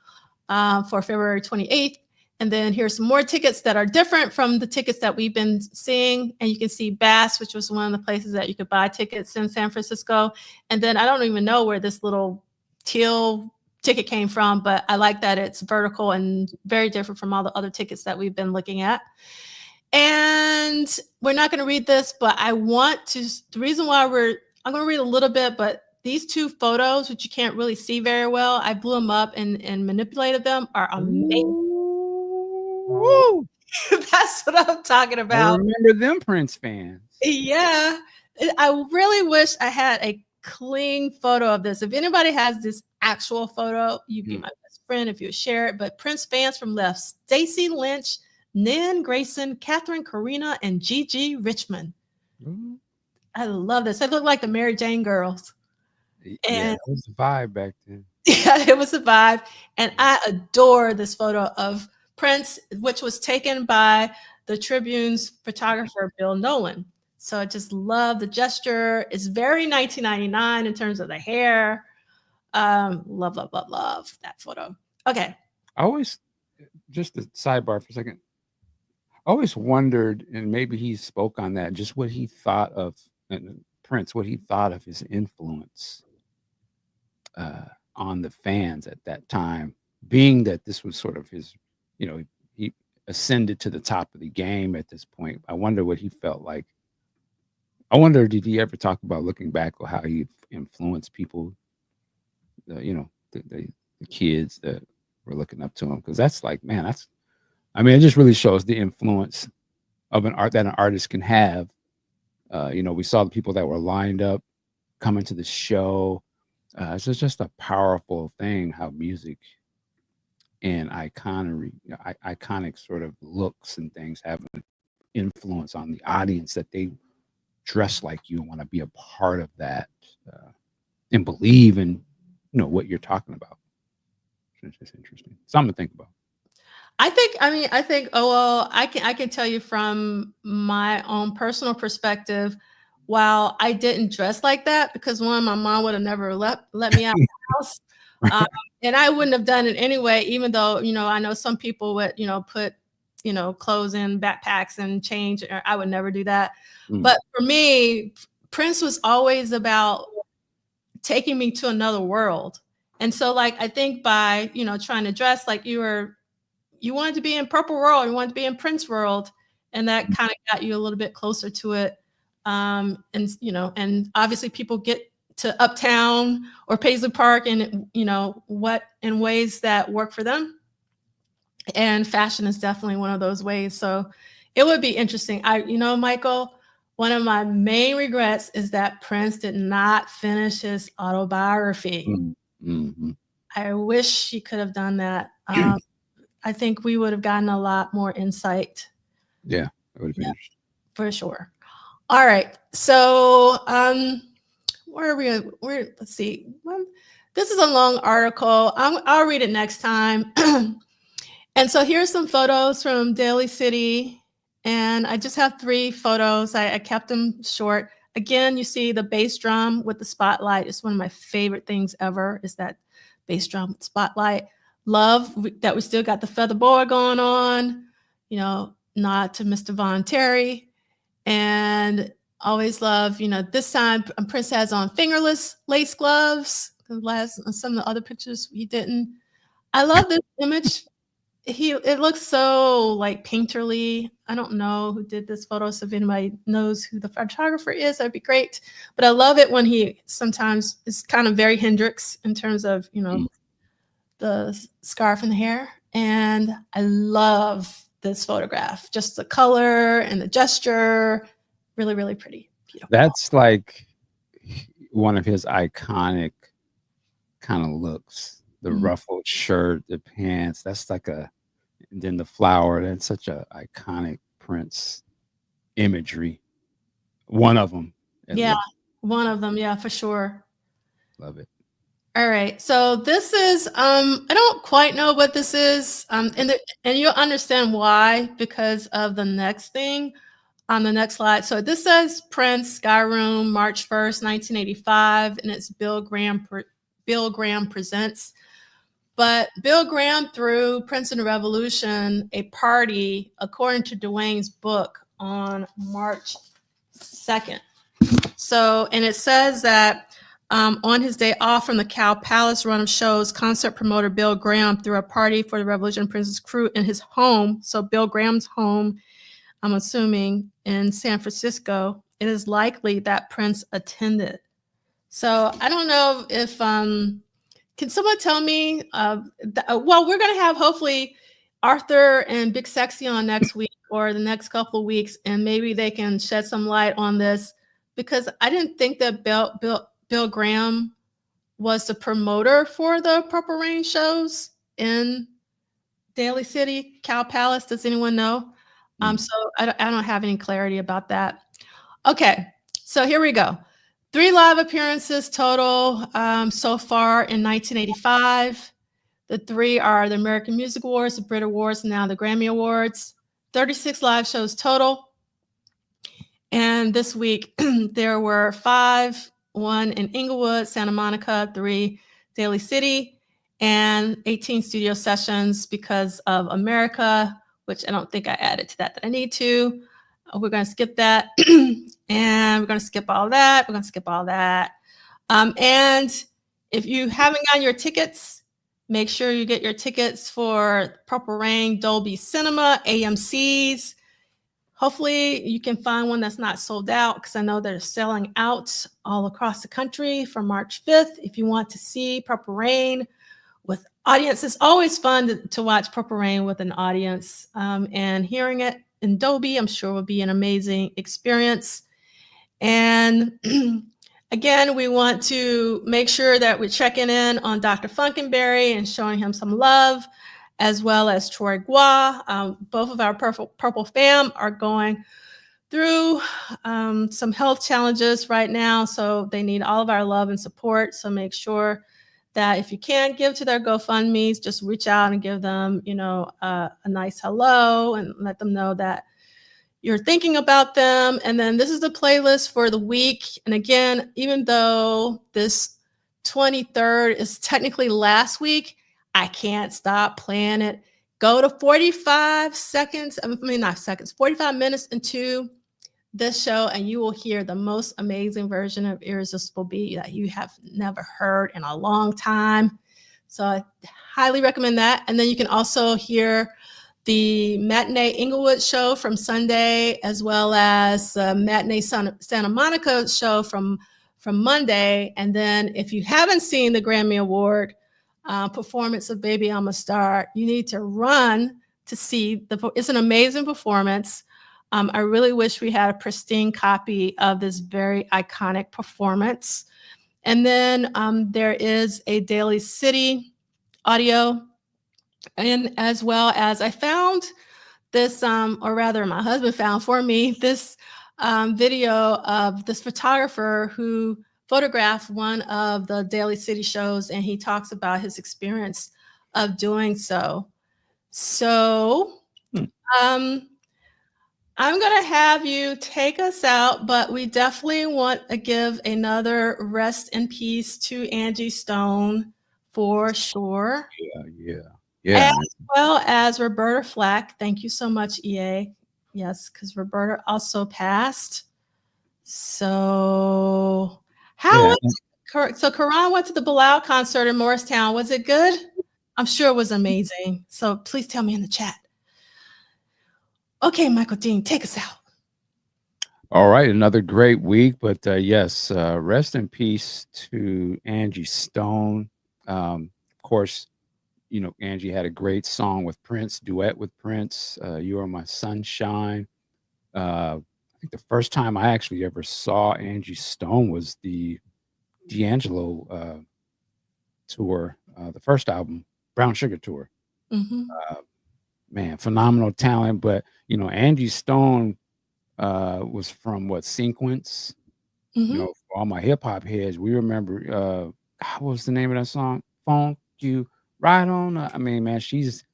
for February 28th. And then here's some more tickets that are different from the tickets that we've been seeing. And you can see Bass, which was one of the places that you could buy tickets in San Francisco. And then I don't even know where this little teal ticket came from, but I like that it's vertical and very different from all the other tickets that we've been looking at. And we're not going to read this, but I want to, the reason why I'm going to read a little bit, but these two photos, which you can't really see very well, I blew them up and manipulated them, are amazing. Woo! That's what I'm talking I about. remember them Prince fans. Yeah. I really wish I had a clean photo of this. If anybody has this actual photo, you'd be my best friend if you would share it. But Prince fans from left: Stacy Lynch, Nan Grayson, Catherine Karina, and Gigi Richmond. Mm-hmm. I love this. They look like the Mary Jane girls. And it was a vibe back then. Yeah, it was a vibe. And I adore this photo of Prince, which was taken by the Tribune's photographer, Bill Nolan. So I just love the gesture. It's very 1999 in terms of the hair. Love, love, love, love that photo. Okay. I always, just a sidebar for a second, I always wondered, and maybe he spoke on that, just what he thought of Prince, what he thought of his influence on the fans at that time, being that this was sort of his, he ascended to the top of the game at this point. I wonder what he felt like. I wonder, did he ever talk about looking back or how he influenced people, the kids that were looking up to him? Because that's like, man, it just really shows the influence of an artist can have. We saw the people that were lined up coming to the show. It's just a powerful thing how music and iconic sort of looks and things have an influence on the audience, that they dress like you and want to be a part of that and believe in what you're talking about. It's just interesting. Something to think about. I think I can tell you from my own personal perspective, while I didn't dress like that, because one, my mom would have never let me out of the house. Right. And I wouldn't have done it anyway, even though, I know some people would, put, clothes in backpacks and change. I would never do that. But for me, Prince was always about taking me to another world. And so, like, I think by, trying to dress like you wanted to be in Purple World, you wanted to be in Prince World, and that kind of got you a little bit closer to it. And obviously people get to Uptown or Paisley Park and, what in ways that work for them. And fashion is definitely one of those ways. So it would be interesting. Michael, one of my main regrets is that Prince did not finish his autobiography. Mm-hmm. I wish he could have done that. I think we would have gotten a lot more insight. Yeah, that would have been interesting. For sure. All right. So where are we? Let's see. This is a long article. I'll read it next time. And so here's some photos from Daly City. And I just have 3 photos. I kept them short. Again, you see the bass drum with the spotlight. It's one of my favorite things ever, is that bass drum with spotlight. Love that we still got the feather boa going on, nod to Mr. Von Terry. And always love, this time Prince has on fingerless lace gloves. Some of the other pictures he didn't. I love this image. It looks so like painterly. I don't know who did this photo, so if anybody knows who the photographer is, that'd be great. But I love it when he sometimes is kind of very Hendrix in terms of, the scarf and the hair. And I love this photograph, just the color and the gesture. Really, really pretty. Beautiful. That's like one of his iconic kind of looks. The ruffled shirt, the pants. That's like and then the flower. That's such a iconic Prince imagery. One of them. Yeah, one of them. Yeah, for sure. Love it. All right. So this is, I don't quite know what this is. And you'll understand why, because of the next thing on the next slide. So this says Prince, Sky Room, March 1st, 1985, and it's Bill Graham Presents. But Bill Graham threw Prince and the Revolution a party, according to Duane's book, on March 2nd. So, and it says that on his day off from the Cow Palace run of shows, concert promoter Bill Graham threw a party for the Revolution Princess crew in his home. So Bill Graham's home, I'm assuming, in San Francisco. It is likely that Prince attended. So I don't know if can someone tell me? Well, we're going to have hopefully Arthur and Big Sexy on next week or the next couple of weeks, and maybe they can shed some light on this, because I didn't think that Bill Graham was the promoter for the Purple Rain shows in Daly City, Cow Palace. Does anyone know? So I don't have any clarity about that. Okay, so here we go. 3 live appearances total so far in 1985. The 3 are the American Music Awards, the Brit Awards, and now the Grammy Awards. 36 live shows total. And this week, there were 5, 1 in Inglewood, Santa Monica, 3 Daly City, and 18 studio sessions because of America, which I don't think I added to that I need to. We're going to skip that. And we're going to skip all that. We're going to skip all that. And if you haven't gotten your tickets, make sure you get your tickets for Purple Rain, Dolby Cinema, AMC's. Hopefully you can find one that's not sold out, because I know they're selling out all across the country for March 5th. If you want to see Purple Rain with audience, it's always fun to watch Purple Rain with an audience, and hearing it in Dolby, I'm sure will be an amazing experience. And again, we want to make sure that we're checking in on Dr. Funkenberry and showing him some love, as well as Troy Gua. Both of our Purple fam are going through some health challenges right now, so they need all of our love and support. So make sure that if you can give to their GoFundMe's, just reach out and give them, a nice hello and let them know that you're thinking about them. And then this is the playlist for the week. And again, even though this 23rd is technically last week, I can't stop playing it. Go to 45 minutes into this show, and you will hear the most amazing version of Irresistible Beat that you have never heard in a long time. So I highly recommend that. And then you can also hear the Matinee Inglewood show from Sunday, as well as Matinee Santa Monica show from Monday. And then if you haven't seen the Grammy Award performance of Baby I'm a Star, you need to run to see it's an amazing performance. I really wish we had a pristine copy of this very iconic performance. And then there is a Daly City audio, and as well as I found this, or rather my husband found for me, this video of this photographer who photographed one of the Daly City shows, and he talks about his experience of doing so. So I'm going to have you take us out, but we definitely want to give another rest in peace to Angie Stone for sure. Yeah. As well as Roberta Flack. Thank you so much, EA. Yes, because Roberta also passed. So so Karan went to the Bilal concert in Morristown. Was it good? I'm sure it was amazing. So please tell me in the chat. Okay, Michael Dean, take us out. All right, another great week, but yes, rest in peace to Angie Stone. Of course, Angie had a great song with Prince, duet with Prince, You Are My Sunshine. I think the first time I actually ever saw Angie Stone was the D'Angelo tour, the first album, Brown Sugar Tour. Mm-hmm. Man, phenomenal talent. But, Angie Stone was from Sequence. Mm-hmm. For all my hip hop heads, we remember, what was the name of that song? Funk You Right On. Man, she's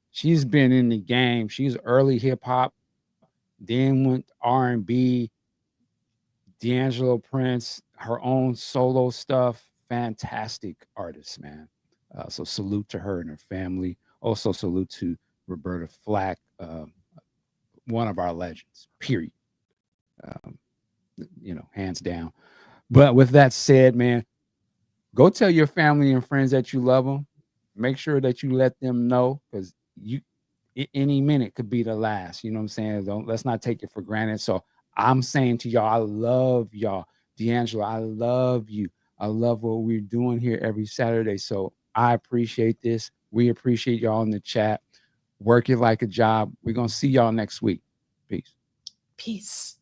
been in the game. She's early hip hop, then went R&B, D'Angelo, Prince, her own solo stuff. Fantastic artist, man. So salute to her and her family. Also salute to Roberta Flack, one of our legends, period. Hands down. But with that said, man, Go tell your family and friends that you love them. Make sure that you let them know, because any minute could be the last. You know what I'm saying? Let's not take it for granted. So I'm saying to y'all, I love y'all. D'Angelo, I love you. I love what we're doing here every Saturday. So I appreciate this. We appreciate y'all in the chat. Work it like a job. We're gonna see y'all next week. Peace. Peace.